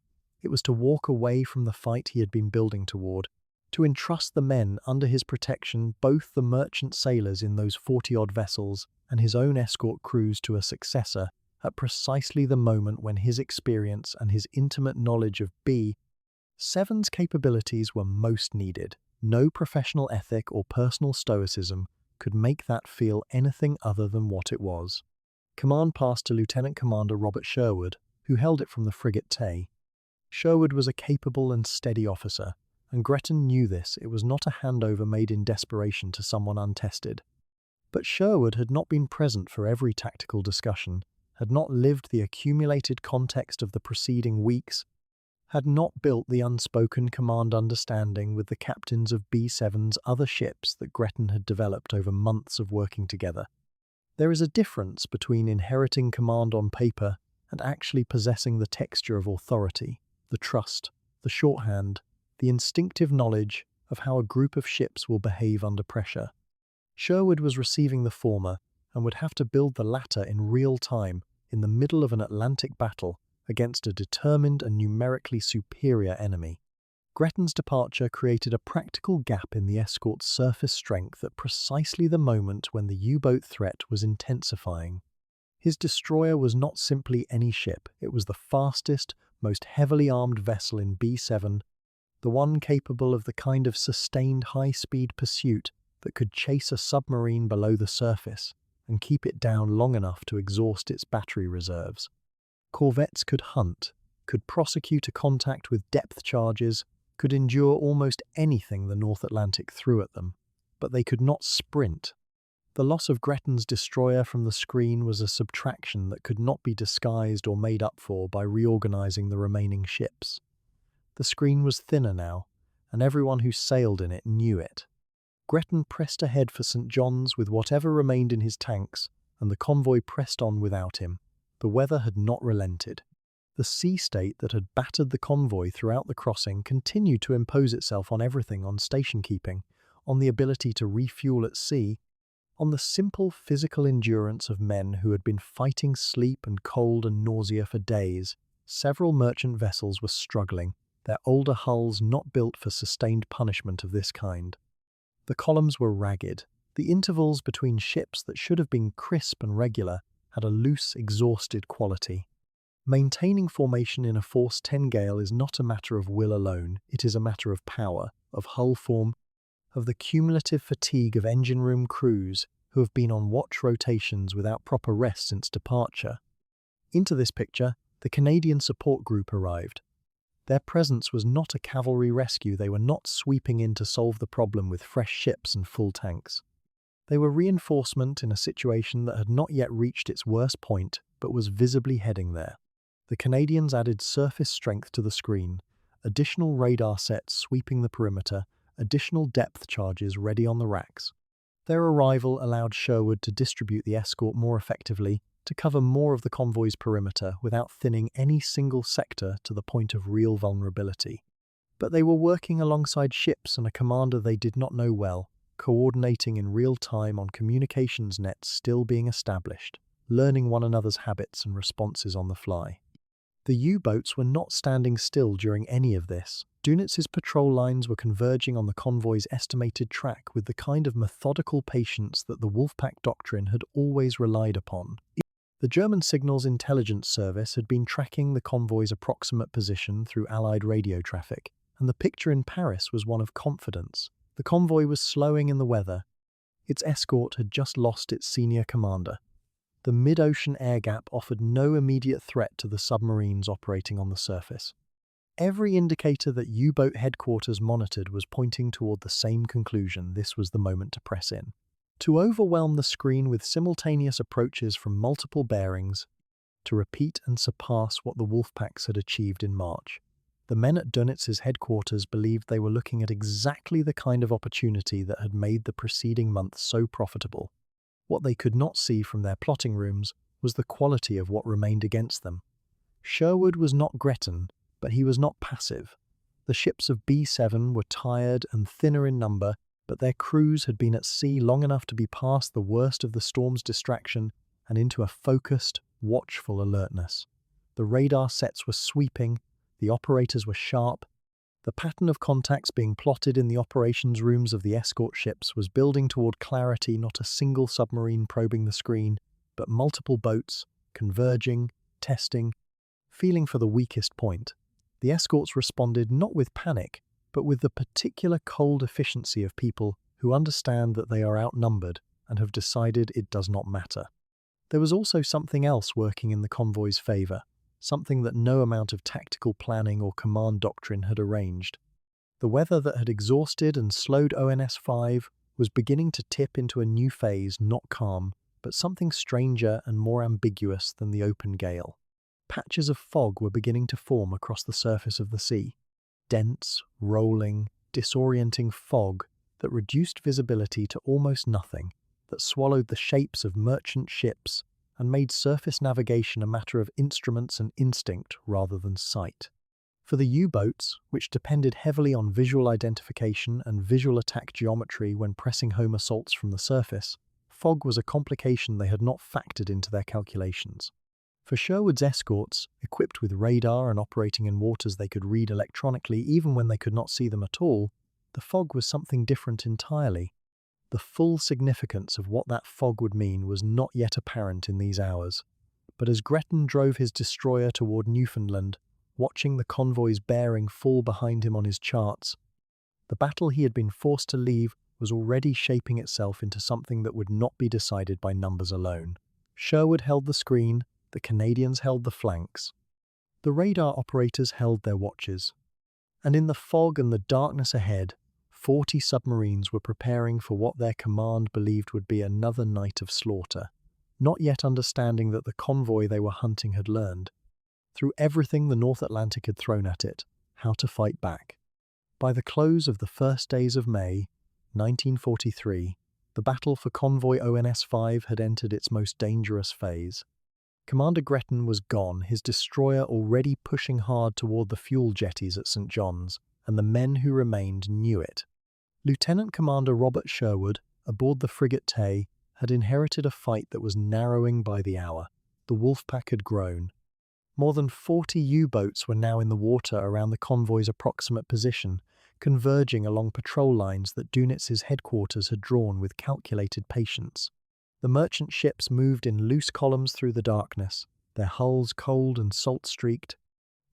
[SPEAKER 1] It was to walk away from the fight he had been building toward, to entrust the men under his protection, both the merchant sailors in those 40-odd vessels and his own escort crews, to a successor at precisely the moment when his experience and his intimate knowledge of B7's capabilities were most needed. No professional ethic or personal stoicism could make that feel anything other than what it was. Command passed to Lieutenant Commander Robert Sherwood, who held it from the frigate Tay. Sherwood was a capable and steady officer, and Gretton knew this. It was not a handover made in desperation to someone untested. But Sherwood had not been present for every tactical discussion, had not lived the accumulated context of the preceding weeks, had not built the unspoken command understanding with the captains of B7's other ships that Gretton had developed over months of working together. There is a difference between inheriting command on paper and actually possessing the texture of authority, the trust, the shorthand, the instinctive knowledge of how a group of ships will behave under pressure. Sherwood was receiving the former, and would have to build the latter in real time in the middle of an Atlantic battle against a determined and numerically superior enemy. Gretton's departure created a practical gap in the escort's surface strength at precisely the moment when the U-boat threat was intensifying. His destroyer was not simply any ship, it was the fastest, most heavily armed vessel in B7, the one capable of the kind of sustained high-speed pursuit that could chase a submarine below the surface and keep it down long enough to exhaust its battery reserves. Corvettes could hunt, could prosecute a contact with depth charges, could endure almost anything the North Atlantic threw at them, but they could not sprint. The loss of Gretton's destroyer from the screen was a subtraction that could not be disguised or made up for by reorganizing the remaining ships. The screen was thinner now, and everyone who sailed in it knew it. Gretton pressed ahead for St. John's with whatever remained in his tanks, and the convoy pressed on without him. The weather had not relented. The sea state that had battered the convoy throughout the crossing continued to impose itself on everything, on station keeping, on the ability to refuel at sea, on the simple physical endurance of men who had been fighting sleep and cold and nausea for days. Several merchant vessels were struggling, their older hulls not built for sustained punishment of this kind. The columns were ragged. The intervals between ships that should have been crisp and regular had a loose, exhausted quality. Maintaining formation in a force 10 gale is not a matter of will alone, it is a matter of power, of hull form, of the cumulative fatigue of engine room crews who have been on watch rotations without proper rest since departure. Into this picture, the Canadian support group arrived. Their presence was not a cavalry rescue, they were not sweeping in to solve the problem with fresh ships and full tanks. They were reinforcement in a situation that had not yet reached its worst point, but was visibly heading there. The Canadians added surface strength to the screen, additional radar sets sweeping the perimeter, additional depth charges ready on the racks. Their arrival allowed Sherwood to distribute the escort more effectively, to cover more of the convoy's perimeter without thinning any single sector to the point of real vulnerability. But they were working alongside ships and a commander they did not know well, coordinating in real time on communications nets still being established, learning one another's habits and responses on the fly. The U-boats were not standing still during any of this. Dunitz's patrol lines were converging on the convoy's estimated track with the kind of methodical patience that the Wolfpack doctrine had always relied upon. The German Signals Intelligence Service had been tracking the convoy's approximate position through Allied radio traffic, and the picture in Paris was one of confidence. The convoy was slowing in the weather. Its escort had just lost its senior commander. The mid-ocean air gap offered no immediate threat to the submarines operating on the surface. Every indicator that U-boat headquarters monitored was pointing toward the same conclusion: this was the moment to press in. To overwhelm the screen with simultaneous approaches from multiple bearings, to repeat and surpass what the Wolfpacks had achieved in March. The men at Dunitz's headquarters believed they were looking at exactly the kind of opportunity that had made the preceding month so profitable. What they could not see from their plotting rooms was the quality of what remained against them. Sherwood was not Gretton, but he was not passive. The ships of B7 were tired and thinner in number, but their crews had been at sea long enough to be past the worst of the storm's distraction and into a focused, watchful alertness. The radar sets were sweeping, the operators were sharp. The pattern of contacts being plotted in the operations rooms of the escort ships was building toward clarity, not a single submarine probing the screen, but multiple boats, converging, testing, feeling for the weakest point. The escorts responded not with panic, but with the particular cold efficiency of people who understand that they are outnumbered and have decided it does not matter. There was also something else working in the convoy's favor, something that no amount of tactical planning or command doctrine had arranged. The weather that had exhausted and slowed ONS 5 was beginning to tip into a new phase, not calm, but something stranger and more ambiguous than the open gale. Patches of fog were beginning to form across the surface of the sea. Dense, rolling, disorienting fog that reduced visibility to almost nothing, that swallowed the shapes of merchant ships and made surface navigation a matter of instruments and instinct rather than sight. For the U-boats, which depended heavily on visual identification and visual attack geometry when pressing home assaults from the surface, Fog was a complication they had not factored into their calculations. For Sherwood's escorts, equipped with radar and operating in waters they could read electronically even when they could not see them at all, the fog was something different entirely. The full significance of what that fog would mean was not yet apparent in these hours. But as Gretton drove his destroyer toward Newfoundland, watching the convoy's bearing fall behind him on his charts, the battle he had been forced to leave was already shaping itself into something that would not be decided by numbers alone. Sherwood held the screen, the Canadians held the flanks. The radar operators held their watches. And in the fog and the darkness ahead, 40 submarines were preparing for what their command believed would be another night of slaughter, not yet understanding that the convoy they were hunting had learned, through everything the North Atlantic had thrown at it, how to fight back. By the close of the first days of May, 1943, the battle for Convoy ONS 5 had entered its most dangerous phase. Commander Gretton was gone, his destroyer already pushing hard toward the fuel jetties at St. John's, and the men who remained knew it. Lieutenant Commander Robert Sherwood, aboard the frigate Tay, had inherited a fight that was narrowing by the hour. The Wolfpack had grown. More than 40 U-boats were now in the water around the convoy's approximate position, converging along patrol lines that Dunitz's headquarters had drawn with calculated patience. The merchant ships moved in loose columns through the darkness, their hulls cold and salt-streaked,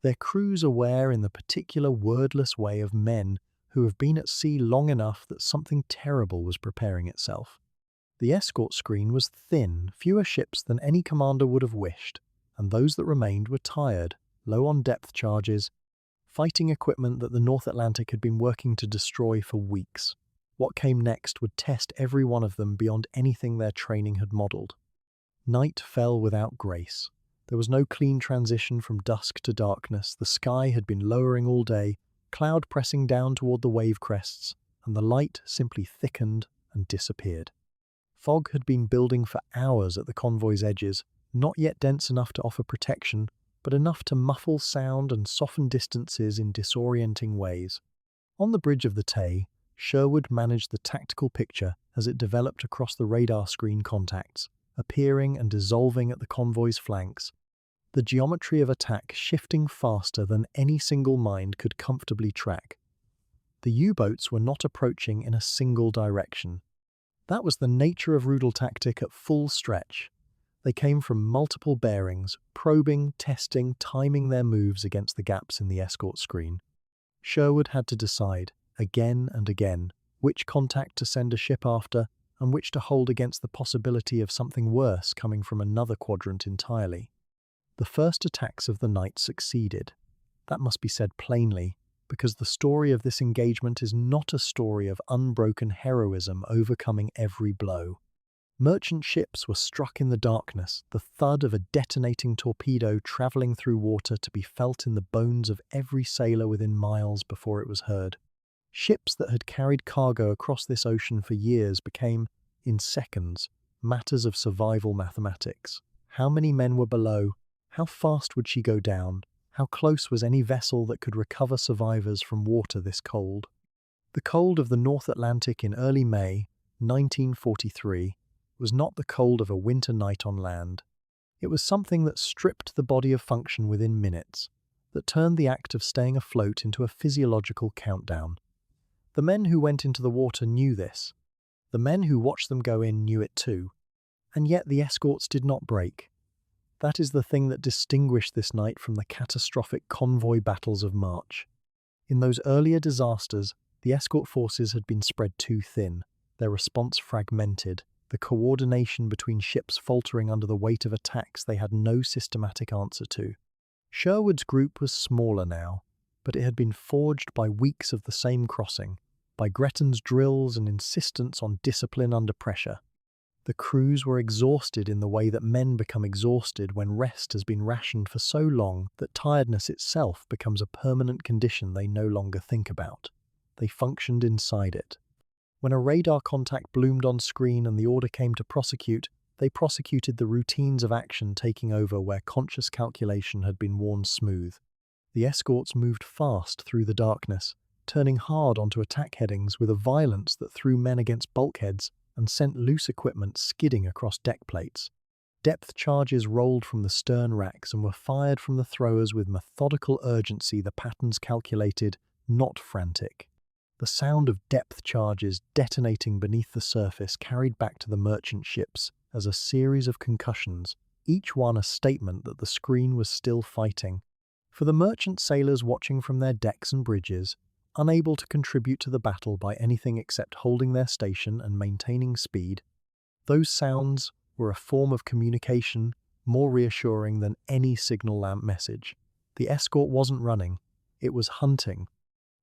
[SPEAKER 1] their crews aware in the particular wordless way of men who have been at sea long enough that something terrible was preparing itself. The escort screen was thin, fewer ships than any commander would have wished, and those that remained were tired, low on depth charges, fighting equipment that the North Atlantic had been working to destroy for weeks. What came next would test every one of them beyond anything their training had modelled. Night fell without grace. There was no clean transition from dusk to darkness. The sky had been lowering all day, cloud pressing down toward the wave crests, and the light simply thickened and disappeared. Fog had been building for hours at the convoy's edges, not yet dense enough to offer protection, but enough to muffle sound and soften distances in disorienting ways. On the bridge of the Tay, Sherwood managed the tactical picture as it developed across the radar screen contacts, appearing and dissolving at the convoy's flanks, the geometry of attack shifting faster than any single mind could comfortably track. The U-boats were not approaching in a single direction. That was the nature of Rudel tactic at full stretch. They came from multiple bearings, probing, testing, timing their moves against the gaps in the escort screen. Sherwood had to decide, again and again, which contact to send a ship after and which to hold against the possibility of something worse coming from another quadrant entirely. The first attacks of the night succeeded. That must be said plainly, because the story of this engagement is not a story of unbroken heroism overcoming every blow. Merchant ships were struck in the darkness, the thud of a detonating torpedo travelling through water to be felt in the bones of every sailor within miles before it was heard. Ships that had carried cargo across this ocean for years became, in seconds, matters of survival mathematics. How many men were below? How fast would she go down? How close was any vessel that could recover survivors from water this cold? The cold of the North Atlantic in early May, 1943, was not the cold of a winter night on land. It was something that stripped the body of function within minutes, that turned the act of staying afloat into a physiological countdown. The men who went into the water knew this. The men who watched them go in knew it too. And yet the escorts did not break. That is the thing that distinguished this night from the catastrophic convoy battles of March. In those earlier disasters, the escort forces had been spread too thin, their response fragmented, the coordination between ships faltering under the weight of attacks they had no systematic answer to. Sherwood's group was smaller now, but it had been forged by weeks of the same crossing, by Gretton's drills and insistence on discipline under pressure. The crews were exhausted in the way that men become exhausted when rest has been rationed for so long that tiredness itself becomes a permanent condition they no longer think about. They functioned inside it. When a radar contact bloomed on screen and the order came to prosecute, they prosecuted the routines of action taking over where conscious calculation had been worn smooth. The escorts moved fast through the darkness, turning hard onto attack headings with a violence that threw men against bulkheads and sent loose equipment skidding across deck plates. Depth charges rolled from the stern racks and were fired from the throwers with methodical urgency, the patterns calculated, not frantic. The sound of depth charges detonating beneath the surface carried back to the merchant ships as a series of concussions, each one a statement that the screen was still fighting. For the merchant sailors watching from their decks and bridges, unable to contribute to the battle by anything except holding their station and maintaining speed, those sounds were a form of communication more reassuring than any signal lamp message. The escort wasn't running, it was hunting.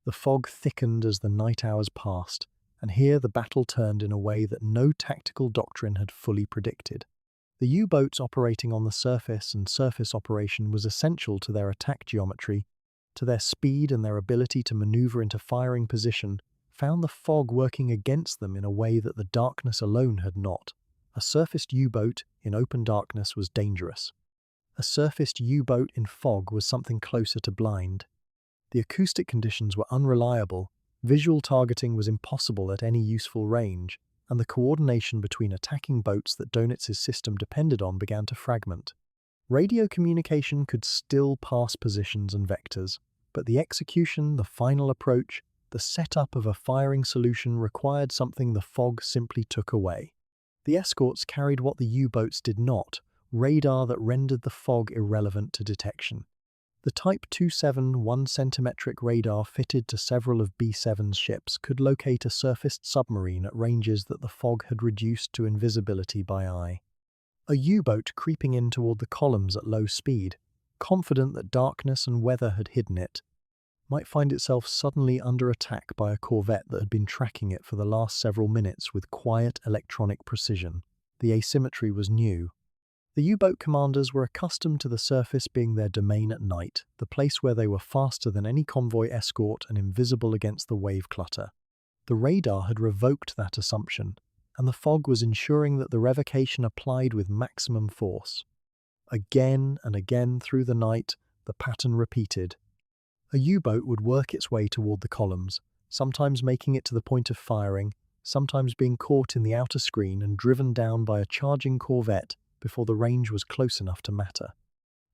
[SPEAKER 1] The fog thickened as the night hours passed, and here the battle turned in a way that no tactical doctrine had fully predicted. The U-boats operating on the surface and surface operation was essential to their attack geometry, to their speed, and their ability to maneuver into firing position found the fog working against them in a way that the darkness alone had not. A surfaced U-boat in open darkness was dangerous. A surfaced U-boat in fog was something closer to blind. The acoustic conditions were unreliable, visual targeting was impossible at any useful range, and the coordination between attacking boats that Donitz's system depended on began to fragment. Radio communication could still pass positions and vectors, but the execution, the final approach, the setup of a firing solution required something the fog simply took away. The escorts carried what the U-boats did not, radar that rendered the fog irrelevant to detection. The Type 27 1-centimetric radar fitted to several of B-7's ships could locate a surfaced submarine at ranges that the fog had reduced to invisibility by eye. A U-boat creeping in toward the columns at low speed, confident that darkness and weather had hidden it, might find itself suddenly under attack by a corvette that had been tracking it for the last several minutes with quiet electronic precision. The asymmetry was new. The U-boat commanders were accustomed to the surface being their domain at night, the place where they were faster than any convoy escort and invisible against the wave clutter. The radar had revoked that assumption, and the fog was ensuring that the revocation applied with maximum force. Again and again through the night, the pattern repeated. A U-boat would work its way toward the columns, sometimes making it to the point of firing, sometimes being caught in the outer screen and driven down by a charging corvette before the range was close enough to matter.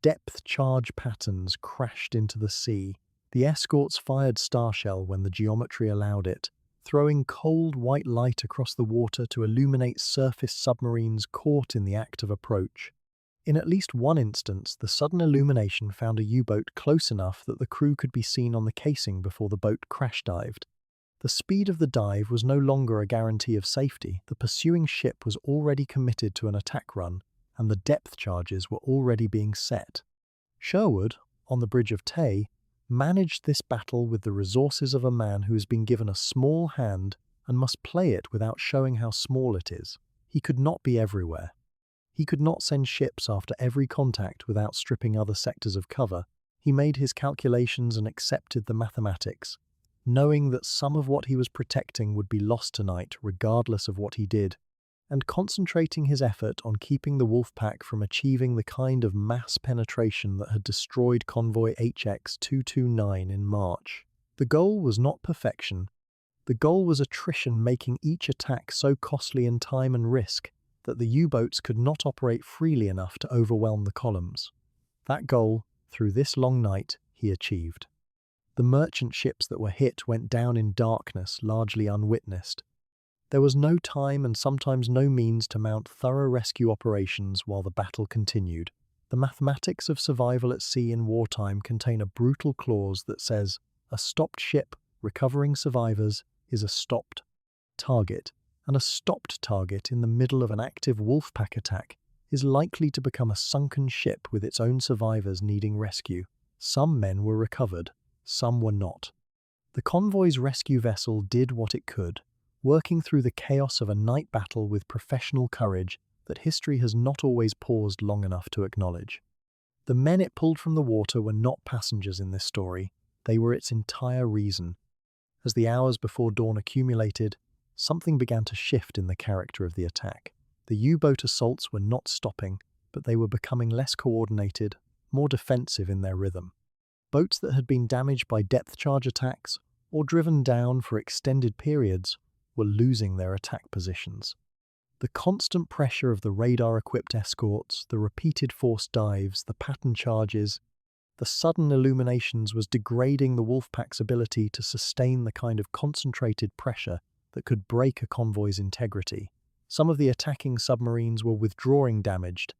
[SPEAKER 1] Depth charge patterns crashed into the sea. The escorts fired starshell when the geometry allowed it, throwing cold white light across the water to illuminate surface submarines caught in the act of approach. In at least one instance, the sudden illumination found a U-boat close enough that the crew could be seen on the casing before the boat crash-dived. The speed of the dive was no longer a guarantee of safety. The pursuing ship was already committed to an attack run, and the depth charges were already being set. Sherwood, on the bridge of Tay, managed this battle with the resources of a man who has been given a small hand and must play it without showing how small it is. He could not be everywhere. He could not send ships after every contact without stripping other sectors of cover. He made his calculations and accepted the mathematics, knowing that some of what he was protecting would be lost tonight regardless of what he did, and concentrating his effort on keeping the Wolfpack from achieving the kind of mass penetration that had destroyed Convoy HX-229 in March. The goal was not perfection. The goal was attrition, making each attack so costly in time and risk that the U-boats could not operate freely enough to overwhelm the columns. That goal, through this long night, he achieved. The merchant ships that were hit went down in darkness, largely unwitnessed. There was no time and sometimes no means to mount thorough rescue operations while the battle continued. The mathematics of survival at sea in wartime contain a brutal clause that says, a stopped ship recovering survivors is a stopped target, and a stopped target in the middle of an active Wolfpack attack is likely to become a sunken ship with its own survivors needing rescue. Some men were recovered, some were not. The convoy's rescue vessel did what it could, working through the chaos of a night battle with professional courage that history has not always paused long enough to acknowledge. The men it pulled from the water were not passengers in this story, they were its entire reason. As the hours before dawn accumulated, something began to shift in the character of the attack. The U-boat assaults were not stopping, but they were becoming less coordinated, more defensive in their rhythm. Boats that had been damaged by depth charge attacks or driven down for extended periods were losing their attack positions. The constant pressure of the radar-equipped escorts, the repeated forced dives, the pattern charges, the sudden illuminations was degrading the Wolfpack's ability to sustain the kind of concentrated pressure that could break a convoy's integrity. Some of the attacking submarines were withdrawing damaged.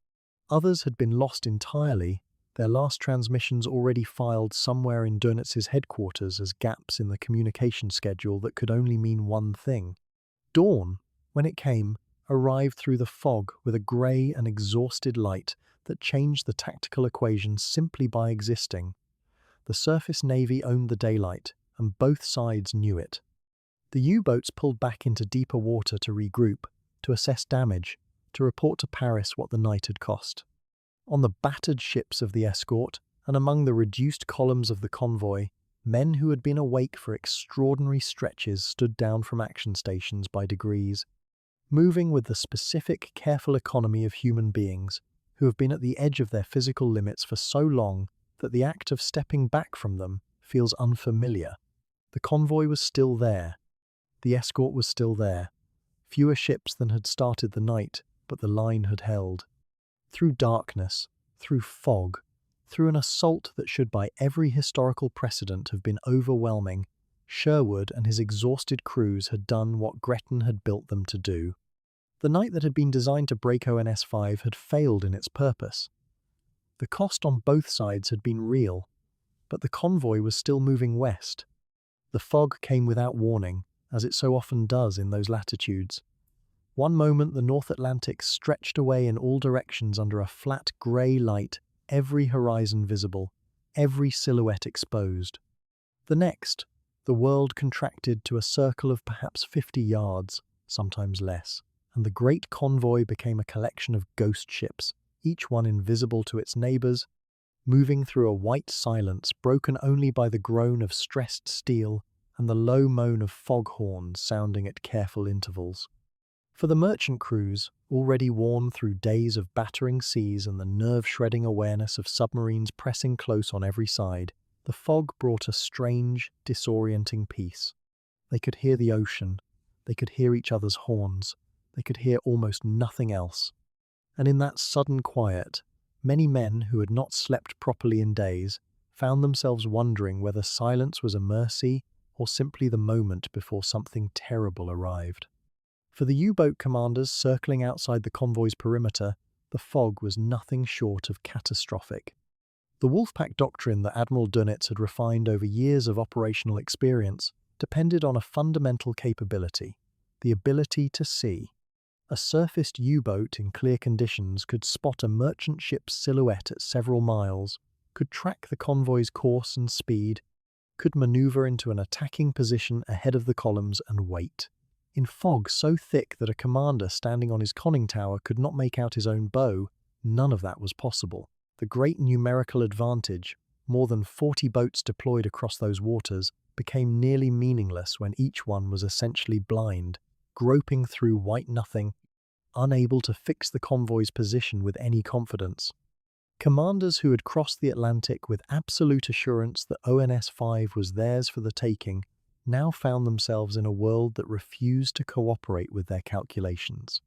[SPEAKER 1] Others had been lost entirely, their last transmissions already filed somewhere in Dönitz's headquarters as gaps in the communication schedule that could only mean one thing. Dawn, when it came, arrived through the fog with a grey and exhausted light that changed the tactical equation simply by existing. The surface navy owned the daylight, and both sides knew it. The U-boats pulled back into deeper water to regroup, to assess damage, to report to Paris what the night had cost. On the battered ships of the escort, and among the reduced columns of the convoy, men who had been awake for extraordinary stretches stood down from action stations by degrees, moving with the specific, careful economy of human beings who have been at the edge of their physical limits for so long that the act of stepping back from them feels unfamiliar. The convoy was still there. The escort was still there. Fewer ships than had started the night, but the line had held. Through darkness, through fog, through an assault that should by every historical precedent have been overwhelming, Sherwood and his exhausted crews had done what Gretton had built them to do. The night that had been designed to break ONS 5 had failed in its purpose. The cost on both sides had been real, but the convoy was still moving west. The fog came without warning, as it so often does in those latitudes. One moment the North Atlantic stretched away in all directions under a flat grey light, every horizon visible, every silhouette exposed. The next, the world contracted to a circle of perhaps 50 yards, sometimes less, and the great convoy became a collection of ghost ships, each one invisible to its neighbours, moving through a white silence broken only by the groan of stressed steel and the low moan of fog horns sounding at careful intervals. For the merchant crews, already worn through days of battering seas and the nerve-shredding awareness of submarines pressing close on every side, the fog brought a strange, disorienting peace. They could hear the ocean, they could hear each other's horns, they could hear almost nothing else. And in that sudden quiet, many men who had not slept properly in days found themselves wondering whether silence was a mercy or simply the moment before something terrible arrived. For the U-boat commanders circling outside the convoy's perimeter, the fog was nothing short of catastrophic. The Wolfpack doctrine that Admiral Dönitz had refined over years of operational experience depended on a fundamental capability, the ability to see. A surfaced U-boat in clear conditions could spot a merchant ship's silhouette at several miles, could track the convoy's course and speed, could maneuver into an attacking position ahead of the columns and wait. In fog so thick that a commander standing on his conning tower could not make out his own bow, none of that was possible. The great numerical advantage, more than 40 boats deployed across those waters, became nearly meaningless when each one was essentially blind, groping through white nothing, unable to fix the convoy's position with any confidence. Commanders who had crossed the Atlantic with absolute assurance that ONS 5 was theirs for the taking now found themselves in a world that refused to cooperate with their calculations.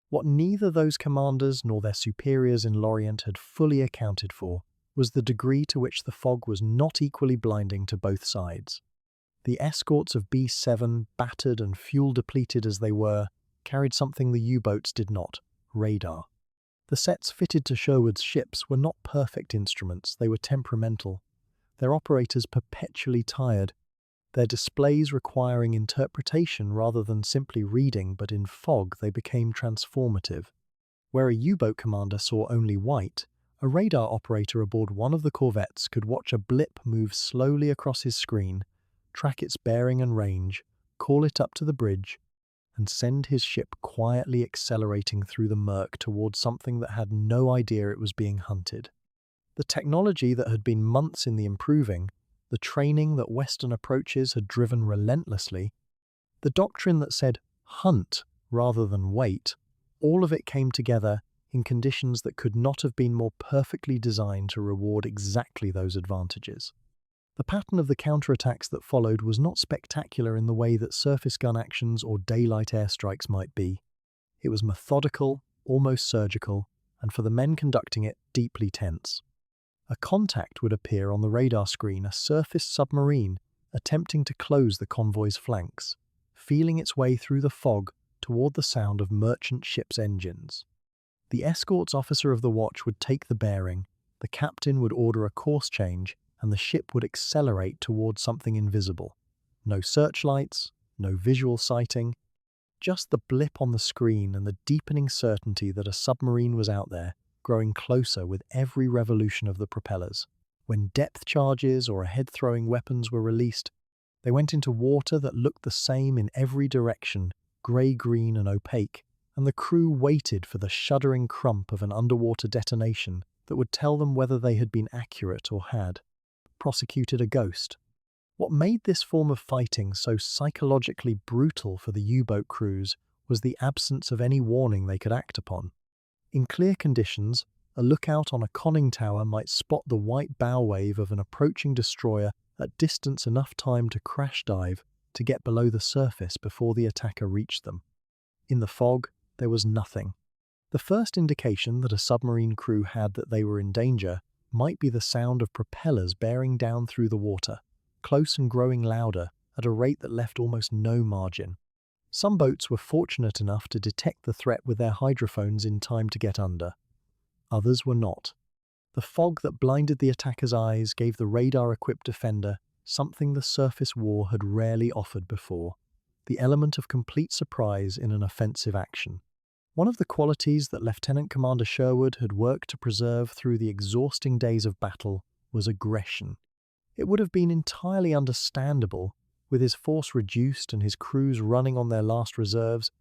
[SPEAKER 1] What neither those commanders nor their superiors in Lorient had fully accounted for was the degree to which the fog was not equally blinding to both sides. The escorts of B-7, battered and fuel-depleted as they were, carried something the U-boats did not: radar. The sets fitted to Sherwood's ships were not perfect instruments, they were temperamental. Their operators perpetually tired, their displays requiring interpretation rather than simply reading, but in fog they became transformative. Where a U-boat commander saw only white, a radar operator aboard one of the corvettes could watch a blip move slowly across his screen, track its bearing and range, call it up to the bridge, and send his ship quietly accelerating through the murk towards something that had no idea it was being hunted. The technology that had been months in the improving, the training that Western approaches had driven relentlessly, the doctrine that said hunt rather than wait, all of it came together in conditions that could not have been more perfectly designed to reward exactly those advantages. The pattern of the counterattacks that followed was not spectacular in the way that surface gun actions or daylight airstrikes might be. It was methodical, almost surgical, and for the men conducting it, deeply tense. A contact would appear on the radar screen, a surface submarine attempting to close the convoy's flanks, feeling its way through the fog toward the sound of merchant ships' engines. The escorts officer of the watch would take the bearing, the captain would order a course change, and the ship would accelerate towards something invisible. No searchlights, no visual sighting, just the blip on the screen and the deepening certainty that a submarine was out there, growing closer with every revolution of the propellers. When depth charges or head-throwing weapons were released, they went into water that looked the same in every direction, grey-green and opaque, and the crew waited for the shuddering crump of an underwater detonation that would tell them whether they had been accurate or had prosecuted a ghost. What made this form of fighting so psychologically brutal for the U-boat crews was the absence of any warning they could act upon. In clear conditions, a lookout on a conning tower might spot the white bow wave of an approaching destroyer at distance enough time to crash dive to get below the surface before the attacker reached them. In the fog, there was nothing. The first indication that a submarine crew had that they were in danger might be the sound of propellers bearing down through the water, close and growing louder at a rate that left almost no margin. Some boats were fortunate enough to detect the threat with their hydrophones in time to get under. Others were not. The fog that blinded the attacker's eyes gave the radar-equipped defender something the surface war had rarely offered before: the element of complete surprise in an offensive action. One of the qualities that Lieutenant Commander Sherwood had worked to preserve through the exhausting days of battle was aggression. It would have been entirely understandable, with his force reduced and his crews running on their last reserves,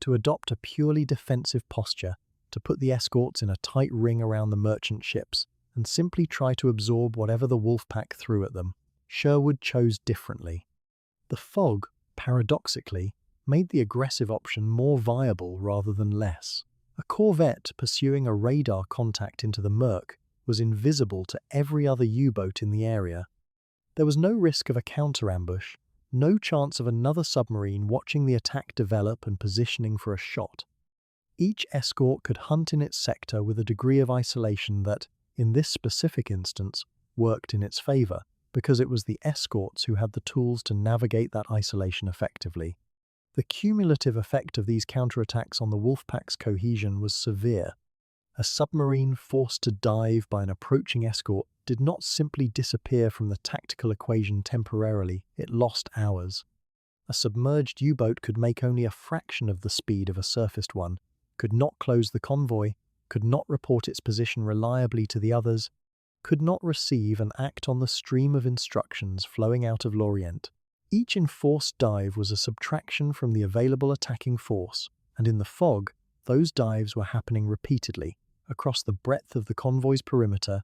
[SPEAKER 1] to adopt a purely defensive posture, to put the escorts in a tight ring around the merchant ships, and simply try to absorb whatever the Wolfpack threw at them. Sherwood chose differently. The fog, paradoxically, made the aggressive option more viable rather than less. A corvette pursuing a radar contact into the murk was invisible to every other U-boat in the area. There was no risk of a counter-ambush, no chance of another submarine watching the attack develop and positioning for a shot. Each escort could hunt in its sector with a degree of isolation that, in this specific instance, worked in its favor, because it was the escorts who had the tools to navigate that isolation effectively. The cumulative effect of these counterattacks on the Wolfpack's cohesion was severe. A submarine forced to dive by an approaching escort did not simply disappear from the tactical equation temporarily, it lost hours. A submerged U-boat could make only a fraction of the speed of a surfaced one, could not close the convoy, could not report its position reliably to the others, could not receive and act on the stream of instructions flowing out of Lorient. Each enforced dive was a subtraction from the available attacking force, and in the fog, those dives were happening repeatedly, across the breadth of the convoy's perimeter,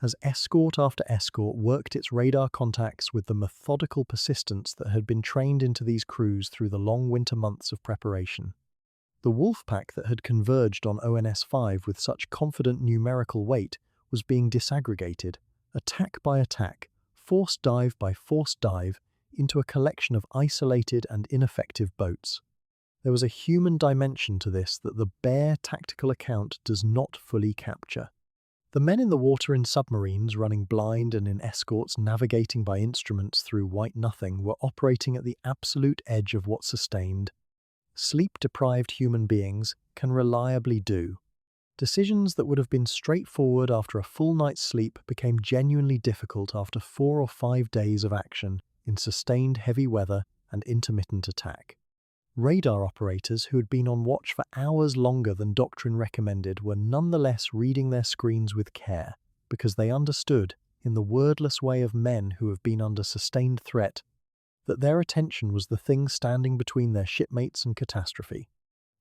[SPEAKER 1] as escort after escort worked its radar contacts with the methodical persistence that had been trained into these crews through the long winter months of preparation. The Wolfpack that had converged on ONS 5 with such confident numerical weight was being disaggregated, attack by attack, forced dive by forced dive, into a collection of isolated and ineffective boats. There was a human dimension to this that the bare tactical account does not fully capture. The men in the water in submarines running blind and in escorts navigating by instruments through white nothing were operating at the absolute edge of what sustained, sleep-deprived human beings can reliably do. Decisions that would have been straightforward after a full night's sleep became genuinely difficult after 4 or 5 days of action in sustained heavy weather and intermittent attack. Radar operators who had been on watch for hours longer than doctrine recommended were nonetheless reading their screens with care, because they understood, in the wordless way of men who have been under sustained threat, that their attention was the thing standing between their shipmates and catastrophe.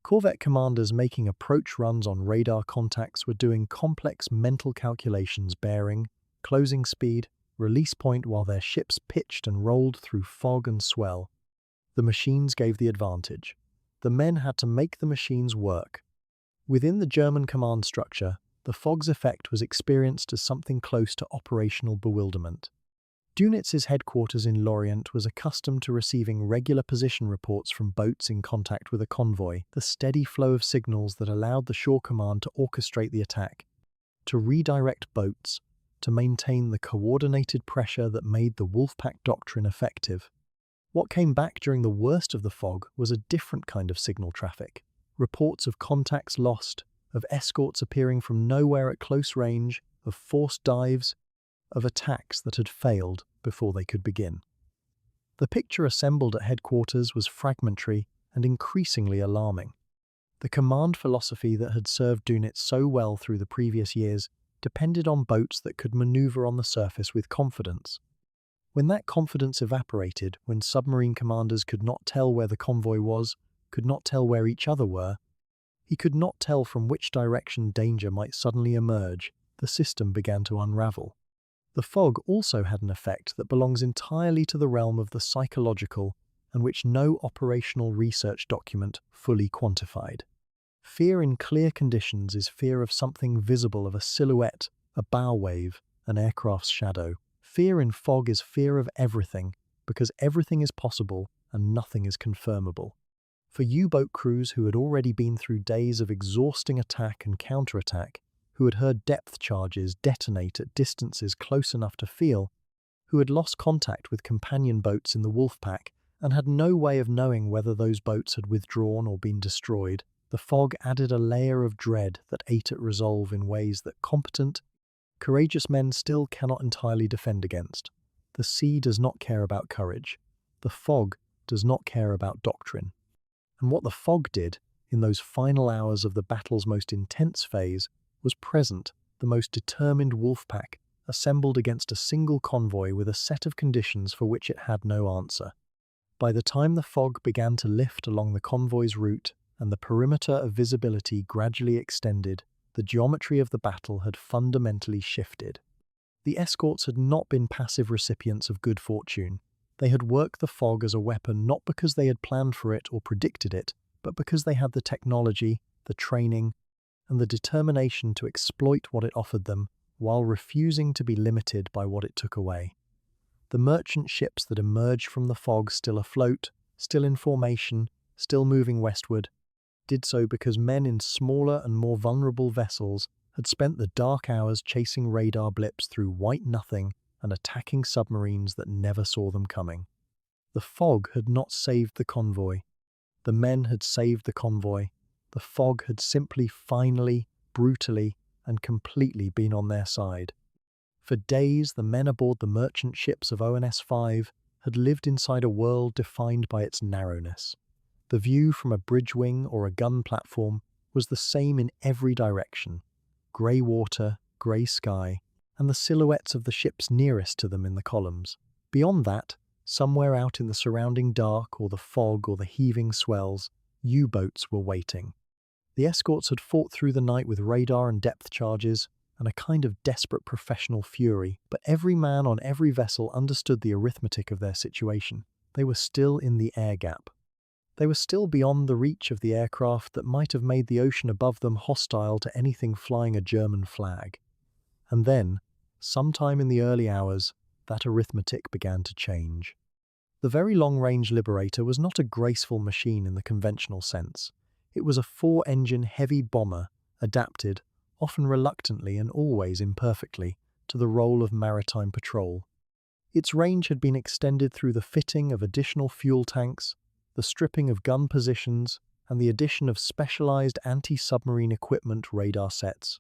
[SPEAKER 1] Corvette commanders making approach runs on radar contacts were doing complex mental calculations bearing, closing speed, release point while their ships pitched and rolled through fog and swell. The machines gave the advantage. The men had to make the machines work. Within the German command structure, the fog's effect was experienced as something close to operational bewilderment. Dunitz's headquarters in Lorient was accustomed to receiving regular position reports from boats in contact with a convoy, the steady flow of signals that allowed the shore command to orchestrate the attack, to redirect boats, to maintain the coordinated pressure that made the Wolfpack doctrine effective. What came back during the worst of the fog was a different kind of signal traffic. Reports of contacts lost, of escorts appearing from nowhere at close range, of forced dives, of attacks that had failed before they could begin. The picture assembled at headquarters was fragmentary and increasingly alarming. The command philosophy that had served Dönitz so well through the previous years depended on boats that could maneuver on the surface with confidence. When that confidence evaporated, when submarine commanders could not tell where the convoy was, could not tell where each other were, he could not tell from which direction danger might suddenly emerge, the system began to unravel. The fog also had an effect that belongs entirely to the realm of the psychological and which no operational research document fully quantified. Fear in clear conditions is fear of something visible, of a silhouette, a bow wave, an aircraft's shadow. Fear in fog is fear of everything, because everything is possible and nothing is confirmable. For U-boat crews who had already been through days of exhausting attack and counterattack, who had heard depth charges detonate at distances close enough to feel, who had lost contact with companion boats in the Wolfpack and had no way of knowing whether those boats had withdrawn or been destroyed, the fog added a layer of dread that ate at resolve in ways that competent, courageous men still cannot entirely defend against. The sea does not care about courage. The fog does not care about doctrine. And what the fog did, in those final hours of the battle's most intense phase, was present, the most determined Wolfpack, assembled against a single convoy with a set of conditions for which it had no answer. By the time the fog began to lift along the convoy's route and the perimeter of visibility gradually extended, the geometry of the battle had fundamentally shifted. The escorts had not been passive recipients of good fortune. They had worked the fog as a weapon not because they had planned for it or predicted it, but because they had the technology, the training, and the determination to exploit what it offered them while refusing to be limited by what it took away. The merchant ships that emerged from the fog still afloat, still in formation, still moving westward, did so because men in smaller and more vulnerable vessels had spent the dark hours chasing radar blips through white nothing and attacking submarines that never saw them coming. The fog had not saved the convoy. The men had saved the convoy. The fog had simply, finally, brutally, and completely been on their side. For days, the men aboard the merchant ships of ONS 5 had lived inside a world defined by its narrowness. The view from a bridge wing or a gun platform was the same in every direction: grey water, grey sky, and the silhouettes of the ships nearest to them in the columns. Beyond that, somewhere out in the surrounding dark or the fog or the heaving swells, U-boats were waiting. The escorts had fought through the night with radar and depth charges and a kind of desperate professional fury, but every man on every vessel understood the arithmetic of their situation. They were still in the air gap. They were still beyond the reach of the aircraft that might have made the ocean above them hostile to anything flying a German flag. And then, sometime in the early hours, that arithmetic began to change. The very long-range Liberator was not a graceful machine in the conventional sense. It was a four-engine heavy bomber, adapted, often reluctantly and always imperfectly, to the role of maritime patrol. Its range had been extended through the fitting of additional fuel tanks, the stripping of gun positions, and the addition of specialized anti-submarine equipment radar sets.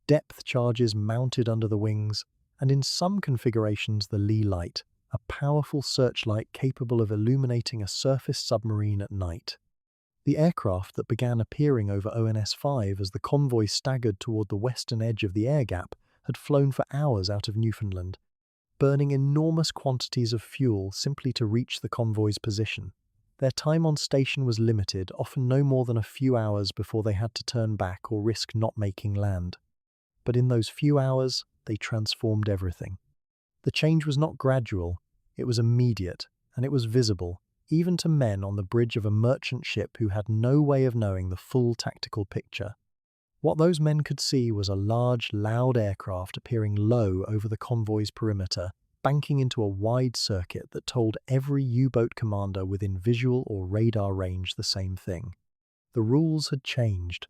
[SPEAKER 1] Depth charges mounted under the wings, and in some configurations the lee light, a powerful searchlight capable of illuminating a surface submarine at night. The aircraft that began appearing over ONS 5 as the convoy staggered toward the western edge of the air gap had flown for hours out of Newfoundland, burning enormous quantities of fuel simply to reach the convoy's position. Their time on station was limited, often no more than a few hours before they had to turn back or risk not making land. But in those few hours, they transformed everything. The change was not gradual, it was immediate, and it was visible, even to men on the bridge of a merchant ship who had no way of knowing the full tactical picture. What those men could see was a large, loud aircraft appearing low over the convoy's perimeter, banking into a wide circuit that told every U-boat commander within visual or radar range the same thing. The rules had changed.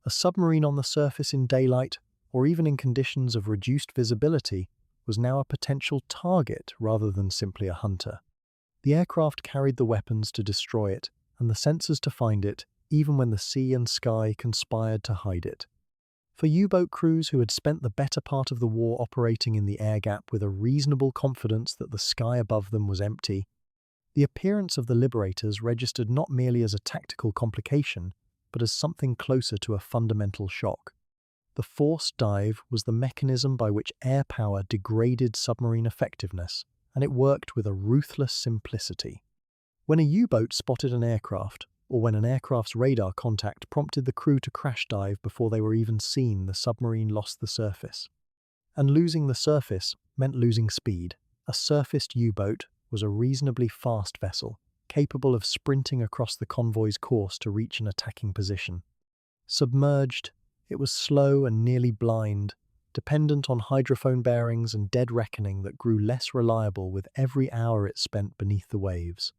[SPEAKER 1] A submarine on the surface in daylight, or even in conditions of reduced visibility, was now a potential target rather than simply a hunter. The aircraft carried the weapons to destroy it, and the sensors to find it, even when the sea and sky conspired to hide it. For U-boat crews who had spent the better part of the war operating in the air gap with a reasonable confidence that the sky above them was empty, the appearance of the liberators registered not merely as a tactical complication, but as something closer to a fundamental shock. The forced dive was the mechanism by which air power degraded submarine effectiveness, and it worked with a ruthless simplicity. When a U-boat spotted an aircraft, or when an aircraft's radar contact prompted the crew to crash dive before they were even seen, the submarine lost the surface. And losing the surface meant losing speed. A surfaced U-boat was a reasonably fast vessel, capable of sprinting across the convoy's course to reach an attacking position. Submerged, it was slow and nearly blind, dependent on hydrophone bearings and dead reckoning that grew less reliable with every hour it spent beneath the waves.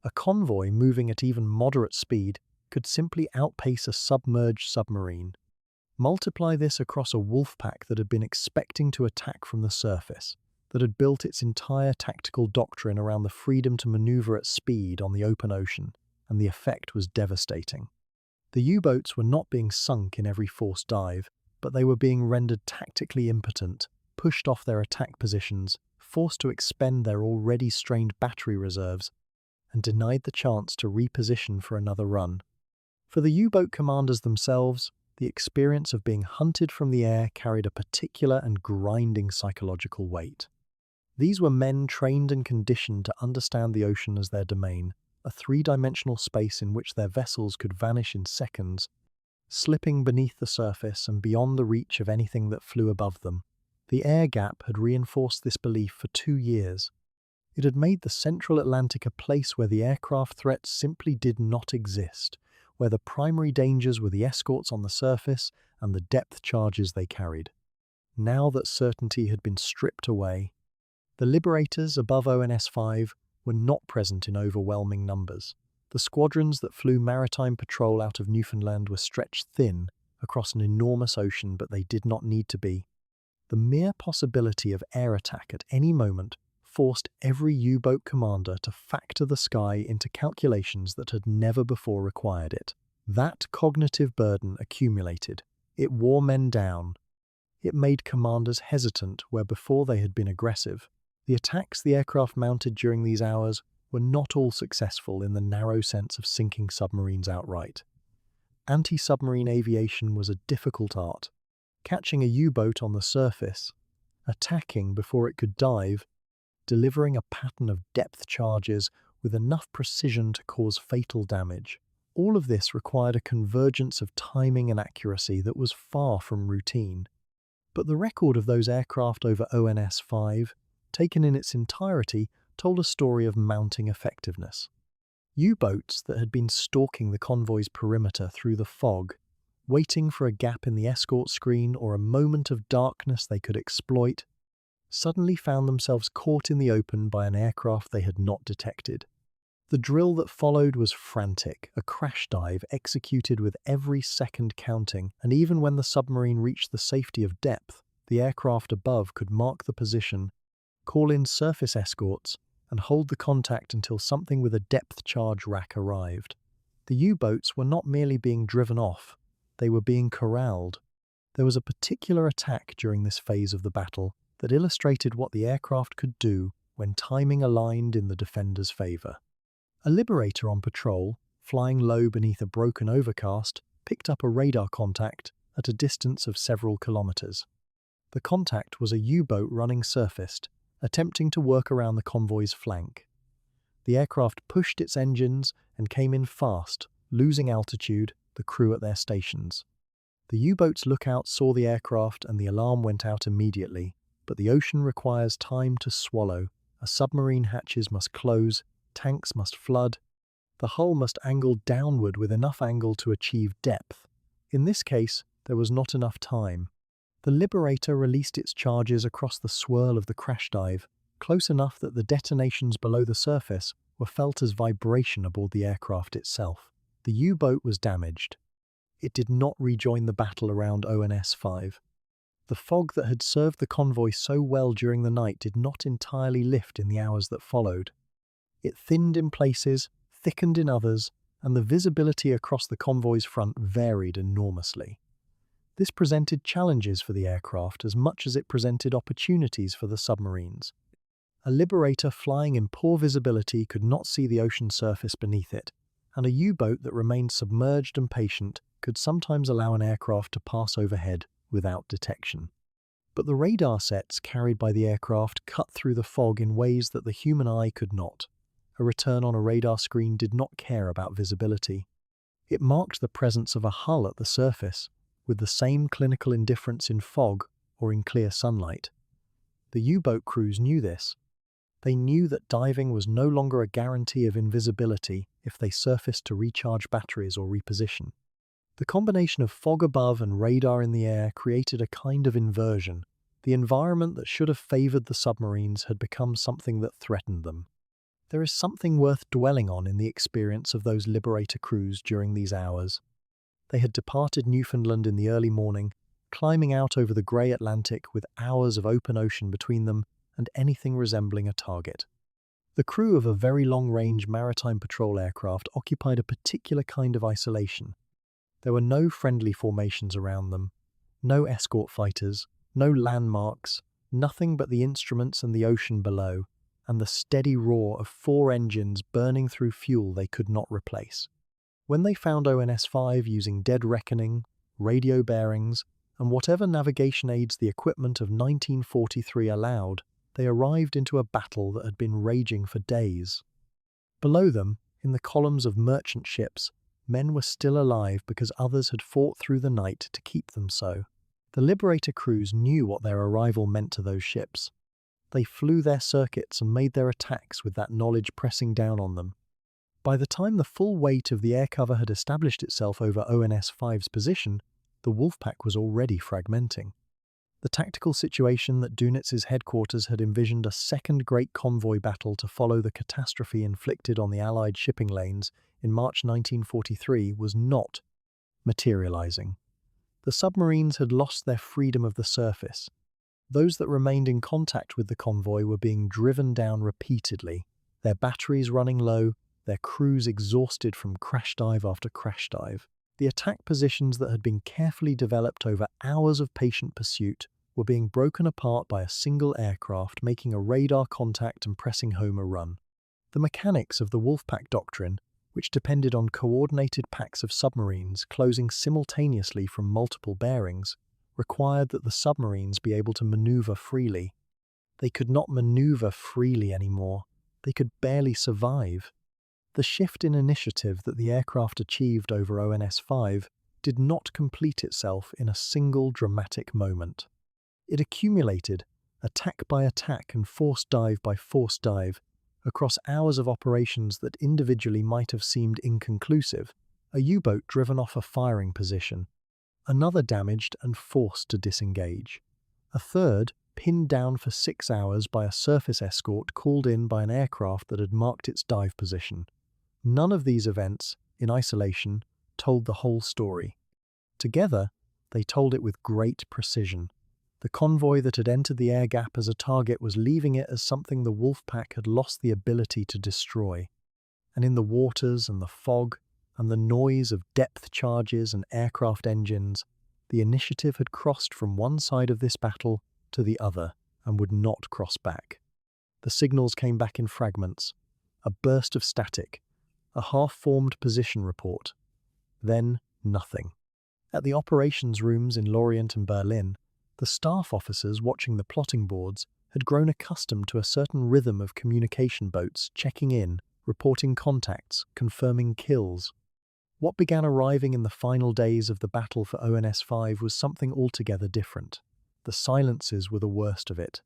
[SPEAKER 1] A convoy moving at even moderate speed could simply outpace a submerged submarine. Multiply this across a wolf pack that had been expecting to attack from the surface, that had built its entire tactical doctrine around the freedom to maneuver at speed on the open ocean, and the effect was devastating. The U-boats were not being sunk in every forced dive, but they were being rendered tactically impotent, pushed off their attack positions, forced to expend their already strained battery reserves, and denied the chance to reposition for another run. For the U-boat commanders themselves, the experience of being hunted from the air carried a particular and grinding psychological weight. These were men trained and conditioned to understand the ocean as their domain, a three-dimensional space in which their vessels could vanish in seconds, slipping beneath the surface and beyond the reach of anything that flew above them. The air gap had reinforced this belief for 2 years. It had made the central Atlantic a place where the aircraft threat simply did not exist, where the primary dangers were the escorts on the surface and the depth charges they carried. Now that certainty had been stripped away, the liberators above ONS 5 were not present in overwhelming numbers. The squadrons that flew maritime patrol out of Newfoundland were stretched thin across an enormous ocean, but they did not need to be. The mere possibility of air attack at any moment forced every U-boat commander to factor the sky into calculations that had never before required it. That cognitive burden accumulated. It wore men down. It made commanders hesitant where before they had been aggressive. The attacks the aircraft mounted during these hours were not all successful in the narrow sense of sinking submarines outright. Anti-submarine aviation was a difficult art. Catching a U-boat on the surface, attacking before it could dive, delivering a pattern of depth charges with enough precision to cause fatal damage. All of this required a convergence of timing and accuracy that was far from routine. But the record of those aircraft over ONS 5, taken in its entirety, told a story of mounting effectiveness. U-boats that had been stalking the convoy's perimeter through the fog, waiting for a gap in the escort screen or a moment of darkness they could exploit, suddenly found themselves caught in the open by an aircraft they had not detected. The drill that followed was frantic, a crash dive executed with every second counting, and even when the submarine reached the safety of depth, the aircraft above could mark the position, call in surface escorts, and hold the contact until something with a depth charge rack arrived. The U-boats were not merely being driven off, they were being corralled. There was a particular attack during this phase of the battle that illustrated what the aircraft could do when timing aligned in the defender's favor. A liberator on patrol, flying low beneath a broken overcast, picked up a radar contact at a distance of several kilometers. The contact was a U-boat running surfaced, attempting to work around the convoy's flank. The aircraft pushed its engines and came in fast, losing altitude, the crew at their stations. The U-boat's lookout saw the aircraft and the alarm went out immediately, but the ocean requires time to swallow. A submarine hatches must close, tanks must flood, the hull must angle downward with enough angle to achieve depth. In this case, there was not enough time. The Liberator released its charges across the swirl of the crash dive, close enough that the detonations below the surface were felt as vibration aboard the aircraft itself. The U-boat was damaged. It did not rejoin the battle around ONS-5. The fog that had served the convoy so well during the night did not entirely lift in the hours that followed. It thinned in places, thickened in others, and the visibility across the convoy's front varied enormously. This presented challenges for the aircraft as much as it presented opportunities for the submarines. A Liberator flying in poor visibility could not see the ocean surface beneath it, and a U-boat that remained submerged and patient could sometimes allow an aircraft to pass overhead without detection. But the radar sets carried by the aircraft cut through the fog in ways that the human eye could not. A return on a radar screen did not care about visibility. It marked the presence of a hull at the surface, with the same clinical indifference in fog or in clear sunlight. The U-boat crews knew this. They knew that diving was no longer a guarantee of invisibility if they surfaced to recharge batteries or reposition. The combination of fog above and radar in the air created a kind of inversion. The environment that should have favored the submarines had become something that threatened them. There is something worth dwelling on in the experience of those Liberator crews during these hours. They had departed Newfoundland in the early morning, climbing out over the grey Atlantic with hours of open ocean between them and anything resembling a target. The crew of a very long-range maritime patrol aircraft occupied a particular kind of isolation. There were no friendly formations around them, no escort fighters, no landmarks, nothing but the instruments and the ocean below, and the steady roar of 4 engines burning through fuel they could not replace. When they found ONS-5 using dead reckoning, radio bearings, and whatever navigation aids the equipment of 1943 allowed, they arrived into a battle that had been raging for days. Below them, in the columns of merchant ships, men were still alive because others had fought through the night to keep them so. The Liberator crews knew what their arrival meant to those ships. They flew their circuits and made their attacks with that knowledge pressing down on them. By the time the full weight of the air cover had established itself over ONS-5's position, the Wolfpack was already fragmenting. The tactical situation that Dunitz's headquarters had envisioned a second great convoy battle to follow the catastrophe inflicted on the Allied shipping lanes in March 1943 was not materializing. The submarines had lost their freedom of the surface. Those that remained in contact with the convoy were being driven down repeatedly, their batteries running low, their crews exhausted from crash dive after crash dive. The attack positions that had been carefully developed over hours of patient pursuit were being broken apart by a single aircraft making a radar contact and pressing home a run. The mechanics of the Wolfpack doctrine, which depended on coordinated packs of submarines closing simultaneously from multiple bearings, required that the submarines be able to maneuver freely. They could not maneuver freely anymore. They could barely survive. The shift in initiative that the aircraft achieved over ONS-5 did not complete itself in a single dramatic moment. It accumulated, attack by attack and forced dive by forced dive, across hours of operations that individually might have seemed inconclusive, a U-boat driven off a firing position, another damaged and forced to disengage, a third pinned down for 6 hours by a surface escort called in by an aircraft that had marked its dive position. None of these events, in isolation, told the whole story. Together, they told it with great precision. The convoy that had entered the air gap as a target was leaving it as something the Wolfpack had lost the ability to destroy. And in the waters and the fog and the noise of depth charges and aircraft engines, the initiative had crossed from one side of this battle to the other and would not cross back. The signals came back in fragments, a burst of static, a half-formed position report. Then nothing. At the operations rooms in Lorient and Berlin, the staff officers watching the plotting boards had grown accustomed to a certain rhythm of communication boats checking in, reporting contacts, confirming kills. What began arriving in the final days of the battle for ONS-5 was something altogether different. The silences were the worst of it.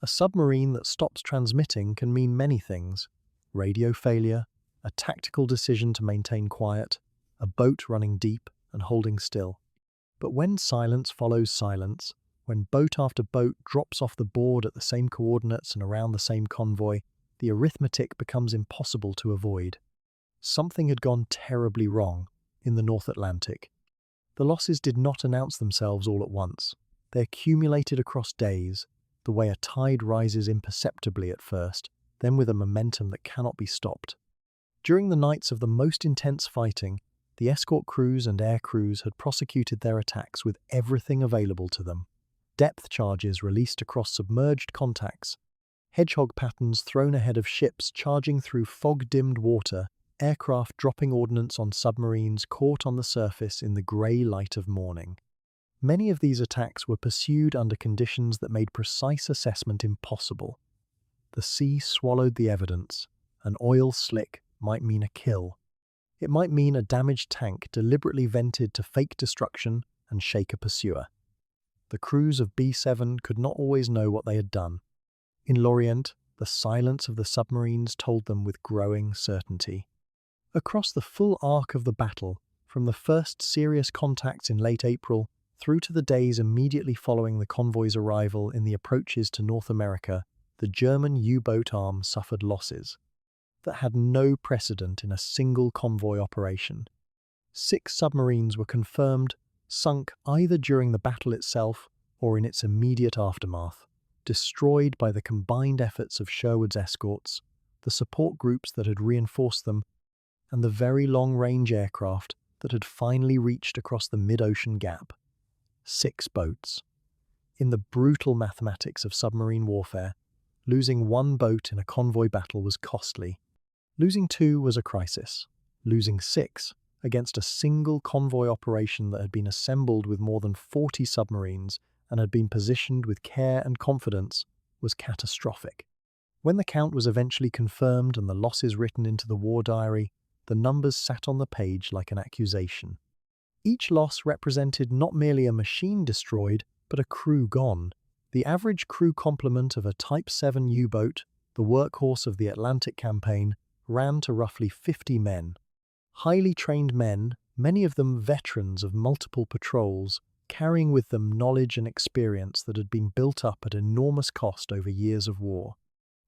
[SPEAKER 1] A submarine that stops transmitting can mean many things: radio failure, a tactical decision to maintain quiet, a boat running deep and holding still. But when silence follows silence, When boat after boat drops off the board at the same coordinates and around the same convoy, the arithmetic becomes impossible to avoid. Something had gone terribly wrong in the North Atlantic. The losses did not announce themselves all at once. They accumulated across days, the way a tide rises imperceptibly at first, then with a momentum that cannot be stopped. During the nights of the most intense fighting, the escort crews and air crews had prosecuted their attacks with everything available to them. Depth charges released across submerged contacts, hedgehog patterns thrown ahead of ships charging through fog-dimmed water, aircraft dropping ordnance on submarines caught on the surface in the grey light of morning. Many of these attacks were pursued under conditions that made precise assessment impossible. The sea swallowed the evidence. An oil slick might mean a kill. It might mean a damaged tank deliberately vented to fake destruction and shake a pursuer. The crews of B-7 could not always know what they had done. In Lorient, the silence of the submarines told them with growing certainty. Across the full arc of the battle, from the first serious contacts in late April through to the days immediately following the convoy's arrival in the approaches to North America, the German U-boat arm suffered losses that had no precedent in a single convoy operation. 6 submarines were confirmed sunk either during the battle itself or in its immediate aftermath, destroyed by the combined efforts of Sherwood's escorts, the support groups that had reinforced them, and the very long-range aircraft that had finally reached across the mid-ocean gap. 6 boats. In the brutal mathematics of submarine warfare, losing 1 boat in a convoy battle was costly. Losing 2 was a crisis. Losing 6 against a single convoy operation that had been assembled with more than 40 submarines and had been positioned with care and confidence was catastrophic. When the count was eventually confirmed and the losses written into the war diary, the numbers sat on the page like an accusation. Each loss represented not merely a machine destroyed, but a crew gone. The average crew complement of a Type 7 U-boat, the workhorse of the Atlantic campaign, ran to roughly 50 men. Highly trained men, many of them veterans of multiple patrols, carrying with them knowledge and experience that had been built up at enormous cost over years of war.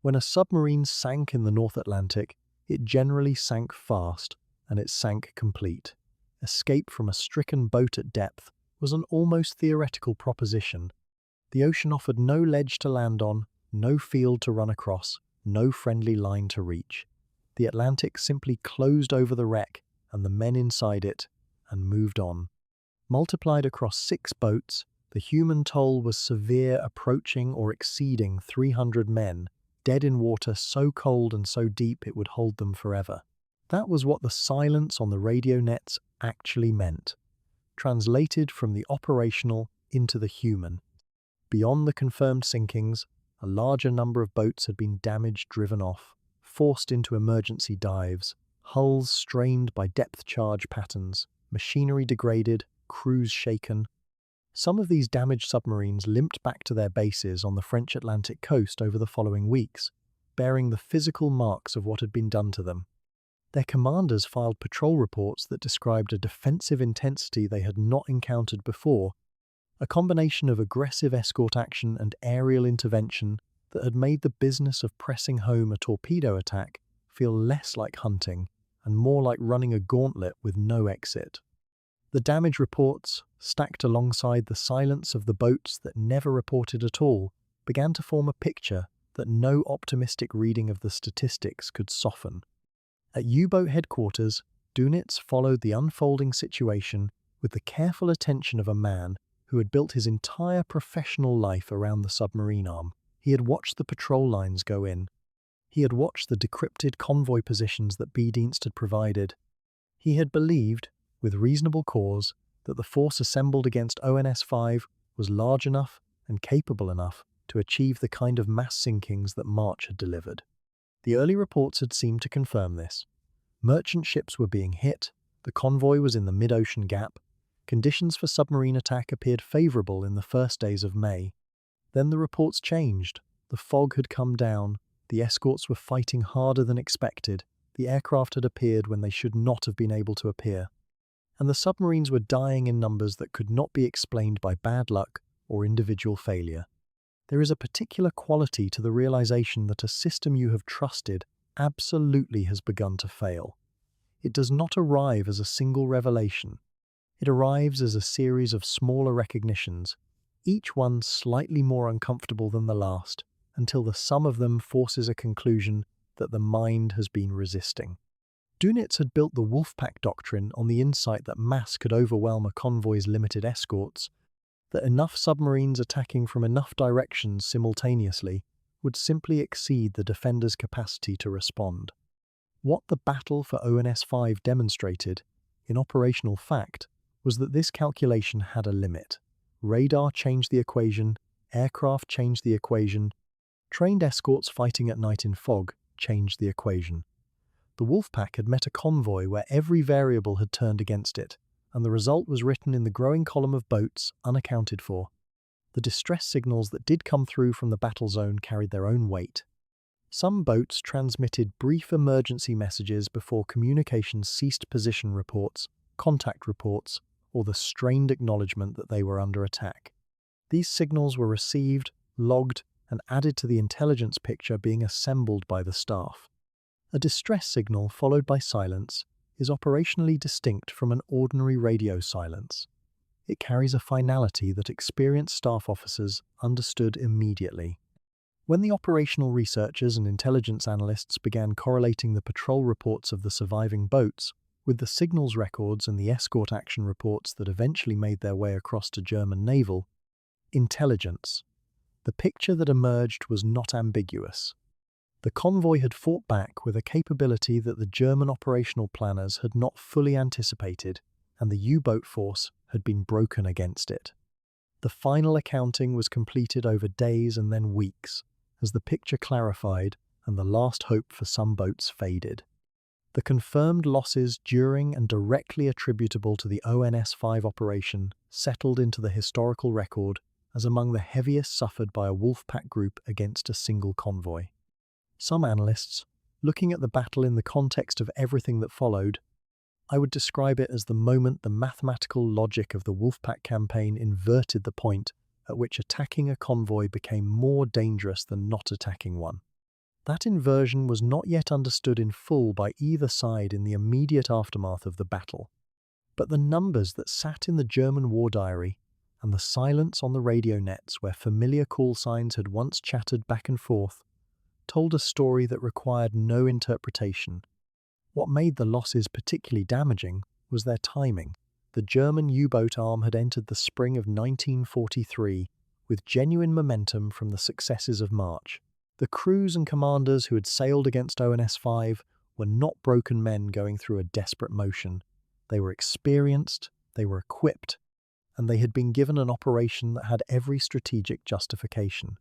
[SPEAKER 1] When a submarine sank in the North Atlantic, it generally sank fast, and it sank complete. Escape from a stricken boat at depth was an almost theoretical proposition. The ocean offered no ledge to land on, no field to run across, no friendly line to reach. The Atlantic simply closed over the wreck and the men inside it and moved on. Multiplied across 6 boats, the human toll was severe, approaching or exceeding 300 men, dead in water so cold and so deep it would hold them forever. That was what the silence on the radio nets actually meant, translated from the operational into the human. Beyond the confirmed sinkings, a larger number of boats had been damaged, driven off, forced into emergency dives, hulls strained by depth charge patterns, machinery degraded, crews shaken. Some of these damaged submarines limped back to their bases on the French Atlantic coast over the following weeks, bearing the physical marks of what had been done to them. Their commanders filed patrol reports that described a defensive intensity they had not encountered before, a combination of aggressive escort action and aerial intervention that had made the business of pressing home a torpedo attack feel less like hunting and more like running a gauntlet with no exit. The damage reports, stacked alongside the silence of the boats that never reported at all, began to form a picture that no optimistic reading of the statistics could soften. At U-boat headquarters, Dunitz followed the unfolding situation with the careful attention of a man who had built his entire professional life around the submarine arm. He had watched the patrol lines go in. He had watched the decrypted convoy positions that B-Dienst had provided. He had believed, with reasonable cause, that the force assembled against ONS-5 was large enough and capable enough to achieve the kind of mass sinkings that March had delivered. The early reports had seemed to confirm this. Merchant ships were being hit, the convoy was in the mid-ocean gap, conditions for submarine attack appeared favourable in the first days of May. Then the reports changed. The fog had come down, the escorts were fighting harder than expected, the aircraft had appeared when they should not have been able to appear, and the submarines were dying in numbers that could not be explained by bad luck or individual failure. There is a particular quality to the realization that a system you have trusted absolutely has begun to fail. It does not arrive as a single revelation. It arrives as a series of smaller recognitions, each one slightly more uncomfortable than the last, until the sum of them forces a conclusion that the mind has been resisting. Dönitz had built the Wolfpack doctrine on the insight that mass could overwhelm a convoy's limited escorts, that enough submarines attacking from enough directions simultaneously would simply exceed the defender's capacity to respond. What the battle for ONS-5 demonstrated, in operational fact, was that this calculation had a limit. Radar changed the equation, aircraft changed the equation, trained escorts fighting at night in fog changed the equation. The Wolfpack had met a convoy where every variable had turned against it, and the result was written in the growing column of boats unaccounted for. The distress signals that did come through from the battle zone carried their own weight. Some boats transmitted brief emergency messages before communications ceased position reports, contact reports, or the strained acknowledgement that they were under attack. These signals were received, logged, and added to the intelligence picture being assembled by the staff. A distress signal followed by silence is operationally distinct from an ordinary radio silence. It carries a finality that experienced staff officers understood immediately. When the operational researchers and intelligence analysts began correlating the patrol reports of the surviving boats with the signals records and the escort action reports that eventually made their way across to German naval intelligence, the picture that emerged was not ambiguous. The convoy had fought back with a capability that the German operational planners had not fully anticipated, and the U-boat force had been broken against it. The final accounting was completed over days and then weeks, as the picture clarified and the last hope for some boats faded. The confirmed losses during and directly attributable to the ONS-5 operation settled into the historical record as among the heaviest suffered by a Wolfpack group against a single convoy. Some analysts, looking at the battle in the context of everything that followed, I would describe it as the moment the mathematical logic of the Wolfpack campaign inverted the point at which attacking a convoy became more dangerous than not attacking one. That inversion was not yet understood in full by either side in the immediate aftermath of the battle. But the numbers that sat in the German war diary and the silence on the radio nets where familiar call signs had once chattered back and forth told a story that required no interpretation. What made the losses particularly damaging was their timing. The German U-boat arm had entered the spring of 1943 with genuine momentum from the successes of March. The crews and commanders who had sailed against ONS-5 were not broken men going through a desperate motion. They were experienced, they were equipped, and they had been given an operation that had every strategic justification.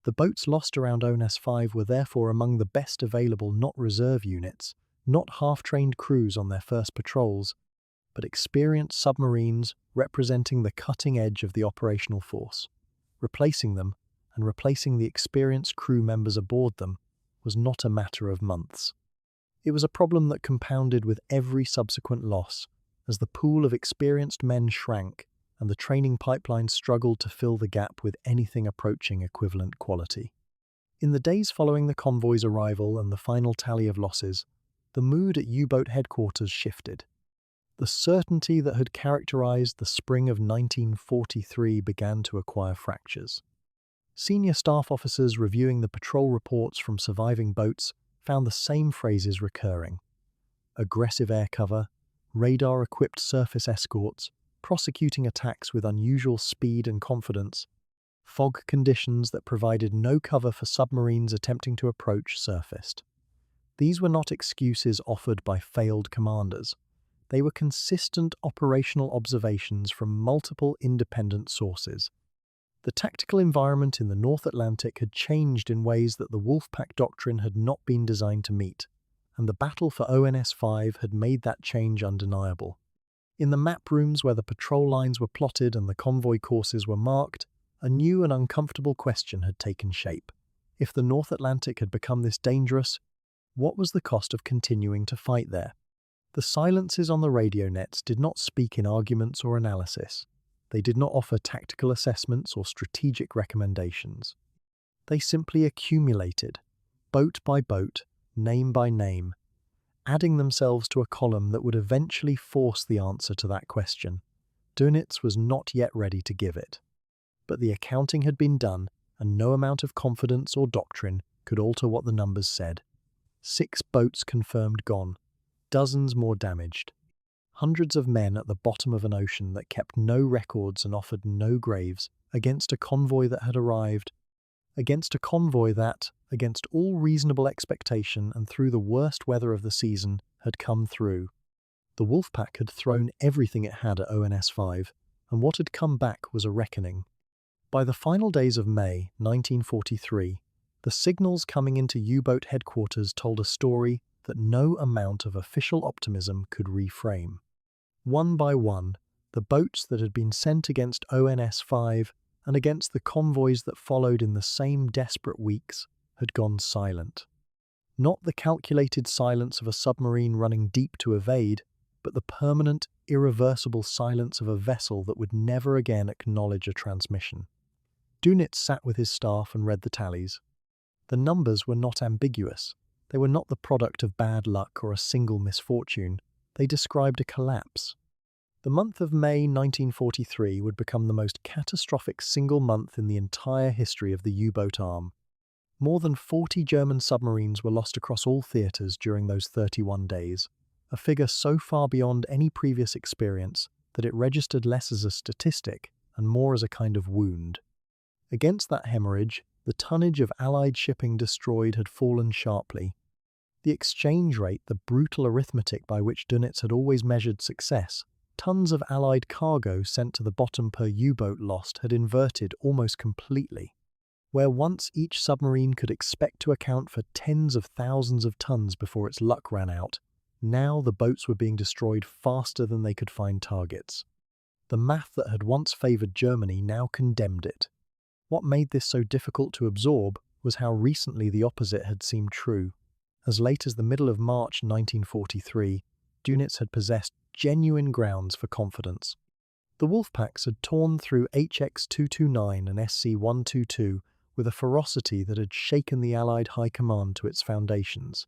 [SPEAKER 1] The boats lost around ONS-5 were therefore among the best available not reserve units, not half-trained crews on their first patrols, but experienced submarines representing the cutting edge of the operational force. Replacing them, and replacing the experienced crew members aboard them, was not a matter of months. It was a problem that compounded with every subsequent loss, as the pool of experienced men shrank and the training pipeline struggled to fill the gap with anything approaching equivalent quality. In the days following the convoy's arrival and the final tally of losses, the mood at U-boat headquarters shifted. The certainty that had characterized the spring of 1943 began to acquire fractures. Senior staff officers reviewing the patrol reports from surviving boats found the same phrases recurring. Aggressive air cover, radar-equipped surface escorts, prosecuting attacks with unusual speed and confidence, fog conditions that provided no cover for submarines attempting to approach surfaced. These were not excuses offered by failed commanders. They were consistent operational observations from multiple independent sources. The tactical environment in the North Atlantic had changed in ways that the Wolfpack doctrine had not been designed to meet, and the battle for ONS-5 had made that change undeniable. In the map rooms where the patrol lines were plotted and the convoy courses were marked, a new and uncomfortable question had taken shape. If the North Atlantic had become this dangerous, what was the cost of continuing to fight there? The silences on the radio nets did not speak in arguments or analysis. They did not offer tactical assessments or strategic recommendations. They simply accumulated, boat by boat, name by name, adding themselves to a column that would eventually force the answer to that question. Dönitz was not yet ready to give it. But the accounting had been done, and no amount of confidence or doctrine could alter what the numbers said. 6 boats confirmed gone, dozens more damaged. Hundreds of men at the bottom of an ocean that kept no records and offered no graves, against a convoy that had arrived, against a convoy that, against all reasonable expectation and through the worst weather of the season, had come through. The Wolfpack had thrown everything it had at ONS 5, and what had come back was a reckoning. By the final days of May 1943, the signals coming into U-boat headquarters told a story that no amount of official optimism could reframe. One by one, the boats that had been sent against ONS 5 and against the convoys that followed in the same desperate weeks had gone silent. Not the calculated silence of a submarine running deep to evade, but the permanent, irreversible silence of a vessel that would never again acknowledge a transmission. Dönitz sat with his staff and read the tallies. The numbers were not ambiguous. They were not the product of bad luck or a single misfortune. They described a collapse. The month of May 1943 would become the most catastrophic single month in the entire history of the U-boat arm. More than 40 German submarines were lost across all theatres during those 31 days, a figure so far beyond any previous experience that it registered less as a statistic and more as a kind of wound. Against that hemorrhage, the tonnage of Allied shipping destroyed had fallen sharply. The exchange rate, the brutal arithmetic by which Dönitz had always measured success, tons of Allied cargo sent to the bottom per U-boat lost had inverted almost completely. Where once each submarine could expect to account for tens of thousands of tons before its luck ran out, now the boats were being destroyed faster than they could find targets. The math that had once favoured Germany now condemned it. What made this so difficult to absorb was how recently the opposite had seemed true. As late as the middle of March 1943, Dönitz had possessed genuine grounds for confidence. The Wolfpacks had torn through HX-229 and SC-122 with a ferocity that had shaken the Allied High Command to its foundations.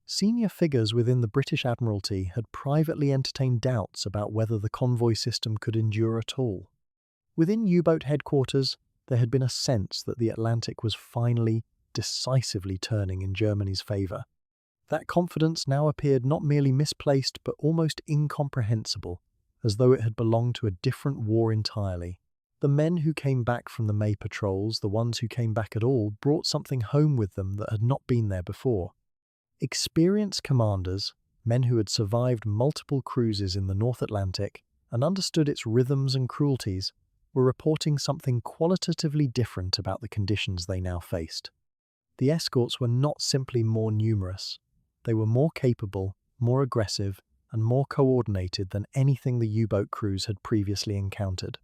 [SPEAKER 1] Senior figures within the British Admiralty had privately entertained doubts about whether the convoy system could endure at all. Within U-boat headquarters, there had been a sense that the Atlantic was finally, decisively turning in Germany's favour. That confidence now appeared not merely misplaced but almost incomprehensible, as though it had belonged to a different war entirely. The men who came back from the May patrols, the ones who came back at all, brought something home with them that had not been there before. Experienced commanders, men who had survived multiple cruises in the North Atlantic and understood its rhythms and cruelties, were reporting something qualitatively different about the conditions they now faced. The escorts were not simply more numerous. They were more capable, more aggressive, and more coordinated than anything the U-boat crews had previously encountered.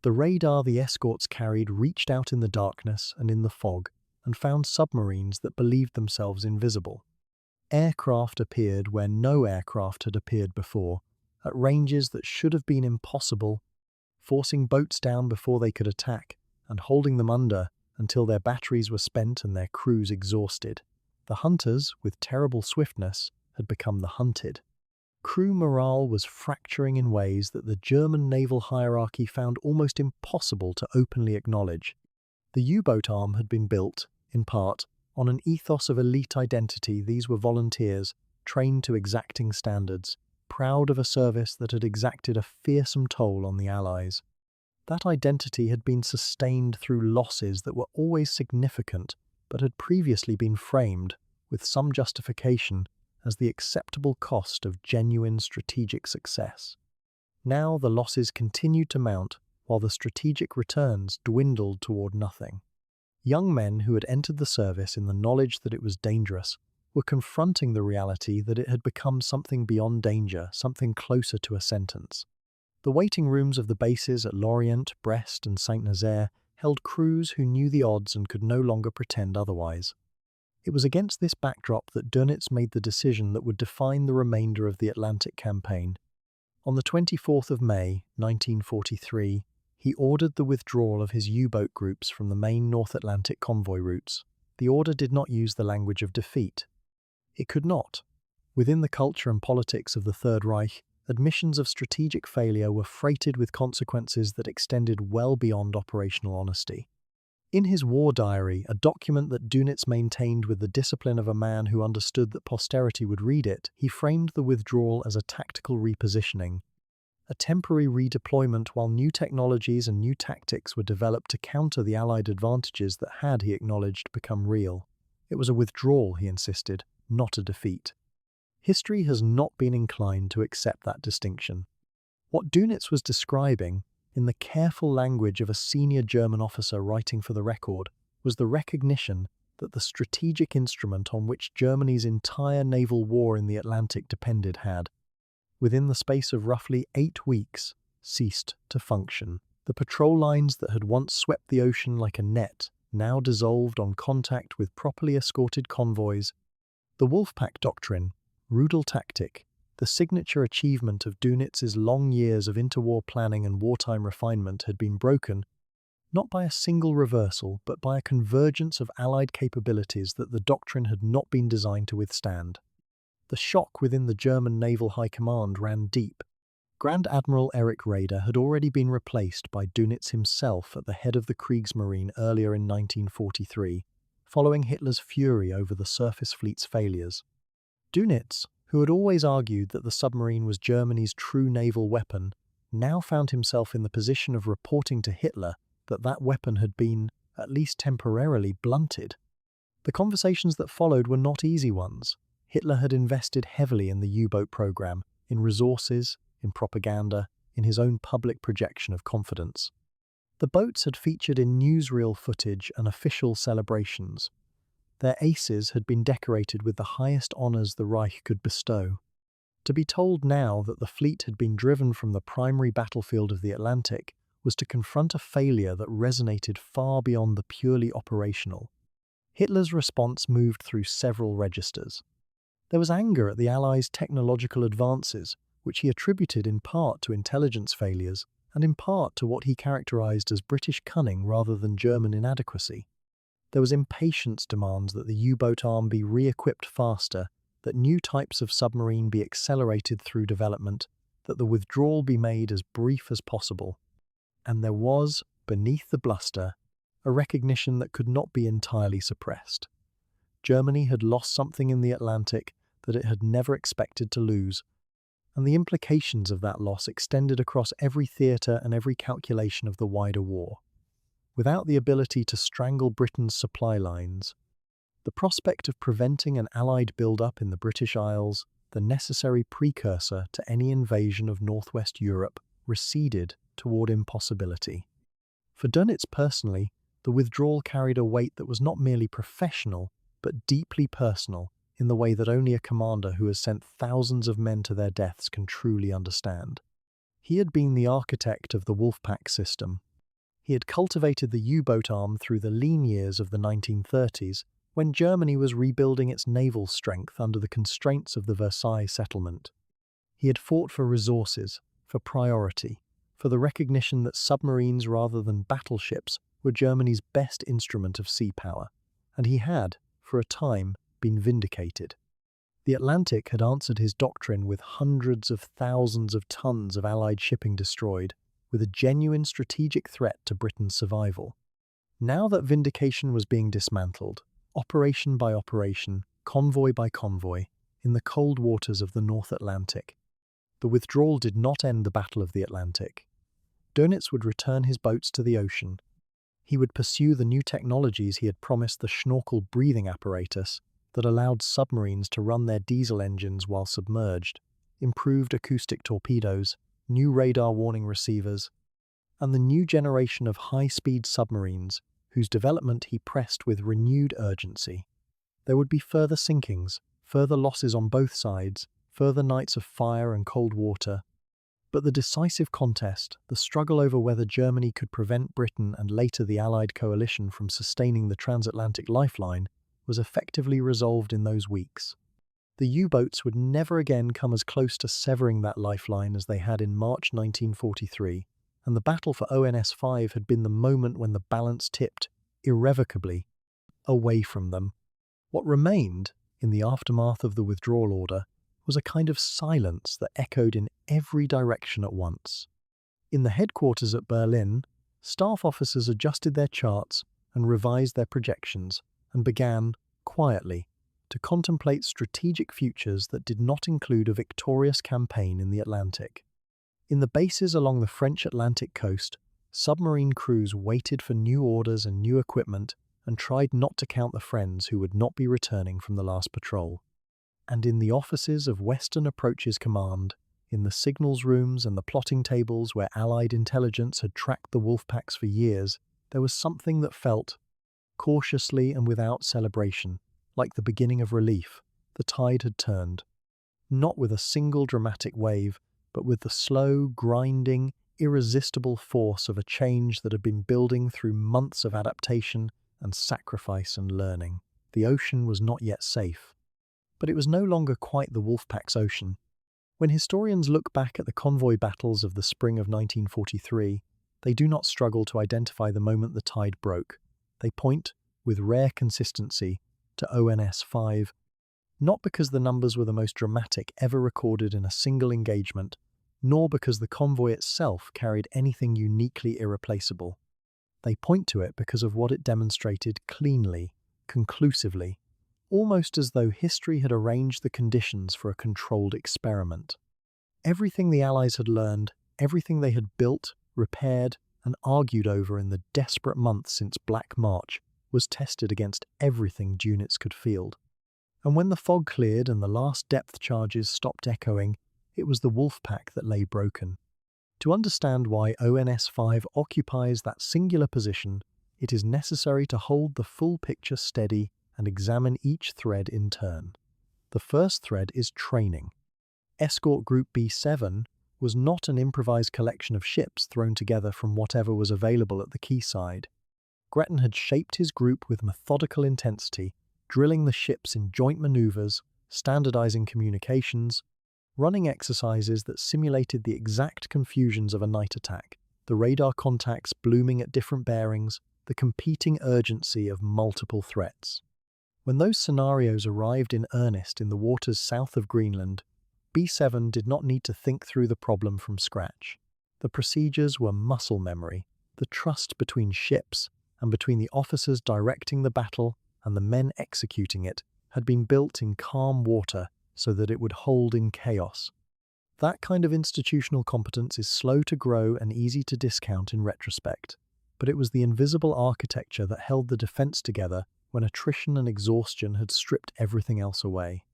[SPEAKER 1] The radar the escorts carried reached out in the darkness and in the fog and found submarines that believed themselves invisible. Aircraft appeared where no aircraft had appeared before, at ranges that should have been impossible, forcing boats down before they could attack and holding them under until their batteries were spent and their crews exhausted. The hunters, with terrible swiftness, had become the hunted. Crew morale was fracturing in ways that the German naval hierarchy found almost impossible to openly acknowledge. The U-boat arm had been built, in part, on an ethos of elite identity. These were volunteers, trained to exacting standards, proud of a service that had exacted a fearsome toll on the Allies. That identity had been sustained through losses that were always significant, but had previously been framed, with some justification, as the acceptable cost of genuine strategic success. Now the losses continued to mount, while the strategic returns dwindled toward nothing. Young men who had entered the service in the knowledge that it was dangerous were confronting the reality that it had become something beyond danger, something closer to a sentence. The waiting rooms of the bases at Lorient, Brest, and Saint-Nazaire held crews who knew the odds and could no longer pretend otherwise. It was against this backdrop that Dönitz made the decision that would define the remainder of the Atlantic campaign. On the 24th of May, 1943, he ordered the withdrawal of his U-boat groups from the main North Atlantic convoy routes. The order did not use the language of defeat. It could not. Within the culture and politics of the Third Reich, admissions of strategic failure were freighted with consequences that extended well beyond operational honesty. In his war diary, a document that Dönitz maintained with the discipline of a man who understood that posterity would read it, he framed the withdrawal as a tactical repositioning, a temporary redeployment while new technologies and new tactics were developed to counter the Allied advantages that had, he acknowledged, become real. It was a withdrawal, he insisted, not a defeat. History has not been inclined to accept that distinction. What Dönitz was describing, in the careful language of a senior German officer writing for the record, was the recognition that the strategic instrument on which Germany's entire naval war in the Atlantic depended had, within the space of roughly 8 weeks, ceased to function. The patrol lines that had once swept the ocean like a net now dissolved on contact with properly escorted convoys. The Wolfpack doctrine, Rudel tactic, the signature achievement of Dönitz's long years of interwar planning and wartime refinement, had been broken, not by a single reversal, but by a convergence of Allied capabilities that the doctrine had not been designed to withstand. The shock within the German Naval High Command ran deep. Grand Admiral Erich Raeder had already been replaced by Dönitz himself at the head of the Kriegsmarine earlier in 1943, following Hitler's fury over the surface fleet's failures. Dönitz, who had always argued that the submarine was Germany's true naval weapon, now found himself in the position of reporting to Hitler that that weapon had been, at least temporarily, blunted. The conversations that followed were not easy ones. Hitler had invested heavily in the U-boat program, in resources, in propaganda, in his own public projection of confidence. The boats had featured in newsreel footage and official celebrations. Their aces had been decorated with the highest honours the Reich could bestow. To be told now that the fleet had been driven from the primary battlefield of the Atlantic was to confront a failure that resonated far beyond the purely operational. Hitler's response moved through several registers. There was anger at the Allies' technological advances, which he attributed in part to intelligence failures and in part to what he characterized as British cunning rather than German inadequacy. There was impatience demands that the U-boat arm be re-equipped faster, that new types of submarine be accelerated through development, that the withdrawal be made as brief as possible. And there was, beneath the bluster, a recognition that could not be entirely suppressed. Germany had lost something in the Atlantic that it had never expected to lose, and the implications of that loss extended across every theatre and every calculation of the wider war. Without the ability to strangle Britain's supply lines, the prospect of preventing an Allied build-up in the British Isles, the necessary precursor to any invasion of northwest Europe, receded toward impossibility. For Dönitz personally, the withdrawal carried a weight that was not merely professional, but deeply personal, in the way that only a commander who has sent thousands of men to their deaths can truly understand. He had been the architect of the Wolfpack system. He had cultivated the U-boat arm through the lean years of the 1930s, when Germany was rebuilding its naval strength under the constraints of the Versailles settlement. He had fought for resources, for priority, for the recognition that submarines rather than battleships were Germany's best instrument of sea power, and he had, for a time, been vindicated. The Atlantic had answered his doctrine with hundreds of thousands of tons of Allied shipping destroyed, with a genuine strategic threat to Britain's survival. Now that vindication was being dismantled, operation by operation, convoy by convoy, in the cold waters of the North Atlantic, the withdrawal did not end the Battle of the Atlantic. Dönitz would return his boats to the ocean. He would pursue the new technologies he had promised, the Schnorkel breathing apparatus that allowed submarines to run their diesel engines while submerged, improved acoustic torpedoes, new radar warning receivers, and the new generation of high-speed submarines whose development he pressed with renewed urgency. There would be further sinkings, further losses on both sides, further nights of fire and cold water, but the decisive contest, the struggle over whether Germany could prevent Britain and later the Allied coalition from sustaining the transatlantic lifeline, was effectively resolved in those weeks. The U-boats would never again come as close to severing that lifeline as they had in March 1943, and the battle for ONS-5 had been the moment when the balance tipped, irrevocably, away from them. What remained, in the aftermath of the withdrawal order, was a kind of silence that echoed in every direction at once. In the headquarters at Berlin, staff officers adjusted their charts and revised their projections and began, quietly, to contemplate strategic futures that did not include a victorious campaign in the Atlantic. In the bases along the French Atlantic coast, submarine crews waited for new orders and new equipment and tried not to count the friends who would not be returning from the last patrol. And in the offices of Western Approaches Command, in the signals rooms and the plotting tables where Allied intelligence had tracked the Wolfpacks for years, there was something that felt, cautiously and without celebration, like the beginning of relief. The tide had turned. Not with a single dramatic wave, but with the slow, grinding, irresistible force of a change that had been building through months of adaptation and sacrifice and learning. The ocean was not yet safe. But it was no longer quite the Wolfpack's ocean. When historians look back at the convoy battles of the spring of 1943, they do not struggle to identify the moment the tide broke. They point, with rare consistency, to ONS-5, not because the numbers were the most dramatic ever recorded in a single engagement, nor because the convoy itself carried anything uniquely irreplaceable. They point to it because of what it demonstrated cleanly, conclusively, almost as though history had arranged the conditions for a controlled experiment. Everything the Allies had learned, everything they had built, repaired, and argued over in the desperate months since Black March was tested against everything units could field. And when the fog cleared and the last depth charges stopped echoing, it was the Wolfpack that lay broken. To understand why ONS-5 occupies that singular position, it is necessary to hold the full picture steady and examine each thread in turn. The first thread is training. Escort Group B7 was not an improvised collection of ships thrown together from whatever was available at the quayside. Gretton had shaped his group with methodical intensity, drilling the ships in joint maneuvers, standardizing communications, running exercises that simulated the exact confusions of a night attack, the radar contacts blooming at different bearings, the competing urgency of multiple threats. When those scenarios arrived in earnest in the waters south of Greenland, B7 did not need to think through the problem from scratch. The procedures were muscle memory. The trust between ships and between the officers directing the battle and the men executing it had been built in calm water so that it would hold in chaos. That kind of institutional competence is slow to grow and easy to discount in retrospect, but it was the invisible architecture that held the defense together when attrition and exhaustion had stripped everything else away.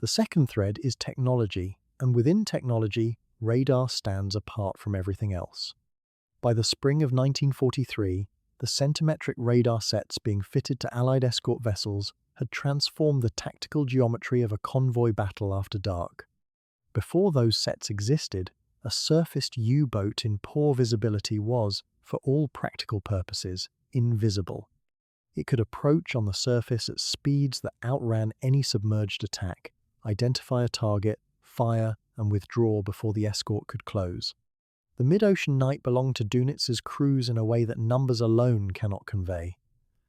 [SPEAKER 1] The second thread is technology, and within technology, radar stands apart from everything else. By the spring of 1943, the centimetric radar sets being fitted to Allied escort vessels had transformed the tactical geometry of a convoy battle after dark. Before those sets existed, a surfaced U-boat in poor visibility was, for all practical purposes, invisible. It could approach on the surface at speeds that outran any submerged attack, identify a target, fire, and withdraw before the escort could close. The mid-ocean night belonged to Dunitz's crews in a way that numbers alone cannot convey.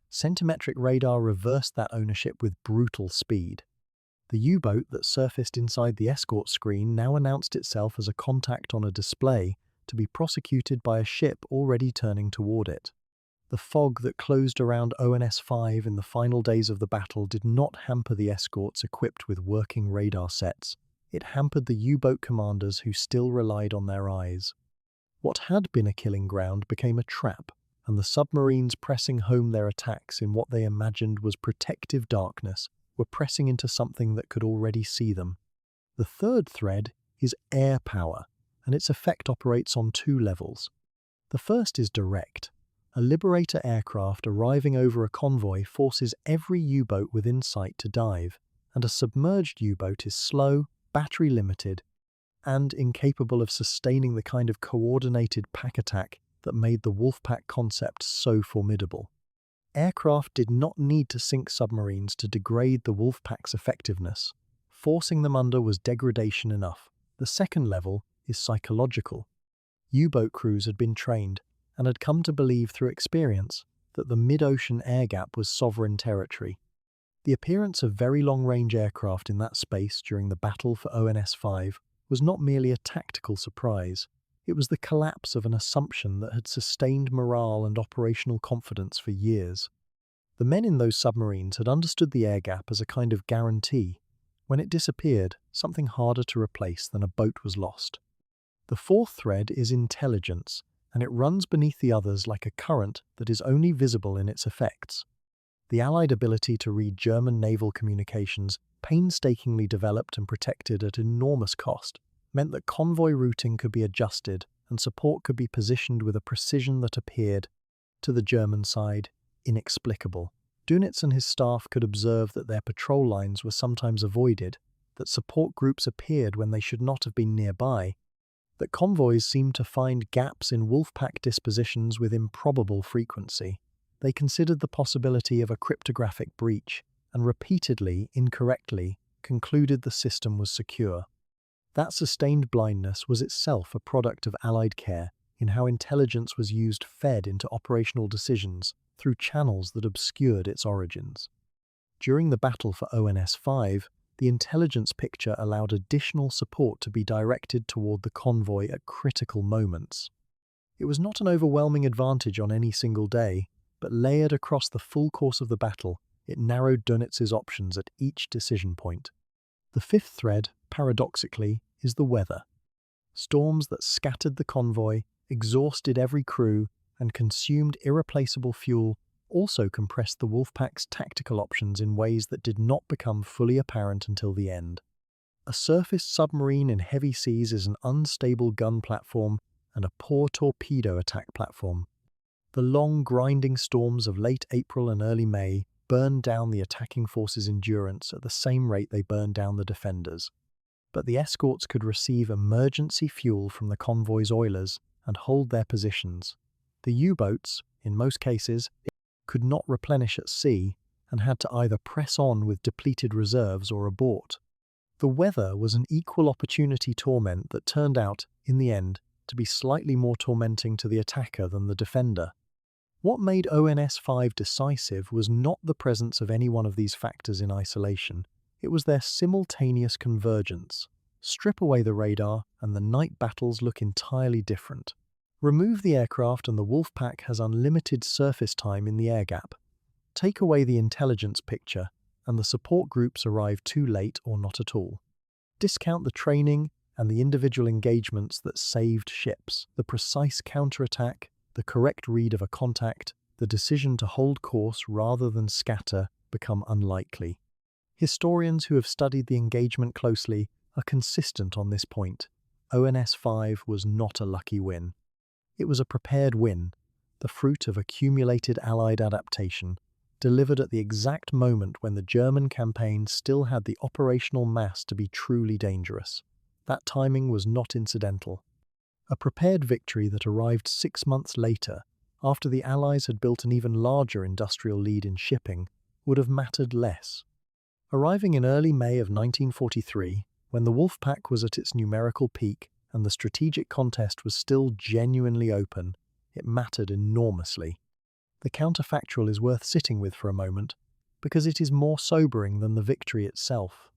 [SPEAKER 1] Centimetric radar reversed that ownership with brutal speed. The U-boat that surfaced inside the escort screen now announced itself as a contact on a display to be prosecuted by a ship already turning toward it. The fog that closed around ONS-5 in the final days of the battle did not hamper the escorts equipped with working radar sets. It hampered the U-boat commanders who still relied on their eyes. What had been a killing ground became a trap, and the submarines pressing home their attacks in what they imagined was protective darkness were pressing into something that could already see them. The third thread is air power, and its effect operates on two levels. The first is direct. A Liberator aircraft arriving over a convoy forces every U-boat within sight to dive, and a submerged U-boat is slow, battery-limited, and incapable of sustaining the kind of coordinated pack attack that made the Wolfpack concept so formidable. Aircraft did not need to sink submarines to degrade the Wolfpack's effectiveness. Forcing them under was degradation enough. The second level is psychological. U-boat crews had been trained and had come to believe through experience that the mid-ocean air gap was sovereign territory. The appearance of very long-range aircraft in that space during the battle for ONS-5 was not merely a tactical surprise. It was the collapse of an assumption that had sustained morale and operational confidence for years. The men in those submarines had understood the air gap as a kind of guarantee. When it disappeared, something harder to replace than a boat was lost. The fourth thread is intelligence, and it runs beneath the others like a current that is only visible in its effects. The Allied ability to read German naval communications, painstakingly developed and protected at enormous cost, meant that convoy routing could be adjusted and support could be positioned with a precision that appeared, to the German side, inexplicable. Dönitz and his staff could observe that their patrol lines were sometimes avoided, that support groups appeared when they should not have been nearby, that convoys seemed to find gaps in Wolfpack dispositions with improbable frequency. They considered the possibility of a cryptographic breach and repeatedly, incorrectly, concluded the system was secure. That sustained blindness was itself a product of Allied care in how intelligence was fed into operational decisions through channels that obscured its origins. During the battle for ONS-5, the intelligence picture allowed additional support to be directed toward the convoy at critical moments. It was not an overwhelming advantage on any single day, but layered across the full course of the battle, it narrowed Dönitz's options at each decision point. The fifth thread, paradoxically, is the weather. Storms that scattered the convoy, exhausted every crew, and consumed irreplaceable fuel also compressed the Wolfpack's tactical options in ways that did not become fully apparent until the end. A surface submarine in heavy seas is an unstable gun platform and a poor torpedo attack platform. The long, grinding storms of late April and early May burned down the attacking force's endurance at the same rate they burned down the defenders. But the escorts could receive emergency fuel from the convoy's oilers and hold their positions. The U-boats, in most cases, could not replenish at sea and had to either press on with depleted reserves or abort. The weather was an equal opportunity torment that turned out, in the end, to be slightly more tormenting to the attacker than the defender. What made ONS-5 decisive was not the presence of any one of these factors in isolation. It was their simultaneous convergence. Strip away the radar, and the night battles look entirely different. Remove the aircraft and the Wolfpack has unlimited surface time in the air gap. Take away the intelligence picture, and the support groups arrive too late or not at all. Discount the training and the individual engagements that saved ships, the precise counterattack, the correct read of a contact, the decision to hold course rather than scatter become unlikely. Historians who have studied the engagement closely are consistent on this point. ONS-5 was not a lucky win. It was a prepared win, the fruit of accumulated Allied adaptation, delivered at the exact moment when the German campaign still had the operational mass to be truly dangerous. That timing was not incidental. A prepared victory that arrived 6 months later, after the Allies had built an even larger industrial lead in shipping, would have mattered less. Arriving in early May of 1943, when the Wolfpack was at its numerical peak and the strategic contest was still genuinely open, it mattered enormously. The counterfactual is worth sitting with for a moment, because it is more sobering than the victory itself.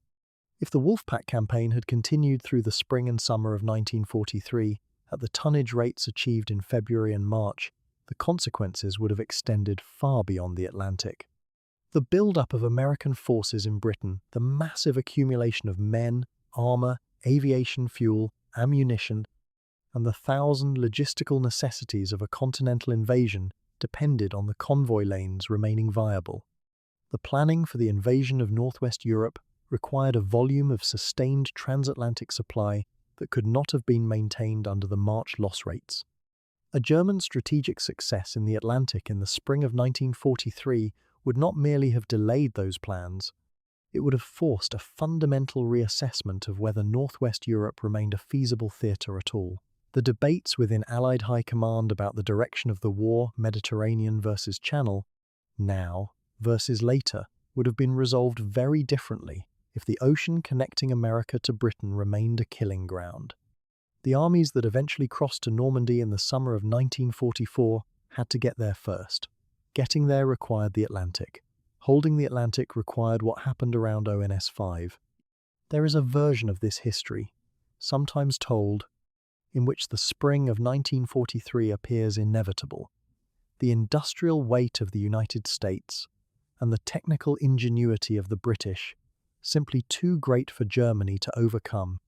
[SPEAKER 1] If the Wolfpack campaign had continued through the spring and summer of 1943, at the tonnage rates achieved in February and March, the consequences would have extended far beyond the Atlantic. The build-up of American forces in Britain, the massive accumulation of men, armor, aviation fuel, ammunition, and the 1,000 logistical necessities of a continental invasion depended on the convoy lanes remaining viable. The planning for the invasion of Northwest Europe required a volume of sustained transatlantic supply that could not have been maintained under the March loss rates. A German strategic success in the Atlantic in the spring of 1943 would not merely have delayed those plans, it would have forced a fundamental reassessment of whether Northwest Europe remained a feasible theatre at all. The debates within Allied High Command about the direction of the war, Mediterranean versus Channel, now versus later, would have been resolved very differently if the ocean connecting America to Britain remained a killing ground. The armies that eventually crossed to Normandy in the summer of 1944 had to get there first. Getting there required the Atlantic. Holding the Atlantic required what happened around ONS 5. There is a version of this history, sometimes told, in which the spring of 1943 appears inevitable. The industrial weight of the United States and the technical ingenuity of the British, simply too great for Germany to overcome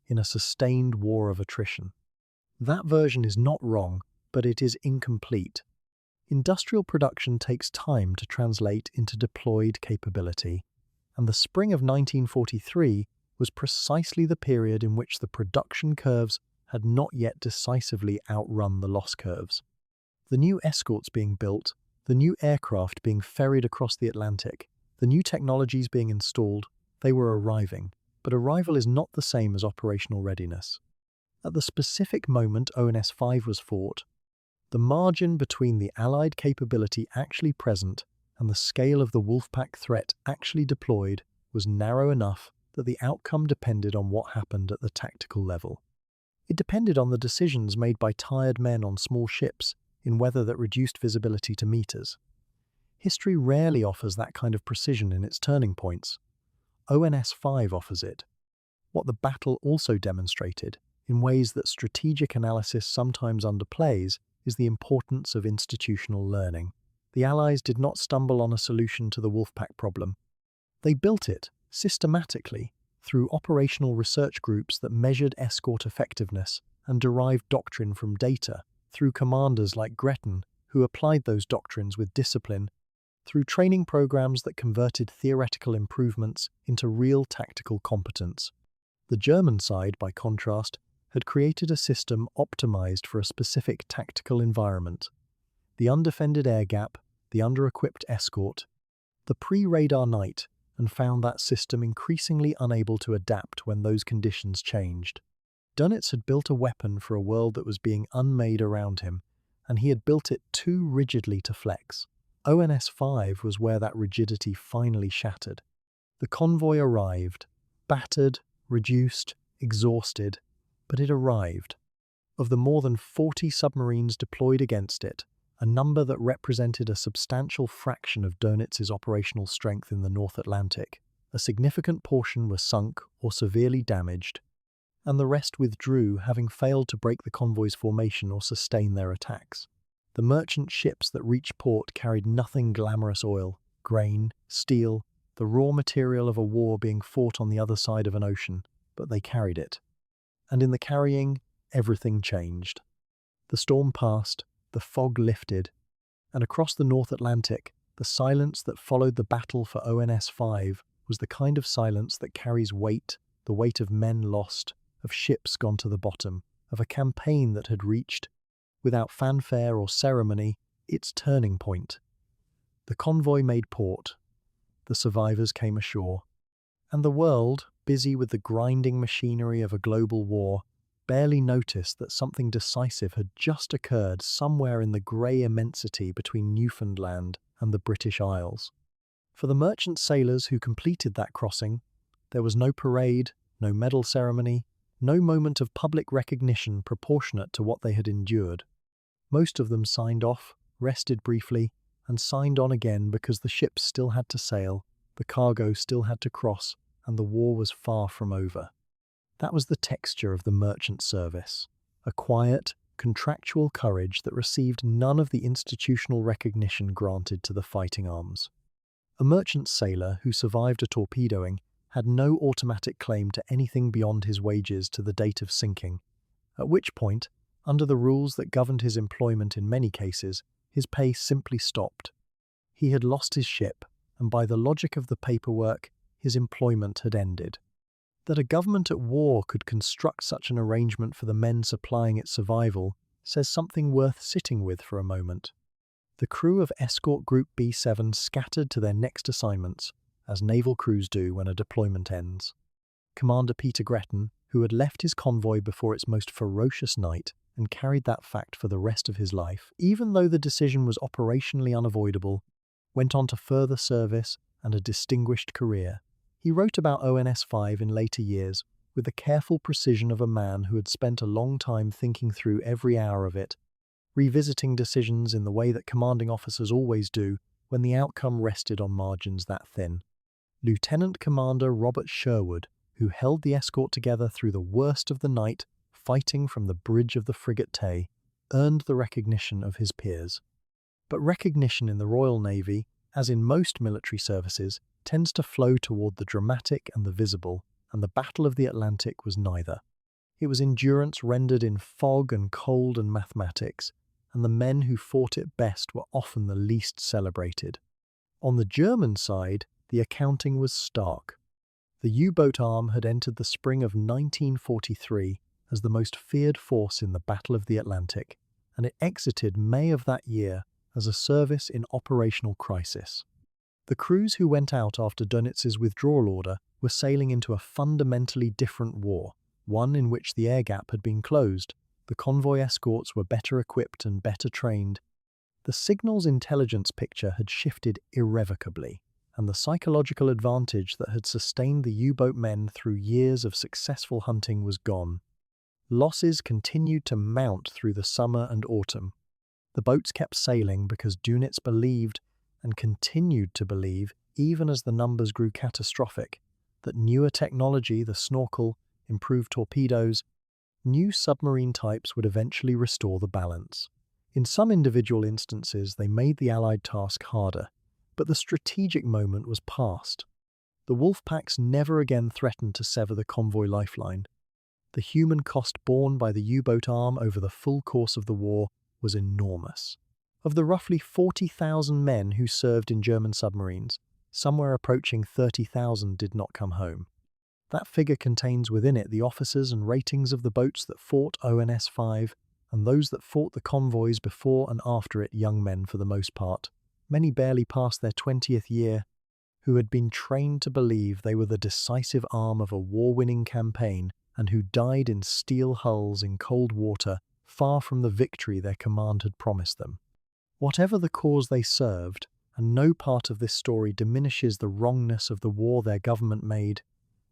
[SPEAKER 1] in a sustained war of attrition. That version is not wrong, but it is incomplete. Industrial production takes time to translate into deployed capability, and the spring of 1943 was precisely the period in which the production curves had not yet decisively outrun the loss curves. The new escorts being built, the new aircraft being ferried across the Atlantic, the new technologies being installed, they were arriving. But arrival is not the same as operational readiness. At the specific moment ONS 5 was fought, the margin between the Allied capability actually present and the scale of the Wolfpack threat actually deployed was narrow enough that the outcome depended on what happened at the tactical level. It depended on the decisions made by tired men on small ships in weather that reduced visibility to meters. History rarely offers that kind of precision in its turning points. ONS 5 offers it. What the battle also demonstrated, in ways that strategic analysis sometimes underplays, is the importance of institutional learning. The Allies did not stumble on a solution to the Wolfpack problem. They built it, systematically, through operational research groups that measured escort effectiveness and derived doctrine from data, through commanders like Gretton, who applied those doctrines with discipline, through training programs that converted theoretical improvements into real tactical competence. The German side, by contrast, had created a system optimized for a specific tactical environment. The undefended air gap, the under-equipped escort, the pre-radar night, and found that system increasingly unable to adapt when those conditions changed. Dönitz had built a weapon for a world that was being unmade around him, and he had built it too rigidly to flex. ONS 5 was where that rigidity finally shattered. The convoy arrived, battered, reduced, exhausted, but it arrived. Of the more than 40 submarines deployed against it, a number that represented a substantial fraction of Dönitz's operational strength in the North Atlantic, a significant portion were sunk or severely damaged, and the rest withdrew, having failed to break the convoy's formation or sustain their attacks. The merchant ships that reached port carried nothing glamorous: oil, grain, steel, the raw material of a war being fought on the other side of an ocean, but they carried it. And in the carrying, everything changed. The storm passed, the fog lifted, and across the North Atlantic, the silence that followed the battle for ONS 5 was the kind of silence that carries weight, the weight of men lost, of ships gone to the bottom, of a campaign that had reached, without fanfare or ceremony, its turning point. The convoy made port. The survivors came ashore. And the world, busy with the grinding machinery of a global war, barely noticed that something decisive had just occurred somewhere in the grey immensity between Newfoundland and the British Isles. For the merchant sailors who completed that crossing, there was no parade, no medal ceremony, no moment of public recognition proportionate to what they had endured. Most of them signed off, rested briefly, and signed on again because the ships still had to sail, the cargo still had to cross, and the war was far from over. That was the texture of the merchant service, a quiet, contractual courage that received none of the institutional recognition granted to the fighting arms. A merchant sailor who survived a torpedoing had no automatic claim to anything beyond his wages to the date of sinking, at which point, under the rules that governed his employment in many cases, his pay simply stopped. He had lost his ship, and by the logic of the paperwork, his employment had ended. That a government at war could construct such an arrangement for the men supplying its survival says something worth sitting with for a moment. The crew of Escort Group B7 scattered to their next assignments, as naval crews do when a deployment ends. Commander Peter Gretton, who had left his convoy before its most ferocious night and carried that fact for the rest of his life, even though the decision was operationally unavoidable, went on to further service and a distinguished career. He wrote about ONS-5 in later years with the careful precision of a man who had spent a long time thinking through every hour of it, revisiting decisions in the way that commanding officers always do when the outcome rested on margins that thin. Lieutenant Commander Robert Sherwood, who held the escort together through the worst of the night, fighting from the bridge of the frigate Tay, earned the recognition of his peers. But recognition in the Royal Navy, as in most military services, tends to flow toward the dramatic and the visible, and the Battle of the Atlantic was neither. It was endurance rendered in fog and cold and mathematics, and the men who fought it best were often the least celebrated. On the German side, the accounting was stark. The U-boat arm had entered the spring of 1943 as the most feared force in the Battle of the Atlantic, and it exited May of that year as a service in operational crisis. The crews who went out after Dönitz's withdrawal order were sailing into a fundamentally different war, one in which the air gap had been closed, the convoy escorts were better equipped and better trained. The signals intelligence picture had shifted irrevocably, and the psychological advantage that had sustained the U-boat men through years of successful hunting was gone. Losses continued to mount through the summer and autumn. The boats kept sailing because Dönitz believed, and continued to believe, even as the numbers grew catastrophic, that newer technology, the snorkel, improved torpedoes, new submarine types would eventually restore the balance. In some individual instances, they made the Allied task harder, but the strategic moment was past. The wolf packs never again threatened to sever the convoy lifeline. The human cost borne by the U-boat arm over the full course of the war was enormous. Of the roughly 40,000 men who served in German submarines, somewhere approaching 30,000 did not come home. That figure contains within it the officers and ratings of the boats that fought ONS-5 and those that fought the convoys before and after it, young men for the most part, many barely past their 20th year, who had been trained to believe they were the decisive arm of a war-winning campaign and who died in steel hulls in cold water, far from the victory their command had promised them. Whatever the cause they served, and no part of this story diminishes the wrongness of the war their government made,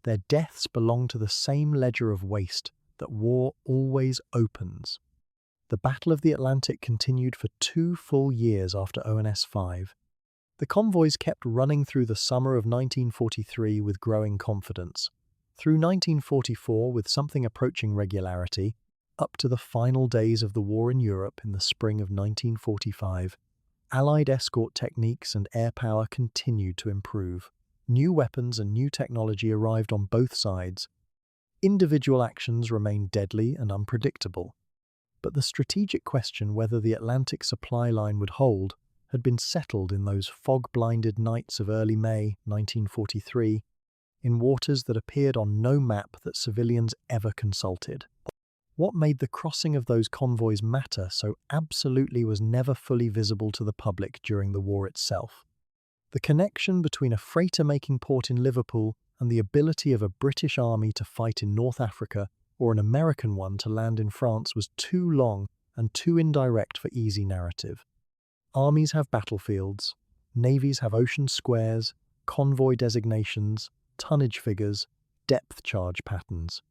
[SPEAKER 1] their deaths belong to the same ledger of waste that war always opens. The Battle of the Atlantic continued for 2 full years after ONS-5. The convoys kept running through the summer of 1943 with growing confidence, through 1944 with something approaching regularity, up to the final days of the war in Europe in the spring of 1945. Allied escort techniques and air power continued to improve. New weapons and new technology arrived on both sides. Individual actions remained deadly and unpredictable. But the strategic question whether the Atlantic supply line would hold had been settled in those fog-blinded nights of early May 1943, in waters that appeared on no map that civilians ever consulted. What made the crossing of those convoys matter so absolutely was never fully visible to the public during the war itself. The connection between a freighter-making port in Liverpool and the ability of a British army to fight in North Africa or an American one to land in France was too long and too indirect for easy narrative. Armies have battlefields, navies have ocean squares, convoy designations, tonnage figures, depth charge patterns.